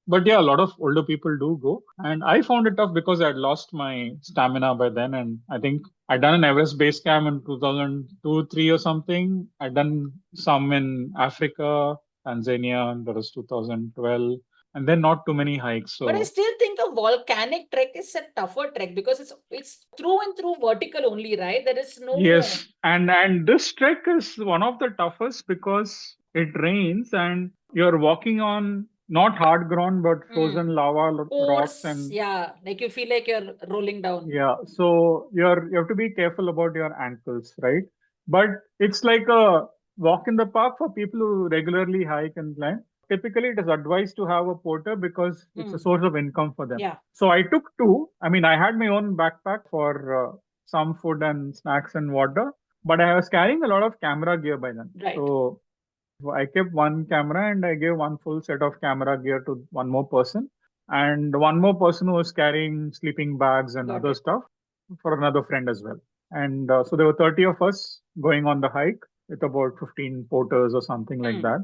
But yeah, a lot of older people do go. And I found it tough because I'd lost my stamina by then. And I think I'd done an Everest base camp in 2002, 3 or something. I'd done some in Africa, Tanzania, and that was 2012. And then not too many hikes. But I So still think a volcanic trek is a tougher trek because it's through and through vertical only, right? There is no. yes, and this trek is one of the toughest because it rains and you're walking on not hard ground but frozen lava rocks Pores, and yeah, like you feel like you're rolling down. yeah, so you have to be careful about your ankles, right? But it's like a walk in the park for people who regularly hike and climb. typically it is advised to have a porter because it's a source of income for them. Yeah. So I took two. I mean, I had my own backpack for some food and snacks and water, but I was carrying a lot of camera gear by then. Right. So I kept one camera and I gave one full set of camera gear to one more person. And one more person who was carrying sleeping bags and Got other it. stuff for another friend as well. And so there were 30 of us going on the hike with about 15 porters or something like that.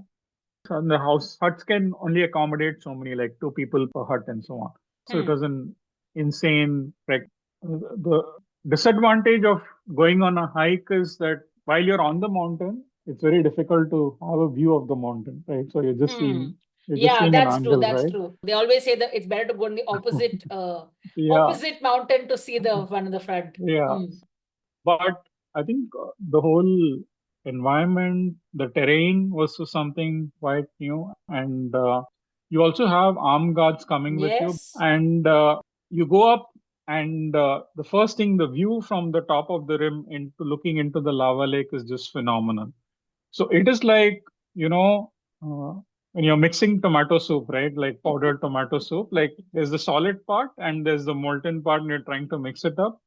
And the huts can only accommodate so many, like 2 people per hut and so on. So it was an insane trek. The disadvantage of going on a hike is that while you're on the mountain, it's very difficult to have a view of the mountain, right? So you're just seeing an that's true. angle, That's right? true. They always say that it's better to go on the opposite Yeah. opposite mountain to see the one in the front. Yeah. But I think the whole environment, the terrain was something quite new. And you also have armed guards coming with you. Yes. And you go up, and the first thing, the view from the top of the rim into looking into the lava lake is just phenomenal. So it is like, when you're mixing tomato soup, right? Like powdered tomato soup, like there's the solid part and there's the molten part, and you're trying to mix it up.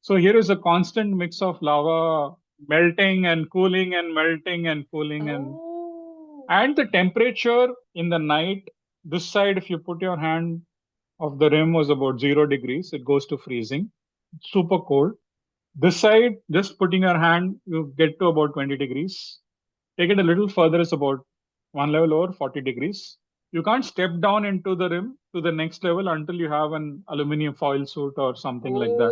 So here is a constant mix of lava melting and cooling and melting and cooling, and the temperature in the night, this side, if you put your hand of the rim, was about 0 degrees. It goes to freezing, super cold. This side, just putting your hand, you get to about 20 degrees. Take it a little further, it's about one level over 40 degrees. You can't step down into the rim to the next level until you have an aluminum foil suit or something like that.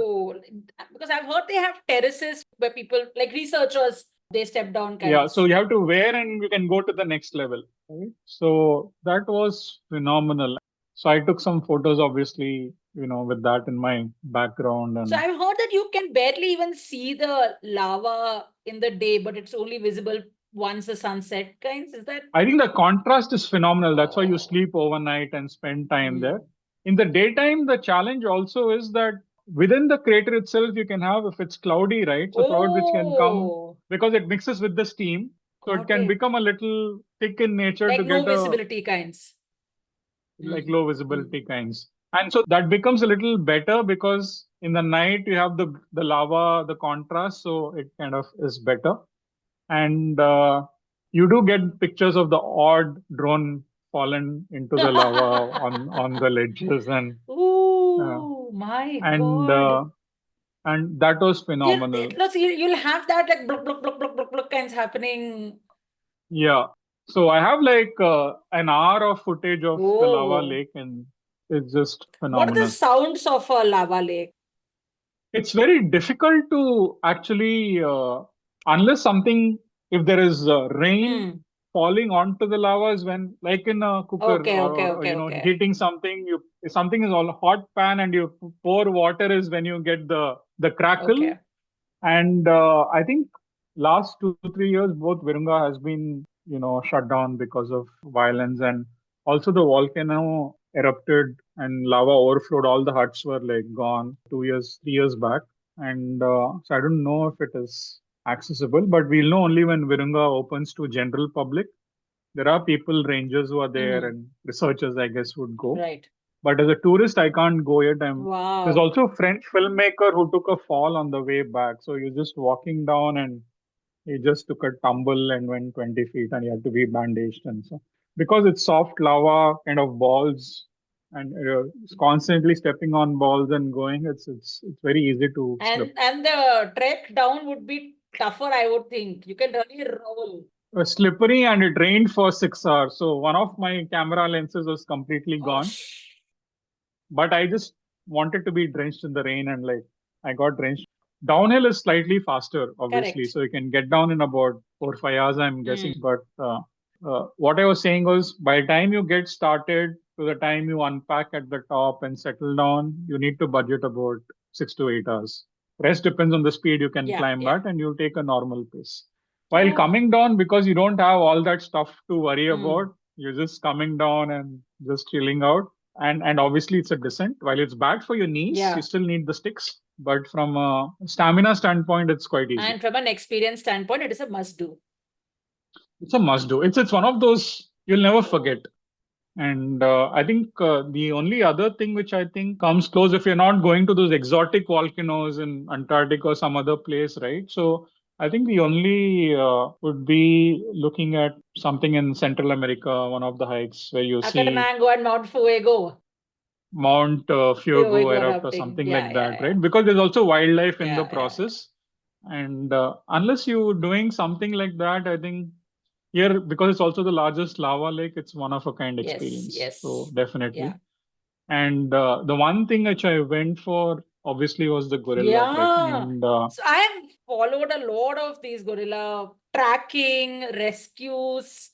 Because I've heard they have terraces where people, like researchers, they step down. Yeah, so you have to wear and you can go to the next level. Right? So that was phenomenal. So I took some photos, obviously, with that in my background. And so I've heard that you can barely even see the lava in the day, but it's only visible once the sunset kinds. Is that? I think the contrast is phenomenal. That's why you sleep overnight and spend time there. In the daytime, the challenge also is that within the crater itself, you can have, if it's cloudy, right? So cloud which can come because it mixes with the steam. So it can become a little thick in nature, like to no get visibility kinds. Like low visibility kinds. And so that becomes a little better because in the night you have the lava, the contrast, so it kind of is better. And you do get pictures of the odd drone fallen into the lava on the ledges, and my God. And that was phenomenal. You'll have that like block, block, block, block, block, block kinds happening. Yeah. So I have like an hour of footage of the lava lake, and it's just phenomenal. What are the sounds of a lava lake? It's very difficult to actually, unless something, if there is rain falling onto the lava, is when, like in a cooker, or heating something, if something is all hot pan and you pour water, is when you get the crackle. And I think last 2-3 years, both Virunga has been, shut down because of violence, and also the volcano erupted and lava overflowed. All the huts were like gone 3 years back. And so I don't know if it is accessible, but we'll know only when Virunga opens to general public. There are people, rangers who are there, and researchers, I guess, would go. Right. But as a tourist, I can't go yet. There's also a French filmmaker who took a fall on the way back. So you're just walking down and he just took a tumble and went 20 feet, and he had to be bandaged. And so, because it's soft lava kind of balls, and it's constantly stepping on balls and going, it's very easy to slip. And the trek down would be tougher, I would think. You can really roll. Slippery, and it rained for 6 hours. So one of my camera lenses was completely gone. But I just wanted to be drenched in the rain, and like I got drenched. Downhill is slightly faster, obviously. Correct. So you can get down in about 4 or 5 hours, I'm guessing. But what I was saying was, by the time you get started to the time you unpack at the top and settle down, you need to budget about 6 to 8 hours. Rest depends on the speed you can climb at, and you take a normal pace. While coming down, because you don't have all that stuff to worry about, you're just coming down and just chilling out. And obviously it's a descent. While it's bad for your knees, you still need the sticks. But from a stamina standpoint, it's quite easy. And from an experience standpoint, it is a must do. It's a must do. It's one of those you'll never forget. And I think the only other thing which I think comes close, if you're not going to those exotic volcanoes in Antarctica or some other place, right? So I think the only would be looking at something in Central America, one of the hikes where you see Acatanango and Mount Fuego. Mount Fuego Fuego erupt or erupting. something Yeah, like yeah, that, yeah. right? Because there's also wildlife in the Yeah, yeah, yeah. process. And unless you're doing something like that, I think here, because it's also the largest lava lake, it's one of a kind Yes, experience. So yes. definitely. Yeah. And the one thing which I went for obviously was the gorilla trek. Yeah. And So I have followed a lot of these gorilla tracking, rescues.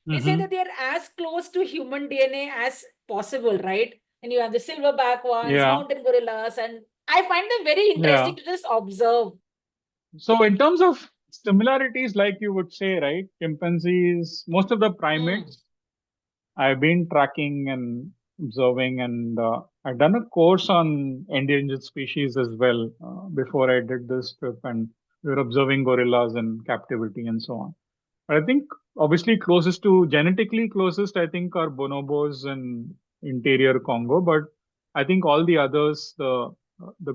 They say that mhm, they are as close to human DNA as possible, right? And you have the silverback ones, yeah, mountain gorillas, and I find them very yeah. interesting to just observe. So in terms of similarities, like you would say, right, chimpanzees, most of the Hmm. primates, I've been tracking and observing, and I've done a course on endangered species as well before I did this trip, and we were observing gorillas in captivity and so on. But I think obviously closest to genetically closest, I think are bonobos in interior Congo, but I think all the others, the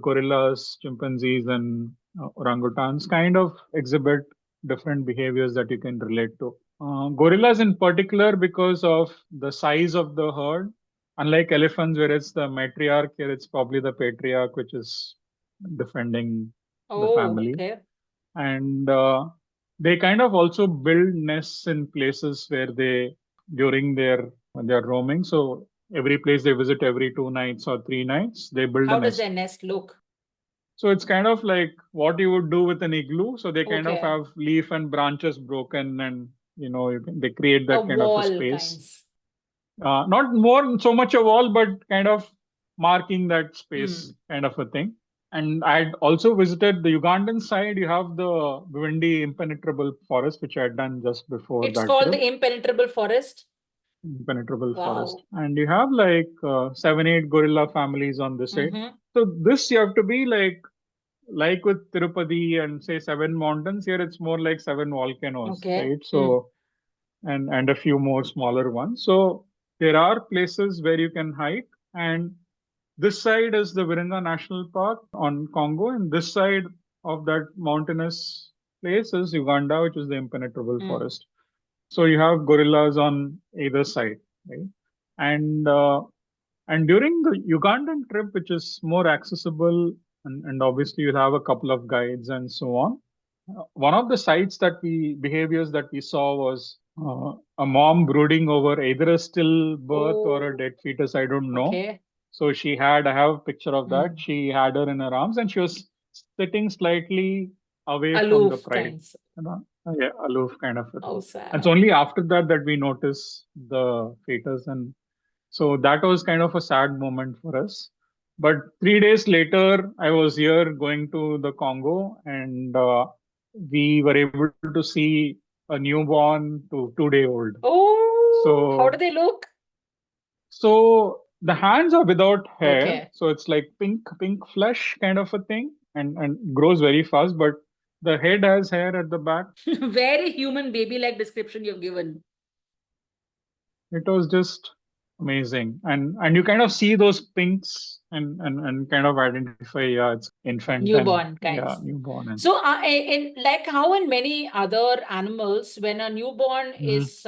gorillas, chimpanzees, and orangutans, kind of exhibit different behaviors that you can relate to. Gorillas in particular, because of the size of the herd, unlike elephants, where it's the matriarch, here it's probably the patriarch, which is defending the Oh, family. okay. And they kind of also build nests in places where they, during their roaming. So every place they visit every 2 nights or 3 nights, they build a How does nest. their nest look? So it's kind of like what you would do with an igloo. So they kind of Okay. have leaf and branches broken, and they create A that kind of a wall space. kinds. Not more so much a wall, but kind of marking that Hmm. space, kind of a thing. And I'd also visited the Ugandan side. You have the Bwindi Impenetrable Forest, which I had done just before It's that called trip. the impenetrable forest. Impenetrable Forest. Wow. And you have like 7, 8 gorilla families on this side. Mm-hmm. So this you have to be like with Tirupati and say 7 mountains. Here it's more like 7 volcanoes, Okay. right? Hmm. So and a few more smaller ones. So there are places where you can hike, and this side is the Virunga National Park on Congo, and this side of that mountainous place is Uganda, which is the impenetrable Hmm. forest. So you have gorillas on either side, right? And and during the Ugandan trip, which is more accessible, and obviously you'll have a couple of guides and so on. One of the sites behaviors that we saw was a mom brooding over either a stillbirth or a Oh, dead fetus. I don't know. okay. So I have a picture of that. Hmm. She had her in her arms and she was sitting slightly away from the Aloof pride, kinds. yeah, aloof kind of a Oh, thing. And it's sad. only after that we notice the fetus, and so that was kind of a sad moment for us. But 3 days later, I was here going to the Congo, and we were able to see a newborn to 2-day old. Oh, how do So, they look? so the hands are without hair, Okay. so it's like pink flesh kind of a thing, and grows very fast. But the head has hair at the back. Very human baby-like description you've given. It was just amazing, and you kind of see those pinks and kind of identify, yeah, it's infant and Newborn yeah, kinds. newborn. And So, in like how in many other animals, when a newborn mm, is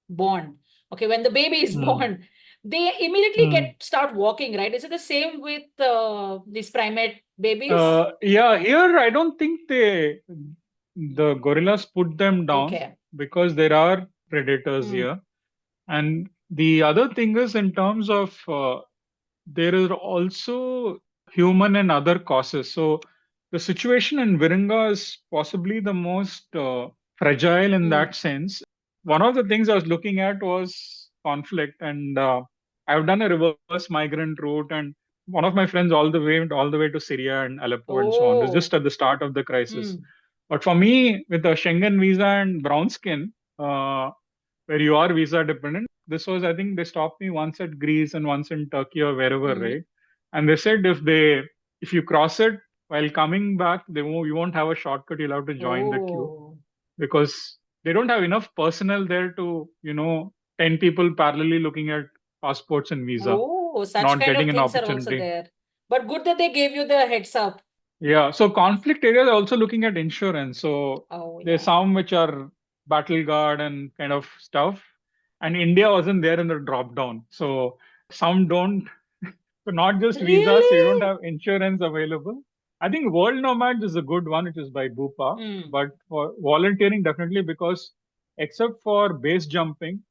born, okay, when the baby is mm, born, they immediately mm. start walking, right? Is it the same with these primate babies? Yeah, here I don't think the gorillas put them down Okay. because there are predators Hmm. here. And the other thing is, in terms of there are also human and other causes. So the situation in Virunga is possibly the most fragile in Hmm. that sense. One of the things I was looking at was conflict, and I've done a reverse migrant route, and one of my friends all the way to Syria and Aleppo and so on. This is just Oh. at the start of the crisis. Hmm. But for me, with a Schengen visa and brown skin, where you are visa dependent, this was, I think they stopped me once at Greece and once in Turkey or wherever, Hmm. right? And they said if you cross it while coming back, you won't have a shortcut. You'll have to join the queue Oh. because they don't have enough personnel there to 10 people parallelly looking at passports and visa, Oh, such not kind of getting an things are also opportunity. there. But good that they gave you the heads up. Yeah, so conflict areas are also looking at insurance. So Oh, there's yeah. some which are battle guard and kind of stuff. And India wasn't there in the drop down. So some don't. So not just visas, so you don't Really? have insurance available. I think World Nomads is a good one, which is by Bupa. Hmm. But for volunteering, definitely because except for base jumping,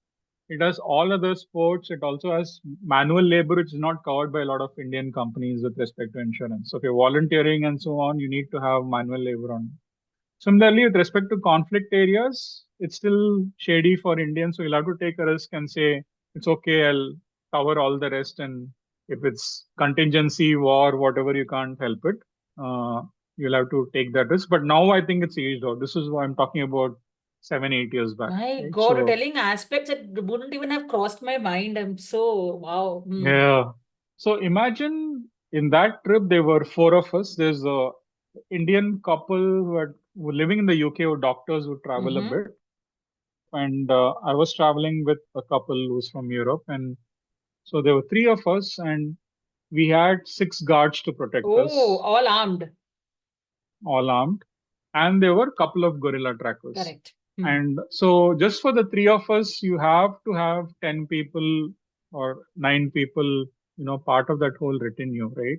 it has all other sports. It also has manual labor, which is not covered by a lot of Indian companies with respect to insurance. So if you're volunteering and so on, you need to have manual labor on. Similarly, with respect to conflict areas, it's still shady for Indians. So you'll have to take a risk and say, it's okay, I'll cover all the rest. And if it's contingency, war, whatever, you can't help it. You'll have to take that risk. But now I think it's eased out. This is what I'm talking about 7, 8 years back. My Right? God, you're So, telling aspects that wouldn't even have crossed my mind. I'm so, wow. Hmm. yeah. So imagine in that trip, there were four of us. There's a Indian couple were living in the UK, who doctors who travel a Mhm. bit. And I was traveling with a couple who's from Europe. And so there were three of us, and we had six guards to protect Oh, us, all armed. all armed. And there were a couple of gorilla trackers. Correct. Hmm. And so just for the three of us, you have to have 10 people or 9 people, part of that whole retinue, right?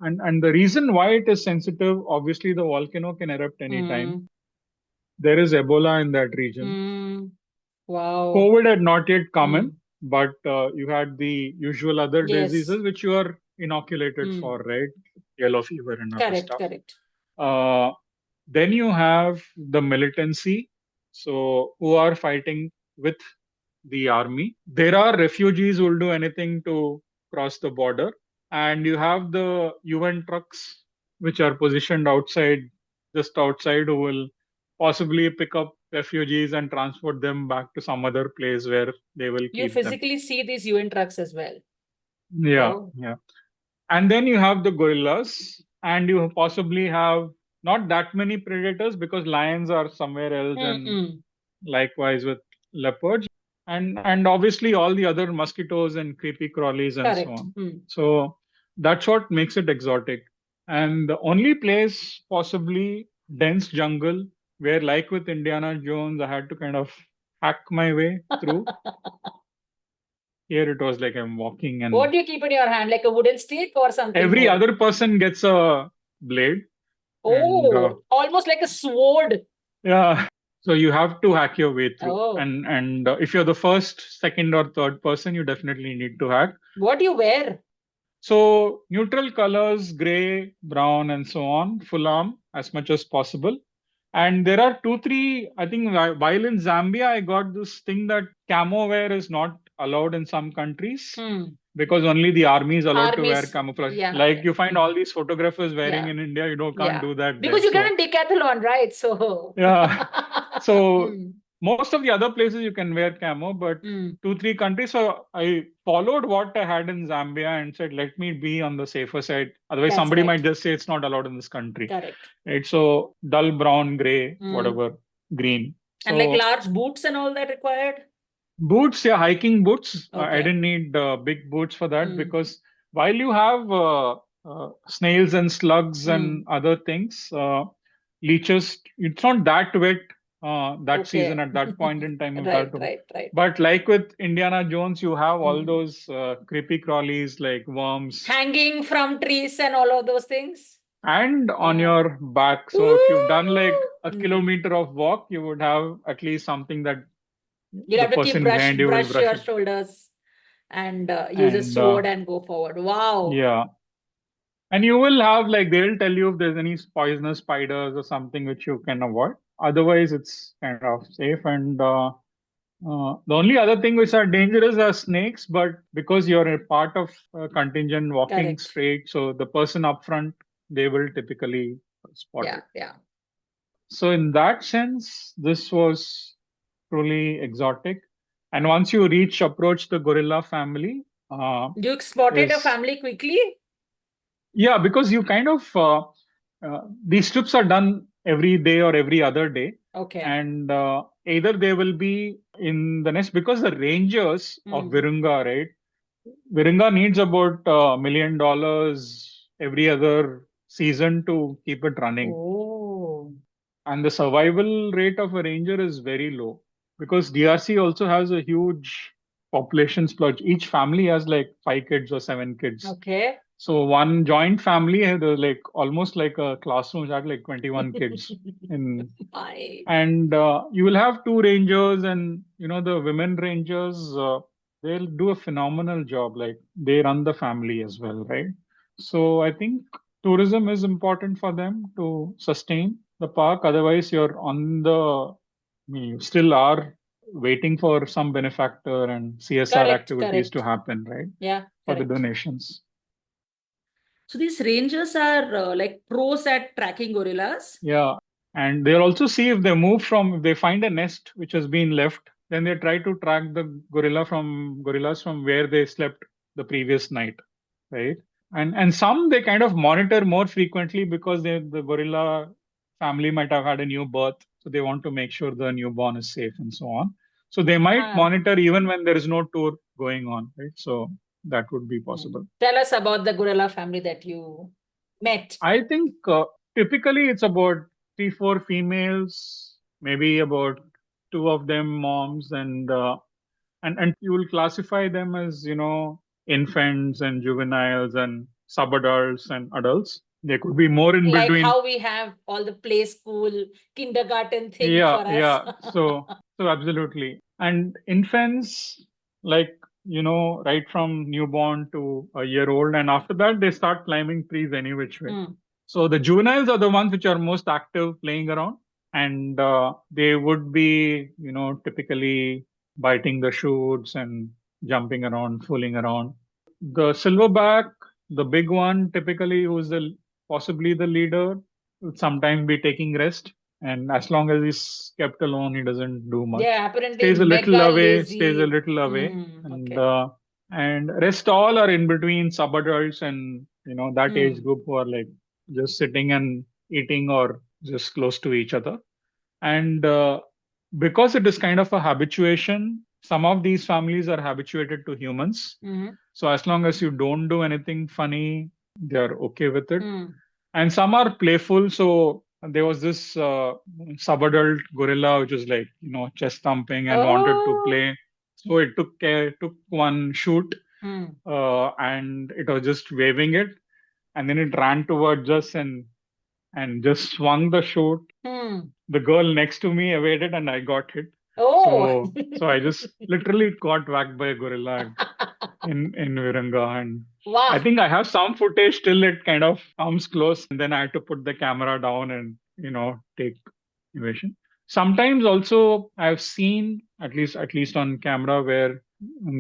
And the reason why it is sensitive, obviously the volcano can erupt anytime. There is Ebola in that region. Hmm. Wow. COVID had not yet come in, Hmm. but you had the usual other Yes. diseases which you are inoculated Hmm. for, right? Yellow fever and other Correct, stuff. correct. Then you have the militancy, so who are fighting with the army. There are refugees who will do anything to cross the border, and you have the UN trucks which are positioned outside, just outside, who will possibly pick up refugees and transport them back to some other place where they will You keep them. physically see these UN trucks as well. Yeah, Oh. yeah. And then you have the gorillas, and you possibly have not that many predators because lions are somewhere else, and Mm-mm. likewise with leopards, and obviously all the other mosquitoes and creepy crawlies and so Correct. on. Hmm. So that's what makes it exotic. And the only place possibly dense jungle where, like with Indiana Jones, I had to kind of hack my way through. Here it was like I'm walking, and What do you keep in your hand? Like a wooden stick or something every more? other person gets a blade. And Oh, almost like a sword. yeah, so you have to hack your way through. Oh. And if you're the first, second, or third person, you definitely need to hack. What do you wear? So neutral colors, gray, brown, and so on, full arm as much as possible. And there are two, three, I think while in Zambia, I got this thing that camo wear is not allowed in some countries. Because only the army is allowed to wear camouflage. Yeah. Like you find all these photographers wearing Yeah. in India, you can't Yeah. do that. Because there. you can decathlon, right? So Yeah. So most of the other places you can wear camo, but Mm. 2, 3 countries. So I followed what I had in Zambia and said, let me be on the safer side. Otherwise, That's somebody right. might just say it's not allowed in this country. Correct. Right. So dull brown, gray, whatever, green. And So like large boots and all that required? boots, yeah, hiking boots. I Okay. didn't need big boots for that because while you have snails and slugs and other things, leeches, it's not that wet that Okay. season at that point in time. Right. But like with Indiana Jones, you have all those creepy crawlies like worms Hanging from trees and all of those things? and on your back. So if you've done like a kilometer of walk, you would have at least something that you'll have to keep brush your brushing. shoulders and use a sword and go forward. Wow. Yeah. And you will have, like, they'll tell you if there's any poisonous spiders or something which you can avoid. Otherwise, it's kind of safe. And the only other thing which are dangerous are snakes, but because you're a part of a contingent walking Correct. straight, so the person up front, they will typically spot it. Yeah. So in that sense, this was truly exotic. And once you approach the gorilla family, you spotted a family quickly? Yeah, because you kind of these trips are done every day or every other day. Okay. And either they will be in the nest because the rangers of Virunga, right? Virunga needs about $1 million every other season to keep it running. Oh. And the survival rate of a ranger is very low because DRC also has a huge population splurge. Each family has like 5 kids or 7 kids. Okay. So one joint family had like almost like a classroom had like 21 kids in. And you will have two rangers, and the women rangers, they'll do a phenomenal job. Like they run the family as well, right? So I think tourism is important for them to sustain the park. Otherwise, you're on the, you still are waiting for some benefactor and CSR activities to happen, right? Yeah. For the donations. So these rangers are like pros at tracking gorillas? Yeah. And they'll also see if if they find a nest which has been left, then they try to track the gorillas from where they slept the previous night, right? And some they kind of monitor more frequently because the gorilla family might have had a new birth, so they want to make sure the newborn is safe and so on. So they might monitor even when there is no tour going on, right? So that would be possible. Tell us about the gorilla family that you met. I think typically it's about 3-4 females, maybe about 2 of them moms, and you will classify them as infants and juveniles and subadults and adults. There could be more in like between. Like how we have all the play school, kindergarten thing for us. Yeah. So absolutely. And infants, like, right from newborn to a year old, and after that they start climbing trees any which way. So the juveniles are the ones which are most active playing around, and they would be, typically biting the shoots and jumping around, fooling around. The silverback, the big one, typically who's possibly the leader, would sometimes be taking rest. And as long as he's kept alone, he doesn't do much. Yeah, apparently stays a little away, lazy. stays a little away, and rest all are in between subadults and that age group who are like just sitting and eating or just close to each other. And because it is kind of a habituation, some of these families are habituated to humans. So as long as you don't do anything funny, they're okay with it. And some are playful. So there was this subadult gorilla which was like, chest thumping and wanted to play. So it took one shoot and it was just waving it. And then it ran towards us and just swung the shoot. The girl next to me evaded and I got hit. So I just literally got whacked by a gorilla in Virunga. And I think I have some footage till it kind of comes close. And then I had to put the camera down and, take evasion. Sometimes also I've seen, at least on camera, where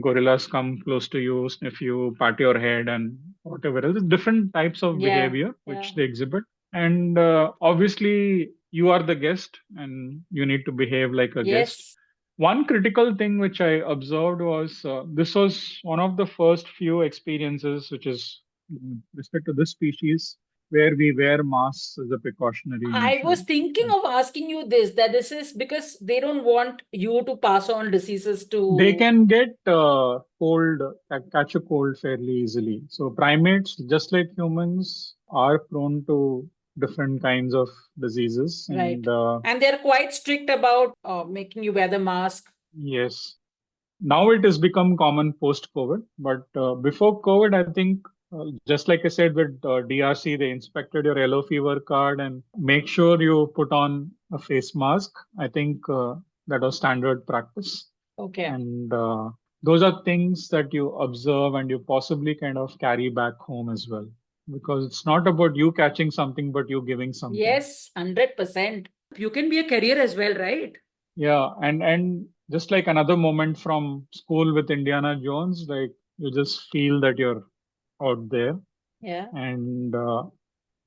gorillas come close to you, sniff you, pat your head and whatever else. Different types of behavior which they exhibit. And obviously, you are the guest and you need to behave like a guest. One critical thing which I observed was this was one of the first few experiences, which is respect to this species, where we wear masks as a precautionary measure. I was thinking of asking you that this is because they don't want you to pass on diseases to... They can get catch a cold fairly easily. So primates, just like humans, are prone to different kinds of diseases. Right. And they're quite strict about making you wear the mask. Yes. Now it has become common post-COVID. But before COVID, I think, just like I said with DRC, they inspected your yellow fever card and make sure you put on a face mask. I think that was standard practice. Okay. And those are things that you observe and you possibly kind of carry back home as well. Because it's not about you catching something, but you giving something. Yes, 100%. You can be a career as well, right? Yeah. And just like another moment from school with Indiana Jones, like you just feel that you're out there. Yeah. And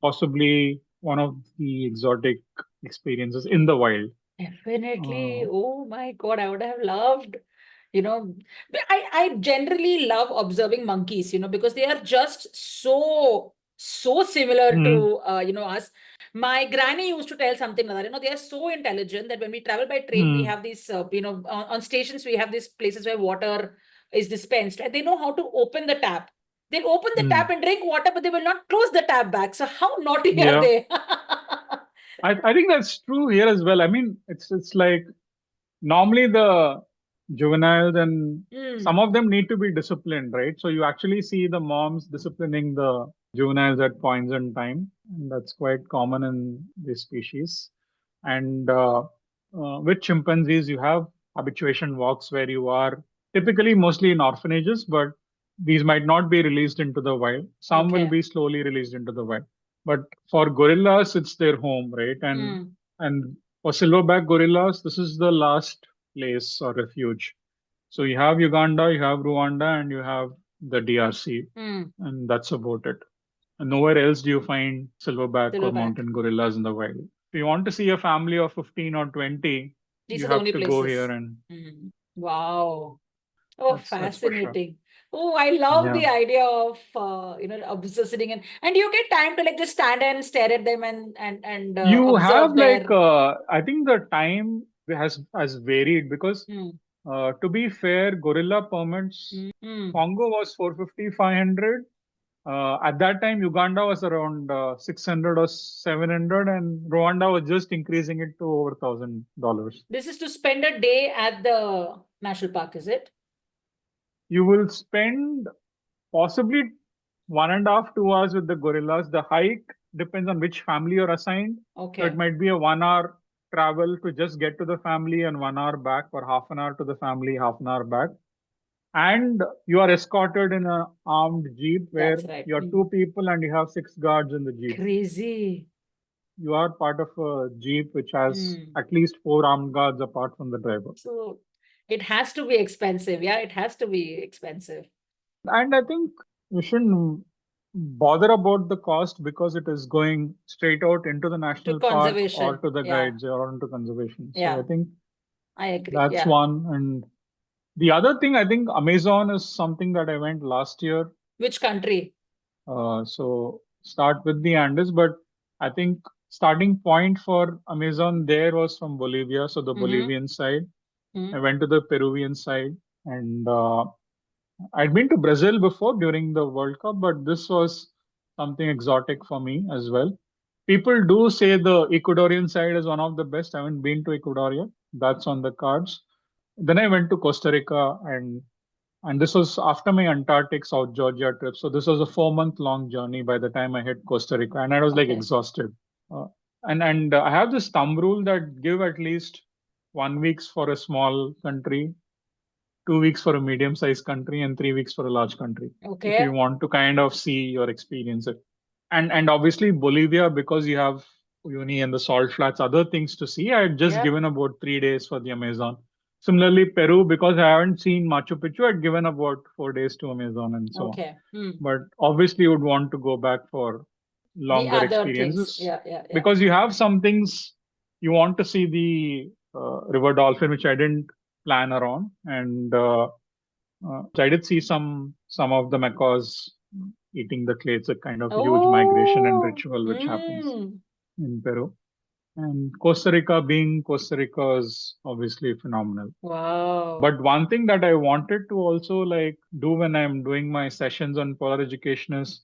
possibly one of the exotic experiences in the wild. Definitely. Oh my God, I would have loved. I generally love observing monkeys, because they are just so so similar Hmm. to us. My granny used to tell something like that. They are so intelligent that when we travel by train, we Hmm. have these, on stations, we have these places where water is dispensed, and they know how to open the tap. They'll open the Hmm. tap and drink water, but they will not close the tap back. So how naughty are Yeah. they? I think that's true here as well. I mean, it's like normally the juveniles and some Mm, of them need to be disciplined, right? So you actually see the moms disciplining the juveniles at points in time, and that's quite common in this species. And with chimpanzees, you have habituation walks where you are typically mostly in orphanages, but these might not be released into the wild. Some will okay. be slowly released into the wild. But for gorillas, it's their home, right? Mm, And for silverback gorillas, this is the last place or refuge. So you have Uganda, you have Rwanda, and you have the DRC, mm, and that's about it. And nowhere else do you find silverback or silverback. mountain gorillas in the wild. If you want to see a family of 15 or 20, These you are the have only to go here, places. and Mm. Wow. Oh, that's for sure. fascinating. Oh, I love Yeah. the idea of sitting and you get time to like just stand and stare at them and You have observe like their. I think the time has varied because Mm, to be fair, gorilla permits mm. Congo was 450, 500. At that time, Uganda was around 600 or 700, and Rwanda was just increasing it to over $1,000. This is to spend a day at the national park, is it? You will spend possibly 1.5, 2 hours with the gorillas. The hike depends on which family you're assigned. So it Okay. might be a 1 hour travel to just get to the family and 1 hour back, or half an hour to the family, half an hour back. And you are escorted in a armed jeep where That's right. you are two people and you have six guards in the jeep. Crazy. You are part of a jeep which has Mm. at least four armed guards apart from the driver. So it has to be expensive. Yeah, it has to be expensive. And I think you shouldn't bother about the cost because it is going straight out into the To national park or conservation. to the Yeah. guides or into conservation. So Yeah. I think I agree. that's Yeah. one. And the other thing, I think Amazon is something that I went last year. Which country? So start with the Andes, but I think starting point for Amazon there was from Bolivia, so the Mm-hmm. Bolivian side. I Mm-hmm. went to the Peruvian side, and I'd been to Brazil before during the World Cup, but this was something exotic for me as well. People do say the Ecuadorian side is one of the best. I haven't been to Ecuador yet. That's on the cards. Then I went to Costa Rica, and this was after my Antarctic South Georgia trip. So this was a 4 month long journey by the time I hit Costa Rica, and I was like Okay. exhausted. Uh, and I have this thumb rule that give at least 1 week for a small country, 2 weeks for a medium sized country, and 3 weeks for a large country. If you Okay. want to kind of see or experience it, and obviously Bolivia because you have Uyuni and the salt flats, other things to see. I had just Yeah. given about 3 days for the Amazon. Similarly, Peru, because I haven't seen Machu Picchu, I'd given about 4 days to Amazon and so on. Okay. Mm. But obviously, you would want to go back for The longer other things. experiences Yeah. Yeah. Yeah. because you have some things you want to see the river dolphin, which I didn't plan around, and I did see some of the macaws eating the clay. It's a kind of huge migration and Oh. ritual which happens Mm. in Peru. And Costa Rica, being Costa Rica, is obviously phenomenal. Wow. But one thing that I wanted to also like do when I'm doing my sessions on polar education is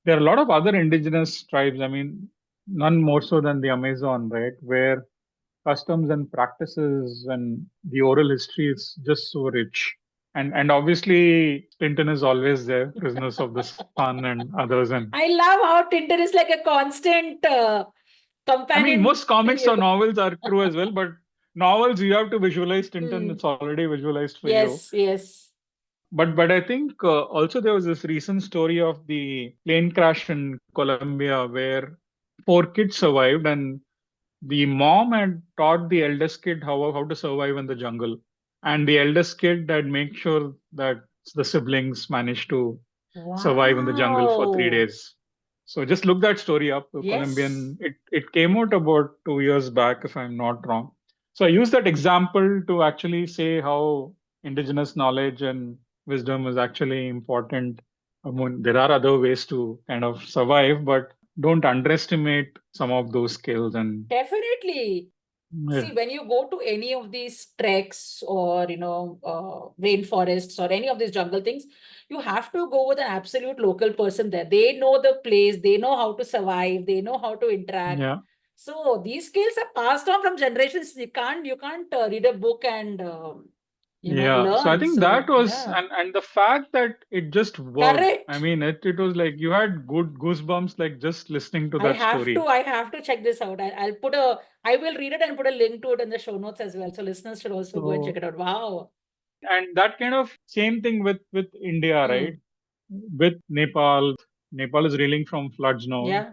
there are a lot of other indigenous tribes. I mean, none more so than the Amazon, right? Where customs and practices and the oral history is just so rich. And obviously Tintin is always there, Prisoners of the Sun and others. And I love how Tinder is like a constant I mean, companion most to comics or you. novels are true as well, but novels you have to visualize Tintin. Mm. It's already visualized for you. Yes. Yes. But I think also there was this recent story of the plane crash in Colombia where four kids survived, and the mom had taught the eldest kid how to survive in the jungle, and the eldest kid had make sure that the siblings managed to survive in the jungle for three Wow. days. So just look that story up. The Yes. Colombian, it came out about 2 years back, if I'm not wrong. So I use that example to actually say how indigenous knowledge and wisdom is actually important I mean, there are other ways to kind of survive, but don't underestimate some of those skills. And Definitely. yeah, See, when you go to any of these treks or, rainforests or any of these jungle things, you have to go with an absolute local person there. They know the place, they know how to survive, they know how to interact. yeah, So these skills are passed on from generations. You can't read a book and yeah. So I learn. think that So was, yeah, and the fact that it just worked. I correct. mean, it was like you had good goosebumps, like just listening to I that have to. story. I have to check this out. I'll put a. I will read it and put a link to it in the show notes as well. So listeners should also go and check So, it out. Wow. and that kind of same thing with India, right? Mm. With Nepal is reeling from floods now. Yeah.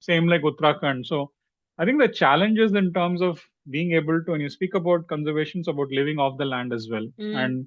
Same like Uttarakhand. So I think the challenges in terms of being able to, and you speak about conservation, it's about living off the land as well. Mm. And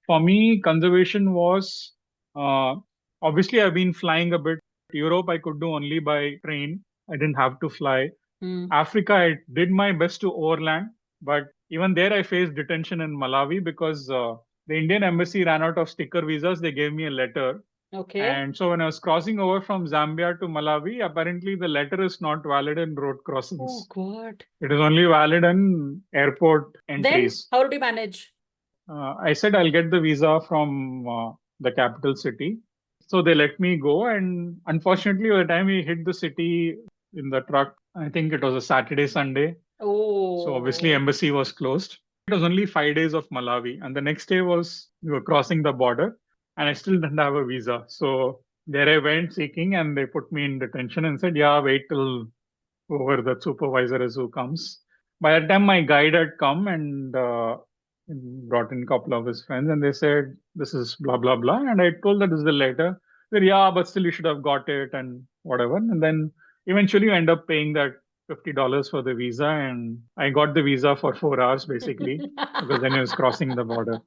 for me, conservation was uh, obviously I've been flying a bit. Europe, I could do only by train. I didn't have to fly. Mm. Africa, I did my best to overland, but even there, I faced detention in Malawi because the Indian embassy ran out of sticker visas. They gave me a letter. Okay. And so when I was crossing over from Zambia to Malawi, apparently the letter is not valid in road Oh crossings. God. It is only valid in airport Then entries. how did you manage? I said I'll get the visa from the capital city. So they let me go. And unfortunately, by the time we hit the city in the truck, I think it was a Saturday, Sunday. So obviously, Oh. embassy was closed. It was only 5 days of Malawi. And the next day was we were crossing the border. And I still didn't have a visa. So there I went seeking and they put me in detention and said, yeah, wait till whoever the supervisor is who comes. By the time my guide had come and brought in a couple of his friends, and they said, "This is blah blah blah," and I told that this is the letter. They said, "Yeah, but still you should have got it," and whatever. And then eventually you end up paying that $50 for the visa, and I got the visa for 4 hours basically because then I was crossing the border.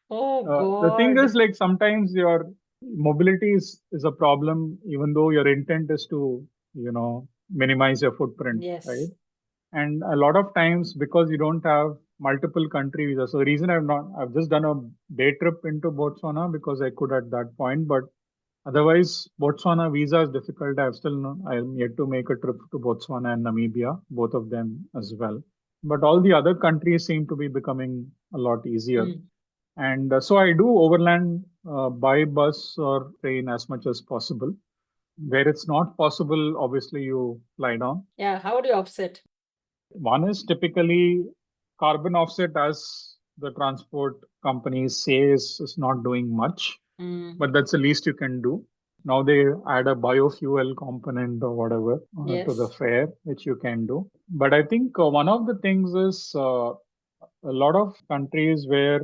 Oh The thing God. is, like sometimes your mobility is a problem, even though your intent is to, minimize your footprint, right? Yes. And a lot of times because you don't have multiple country visas. So the reason I've just done a day trip into Botswana because I could at that point, but otherwise Botswana visa is difficult. I'm yet to make a trip to Botswana and Namibia, both of them as well. But all the other countries seem to be becoming a lot easier. Mm. And so I do overland by bus or train as much as possible. Where it's not possible, obviously you fly down. Yeah. How do you offset? One is typically carbon offset, as the transport companies say, is not doing much, Mm. but that's the least you can do. Now they add a biofuel component or whatever to the Yes. fare, which you can do. But I think one of the things is a lot of countries where,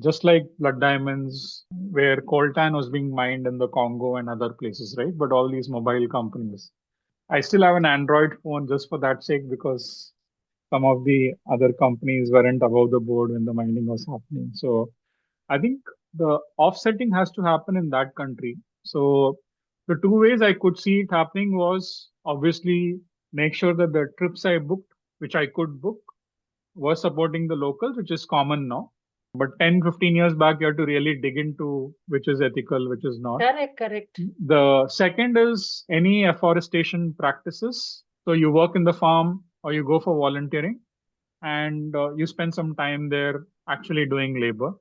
just like blood diamonds, where coltan was being mined in the Congo and other places, right? But all these mobile companies. I still have an Android phone just for that sake because some of the other companies weren't above the board when the mining was happening. So I think the offsetting has to happen in that country. So the two ways I could see it happening was obviously make sure that the trips I booked, which I could book, were supporting the locals, which is common now. But 10, 15 years back, you have to really dig into which is ethical, which is not. Correct. Correct. The second is any afforestation practices. So you work in the farm or you go for volunteering and you spend some time there actually doing labor.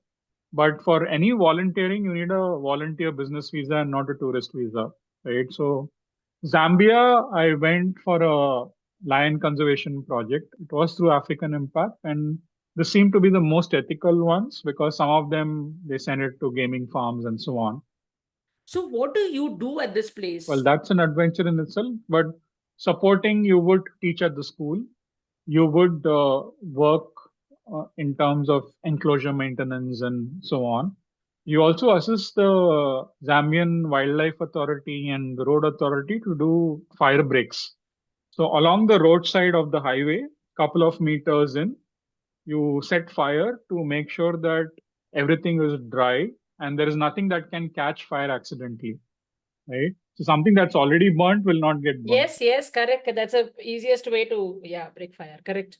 But for any volunteering, you need a volunteer business visa and not a tourist visa, right? So Zambia, I went for a lion conservation project. It was through African Impact, and they seem to be the most ethical ones because some of them they send it to gaming farms and so on. So what do you do at this Well, place? that's an adventure in itself. But supporting, you would teach at the school. You would work in terms of enclosure maintenance and so on. You also assist the Zambian Wildlife Authority and the Road Authority to do fire breaks. So along the roadside of the highway, couple of meters in, you set fire to make sure that everything is dry and there is nothing that can catch fire accidentally, right? So something that's already burnt will not get burnt. Yes. Yes. Correct. That's the easiest way to break fire. Correct.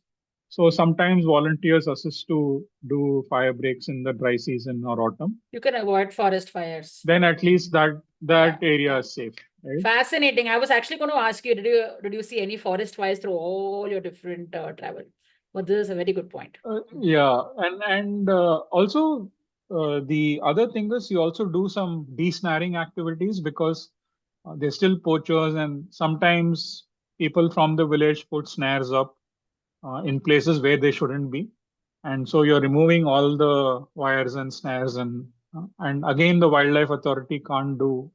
So sometimes volunteers assist to do fire breaks in the dry season or autumn. You can avoid forest fires. Then at least that Yeah, area yeah. is safe, right? Fascinating. I was actually going to ask you, did you see any forest fires through all your different travel? But this is a very good point. Yeah, and also the other thing is you also do some de-snaring activities because they're still poachers, and sometimes people from the village put snares up in places where they shouldn't be, and so you're removing all the wires and snares, and again the wildlife authority can't do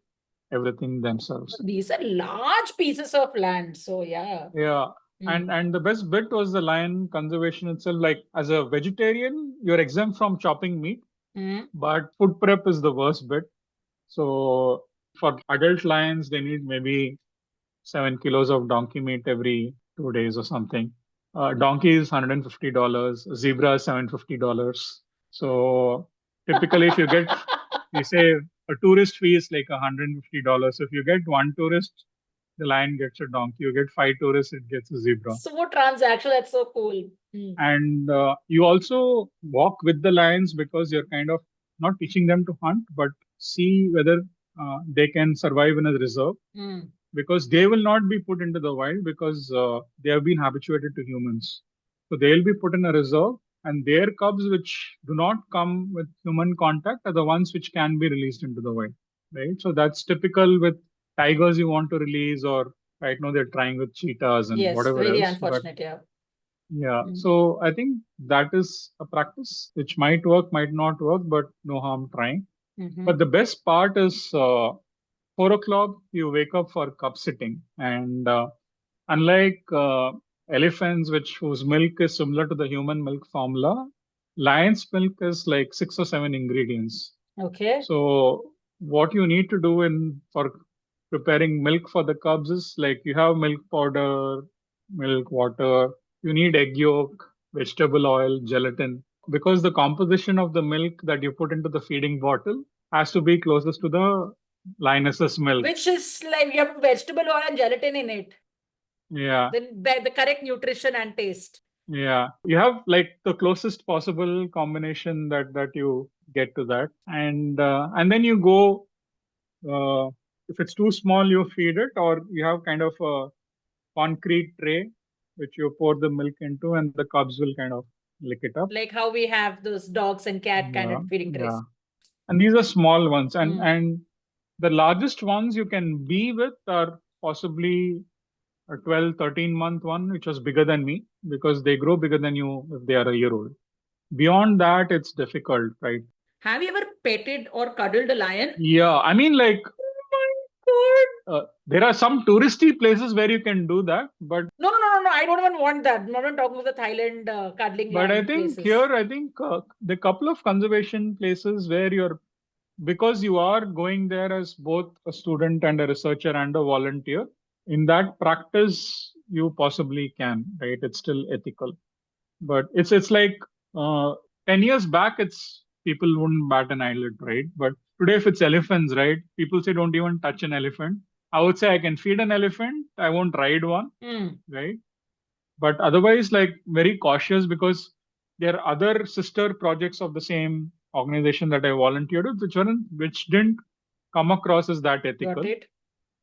everything themselves. These are large pieces of land. So yeah. Yeah. And the best bit was the lion conservation itself. Like as a vegetarian, you're exempt from chopping meat, but food prep is the worst bit. So for adult lions, they need maybe 7 kilos of donkey meat every 2 days or something. Donkey is $150. Zebra is $750. So typically, if you get, we say a tourist fee is like $150. So if you get one tourist, the lion gets a donkey. You get 5 tourists, it gets a zebra. So transactional, that's so cool. And you also walk with the lions because you're kind of not teaching them to hunt, but see whether they can survive in a reserve. Because they will not be put into the wild because they have been habituated to humans. So they'll be put in a reserve, and their cubs, which do not come with human contact, are the ones which can be released into the wild, right? So that's typical with tigers you want to release, or right now they're trying with cheetahs and whatever very else. Unfortunate, yeah. Yeah. So I think that is a practice which might work, might not work, but no harm trying. But the best part is 4 o'clock, you wake up for cub sitting. And unlike elephants, whose milk is similar to the human milk formula, lion's milk is like 6 or 7 ingredients. Okay. So what you need to do for preparing milk for the cubs is like you have milk powder, milk, water, you need egg yolk, vegetable oil, gelatin. Because the composition of the milk that you put into the feeding bottle has to be closest to the lioness's milk. Which is like you have vegetable oil and gelatin in it. Yeah. Then the correct nutrition and taste. Yeah. You have like the closest possible combination that you get to that. And then you go, if it's too small, you feed it, or you have kind of a concrete tray which you pour the milk into, and the cubs will kind of lick it up. Like how we have those dogs and cat kind of feeding trays. Yeah. And these are small ones. And the largest ones you can be with are possibly a 12, 13-month one, which was bigger than me, because they grow bigger than you if they are a year old. Beyond that, it's difficult, right? Have you ever petted or cuddled a lion? Yeah, I mean, like, there are some touristy places where you can do that, but no, I don't even want that. I'm not talking about the Thailand cuddling. But I think the couple of conservation places where because you are going there as both a student and a researcher and a volunteer, in that practice you possibly can, right? It's still ethical, but it's like 10 years back, people wouldn't bat an eyelid, right? But today, if it's elephants, right, people say don't even touch an elephant. I would say I can feed an elephant, I won't ride one, right? But otherwise, like, very cautious, because there are other sister projects of the same organization that I volunteered with, which didn't come across as that ethical. Got it.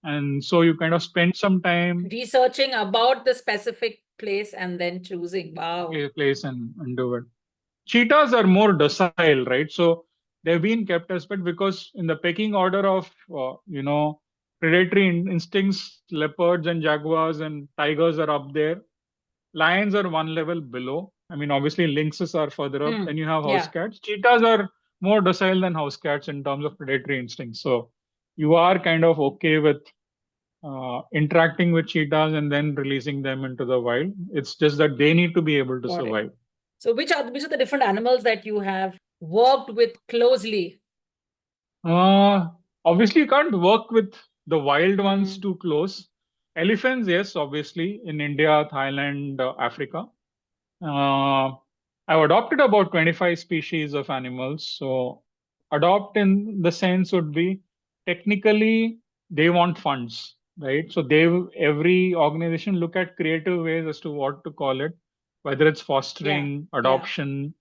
And so you kind of spend some time researching about the specific place and then choosing. Wow. Place and do it. Cheetahs are more docile, right? So they've been kept as pet because in the pecking order of predatory instincts, leopards and jaguars and tigers are up there. Lions are one level below. I mean, obviously lynxes are further up. Then you have house cats. Cheetahs are more docile than house cats in terms of predatory instincts. So you are kind of okay with interacting with cheetahs and then releasing them into the wild. It's just that they need to be able to survive. So which are the different animals that you have worked with closely? Obviously, you can't work with the wild ones too close. Elephants, yes, obviously, in India, Thailand, Africa. I've adopted about 25 species of animals. So adopt in the sense would be technically they want funds, right? So every organization look at creative ways as to what to call it. whether it's fostering, adoption.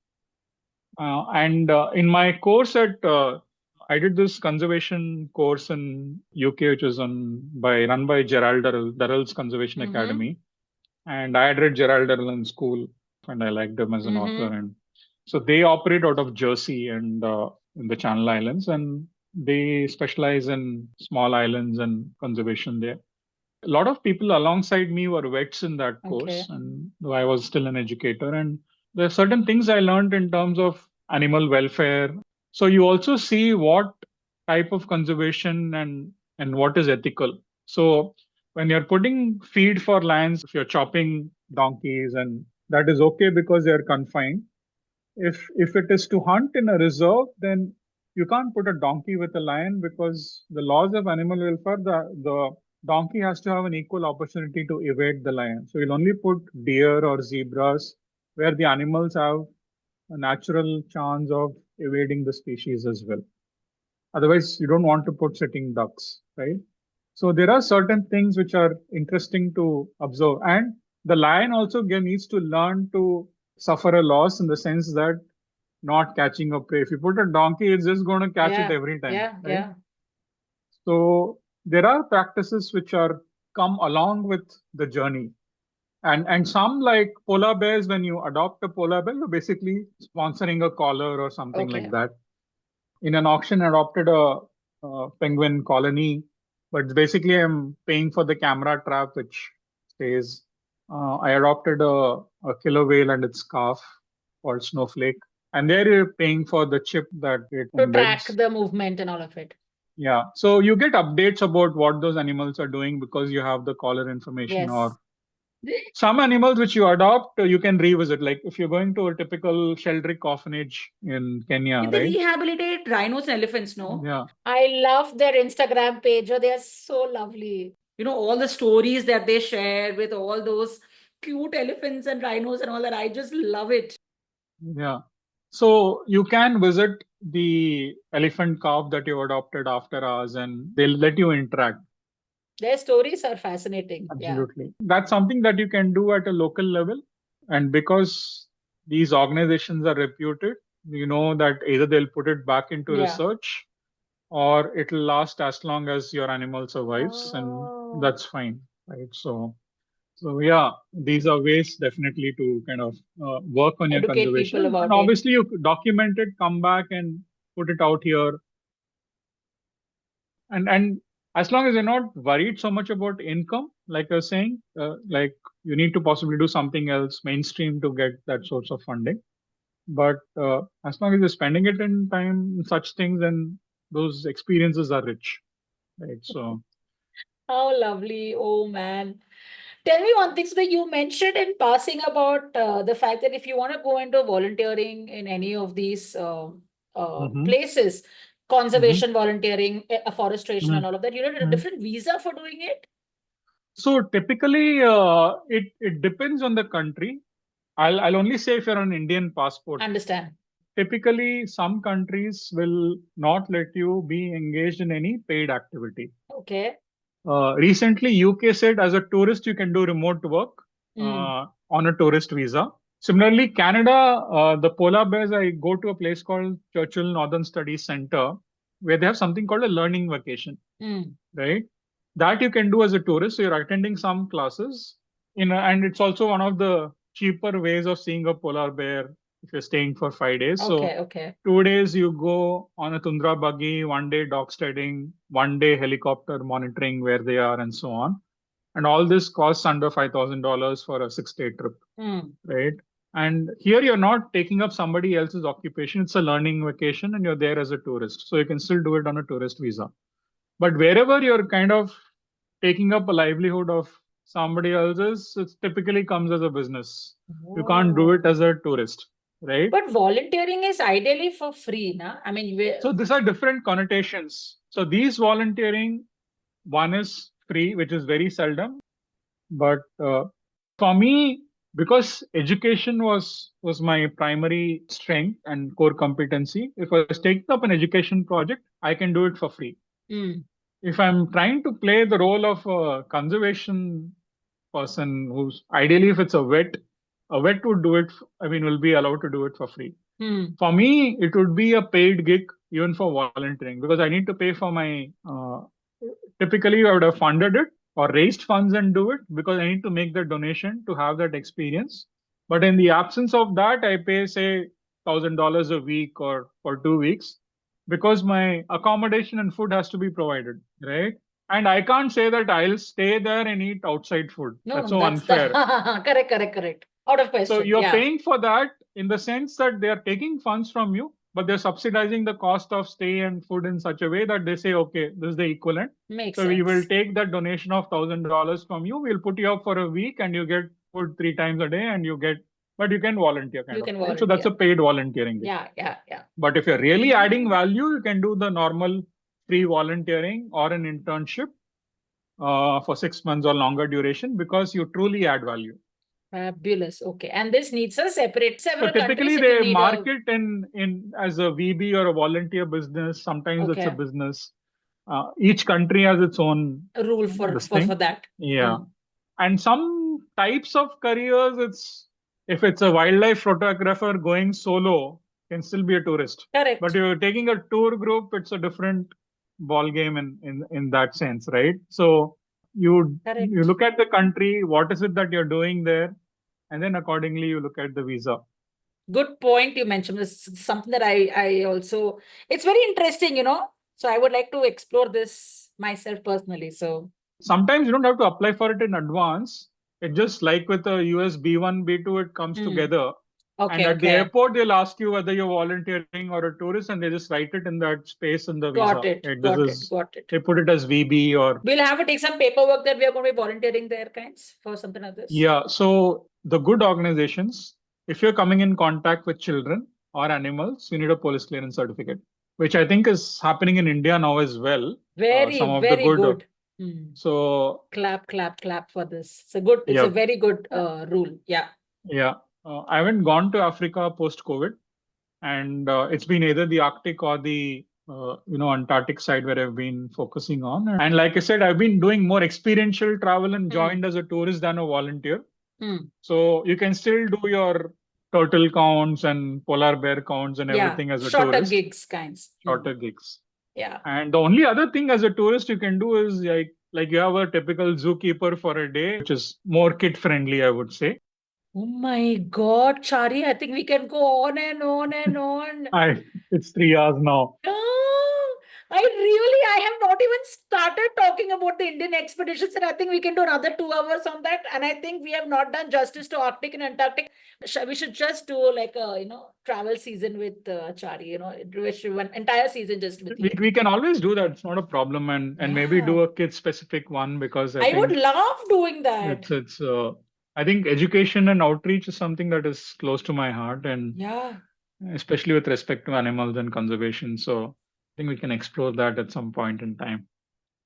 And in my course I did this conservation course in UK, which was run by Gerald Durrell, Durrell's Conservation Academy. And I had read Gerald Durrell in school, and I liked him as an author. And so they operate out of Jersey and in the Channel Islands, and they specialize in small islands and conservation there. A lot of people alongside me were vets in that course, and I was still an educator. And there are certain things I learned in terms of animal welfare. So you also see what type of conservation and what is ethical. So when you're putting feed for lions, if you're chopping donkeys, and that is okay because they're confined. If it is to hunt in a reserve, then you can't put a donkey with a lion, because the laws of animal welfare, the donkey has to have an equal opportunity to evade the lion. So you'll only put deer or zebras where the animals have a natural chance of evading the species as well. Otherwise, you don't want to put sitting ducks, right? So there are certain things which are interesting to observe. And the lion also needs to learn to suffer a loss, in the sense that not catching a prey. If you put a donkey, it's just going to catch it every time. Right? So there are practices which come along with the journey. And some, like polar bears, when you adopt a polar bear, you're basically sponsoring a collar or something like that. In an auction, I adopted a penguin colony, but basically I'm paying for the camera trap which stays. I adopted a killer whale and its calf called Snowflake, and there you're paying for the chip that it to embeds. track the movement and all of it. Yeah, so you get updates about what those animals are doing because you have the collar information. Or some animals which you adopt, you can revisit. Like if you're going to a typical Sheldrick orphanage in Kenya, they rehabilitate rhinos and elephants, no? Yeah. I love their Instagram page. They are so lovely. You know, all the stories that they share with all those cute elephants and rhinos and all that. I just love it. Yeah. So you can visit the elephant calf that you adopted after ours, and they'll let you interact. Their stories are fascinating. Absolutely. Yeah. That's something that you can do at a local level. And because these organizations are reputed, you know that either they'll put it back into research, or it'll last as long as your animal survives, and that's fine, right? So yeah, these are ways definitely to kind of work on your conservation. And obviously, you document it, come back and put it out here. And as long as you're not worried so much about income, like you're saying, like you need to possibly do something else mainstream to get that source of funding. But as long as you're spending it in time, such things, then those experiences are rich, right? So. How lovely. Oh, man. Tell me one thing. So that you mentioned in passing about the fact that if you want to go into volunteering in any of these places, conservation volunteering, afforestation and all of that, you need a different visa for doing it? So typically, it depends on the country. I'll only say if you're on an Indian passport. Understand. Typically, some countries will not let you be engaged in any paid activity. Okay. Recently, UK said as a tourist, you can do remote work on a tourist visa. Similarly, Canada, the polar bears, I go to a place called Churchill Northern Studies Center, where they have something called a learning vacation, right? That you can do as a tourist. So you're attending some classes, and it's also one of the cheaper ways of seeing a polar bear if you're staying for 5 days. So 2 days you go on a tundra buggy, 1 day dog sledding, 1 day helicopter monitoring where they are, and so on. And all this costs under $5,000 for a 6-day trip, right? And here you're not taking up somebody else's occupation. It's a learning vacation and you're there as a tourist. So you can still do it on a tourist visa. But wherever you're kind of taking up a livelihood of somebody else's, it typically comes as a business. You can't do it as a tourist, right? But volunteering is ideally for free, na? I mean, so these are different connotations. So these volunteering, one is free, which is very seldom. But for me, because education was my primary strength and core competency, if I was taking up an education project, I can do it for free. If I'm trying to play the role of a conservation person, who's ideally, if it's a vet, a vet would do it. Will be allowed to do it for free. Hmm. For me, it would be a paid gig even for volunteering because I need to pay for my. Typically, I would have funded it or raised funds and do it because I need to make the donation to have that experience. But in the absence of that, I pay say $1,000 a week or for 2 weeks because my accommodation and food has to be provided, right? And I can't say that I'll stay there and eat outside food. No, That's no, so unfair. correct. Out of question. So you're Yeah. paying for that in the sense that they are taking funds from you, but they're subsidizing the cost of stay and food in such a way that they say, okay, this is the equivalent. Makes So sense. we will take that donation of $1,000 from you. We'll put you up for a week and you get food 3 times a day and but you can volunteer kind You of. can Right? So that's a volunteer. paid volunteering. Yeah. But if you're really adding value, you can do the normal free volunteering or an internship for 6 months or longer duration because you truly add value. Fabulous. Okay. And this needs a separate So several typically countries. they market in as a VB or a volunteer business. Sometimes it's a Okay. business. Each country has its own a rule for this thing. that. Yeah. And some types of careers, if it's a wildlife photographer going solo, can still be a tourist. Correct. But you're taking a tour group, it's a different ball game in that sense, right? So you look at the country, what is it that you're doing there, and then accordingly you look at the visa. Good point you mentioned. This is something that I also, it's very interesting, So I would like to explore this myself personally. So sometimes you don't have to apply for it in advance. It just like with a US B1, B2, it comes together. Okay, and at the airport, they'll ask you whether you're volunteering or a tourist, and they just write it in that space in the visa. Got it. They put it as VB or. We'll have to take some paperwork that we are going to be volunteering there, kinds for something like this. Yeah. So the good organizations, if you're coming in contact with children or animals, you need a police clearance certificate, which I think is happening in India now as well. Very good. So clap for this. It's a very good rule. Yeah. Yeah. I haven't gone to Africa post-COVID, and it's been either the Arctic or the Antarctic side where I've been focusing on. And like I said, I've been doing more experiential travel and joined as a tourist than a volunteer. So you can still do your turtle counts and polar bear counts and everything as a shorter tourist. Gigs kinds. Shorter gigs. Yeah. And the only other thing as a tourist you can do is like you have a typical zookeeper for a day, which is more kid friendly, I would say. Oh my God, Chari, I think we can go on and on and on. It's 3 hours now. I have not even started talking about the Indian expeditions, and I think we can do another 2 hours on that. And I think we have not done justice to Arctic and Antarctic. We should just do like a travel season with Chari. One entire season just with you. We can always do that. It's not a problem, and maybe do a kid specific one because I would love doing that. It's I think education and outreach is something that is close to my heart, and especially with respect to animals and conservation. So I think we can explore that at some point in time.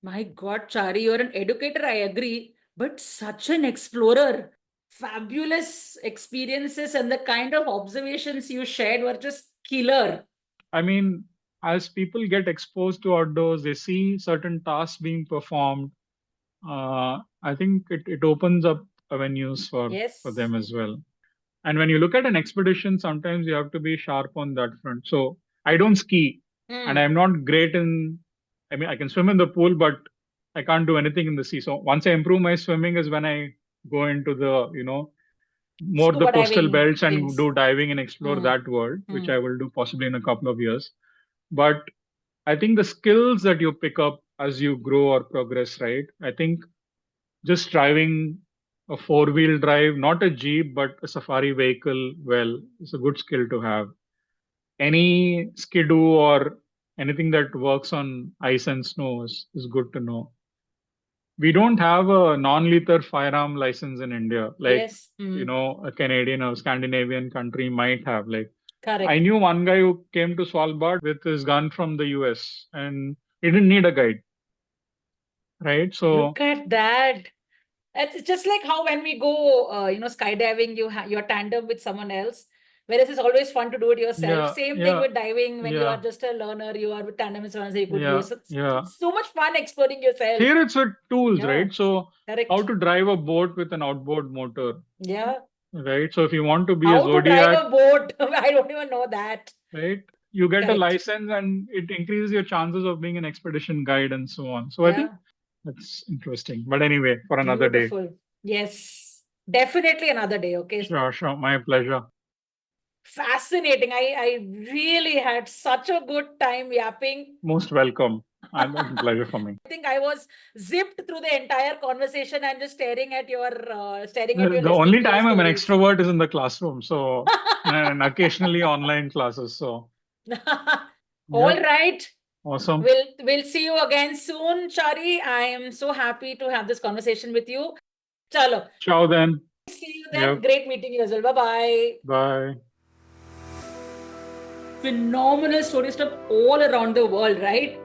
My God, Chari, you're an educator, I agree, but such an explorer. Fabulous experiences, and the kind of observations you shared were just killer. I mean, as people get exposed to outdoors, they see certain tasks being performed. I think it opens up avenues for them as well. And when you look at an expedition, sometimes you have to be sharp on that front. So I don't ski, and I'm not great I can swim in the pool, but I can't do anything in the sea. So once I improve my swimming is when I go into the, more the coastal belts and do diving and explore that world, which I will do possibly in a couple of years. But I think the skills that you pick up as you grow or progress, right? I think just driving a 4-wheel drive, not a Jeep, but a safari vehicle, it's a good skill to have. Any skidoo or anything that works on ice and snow is good to know. We don't have a non-lethal firearm license in India, like a Canadian or Scandinavian country might have. Like, correct. I knew one guy who came to Svalbard with his gun from the US, and he didn't need a guide, right? So look at that. It's just like how when we go, skydiving, you're tandem with someone else. Whereas it's always fun to do it yourself. Same thing with diving. When you are just a learner, you are with tandem with someone else. It's so much fun exploring yourself. Here it's with tools, right? So how to drive a boat with an outboard motor. Yeah. right? So if you want to be a How to drive Zodiac, a boat? I don't even know that. right, you get a Correct. license and it increases your chances of being an expedition guide and so on. So I think Yeah. that's interesting. But anyway, for another day. Beautiful. Yes. Definitely another day. Okay. Sure, sure. My pleasure. Fascinating. I really had such a good time yapping. Most welcome. And it's a pleasure for me. I think I was zipped through the entire conversation and just staring at your listening The only to your time I'm an stories. extrovert is in the classroom. So, and occasionally online classes. So, All yep, right. awesome. We'll see you again soon, Chari. I am so happy to have this conversation with you. Chalo. Ciao then. See you then. Yep. Great meeting you as well. Bye-bye. Bye. Phenomenal stories from all around the world, right?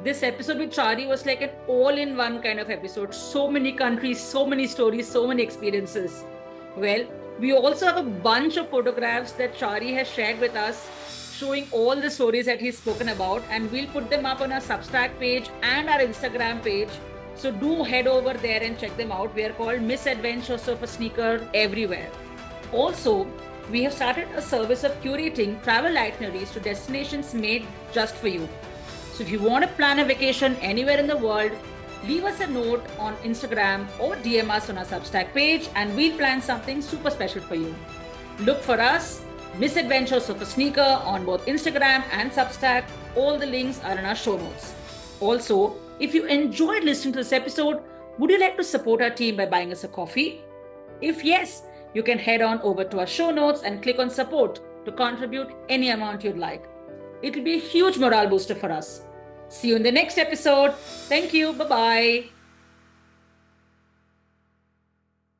This episode with Chari was like an all-in-one kind of episode. So many countries, so many stories, so many experiences. Well, we also have a bunch of photographs that Chari has shared with us showing all the stories that he's spoken about, and we'll put them up on our Substack page and our Instagram page. So do head over there and check them out. We are called Misadventures of a Sneaker everywhere. Also, we have started a service of curating travel itineraries to destinations made just for you. So if you want to plan a vacation anywhere in the world, leave us a note on Instagram or DM us on our Substack page and we'll plan something super special for you. Look for us, Misadventures of a Sneaker, on both Instagram and Substack. All the links are in our show notes. Also, if you enjoyed listening to this episode, would you like to support our team by buying us a coffee? If yes, you can head on over to our show notes and click on support to contribute any amount you'd like. It will be a huge morale booster for us. See you in the next episode. Thank you. Bye-bye.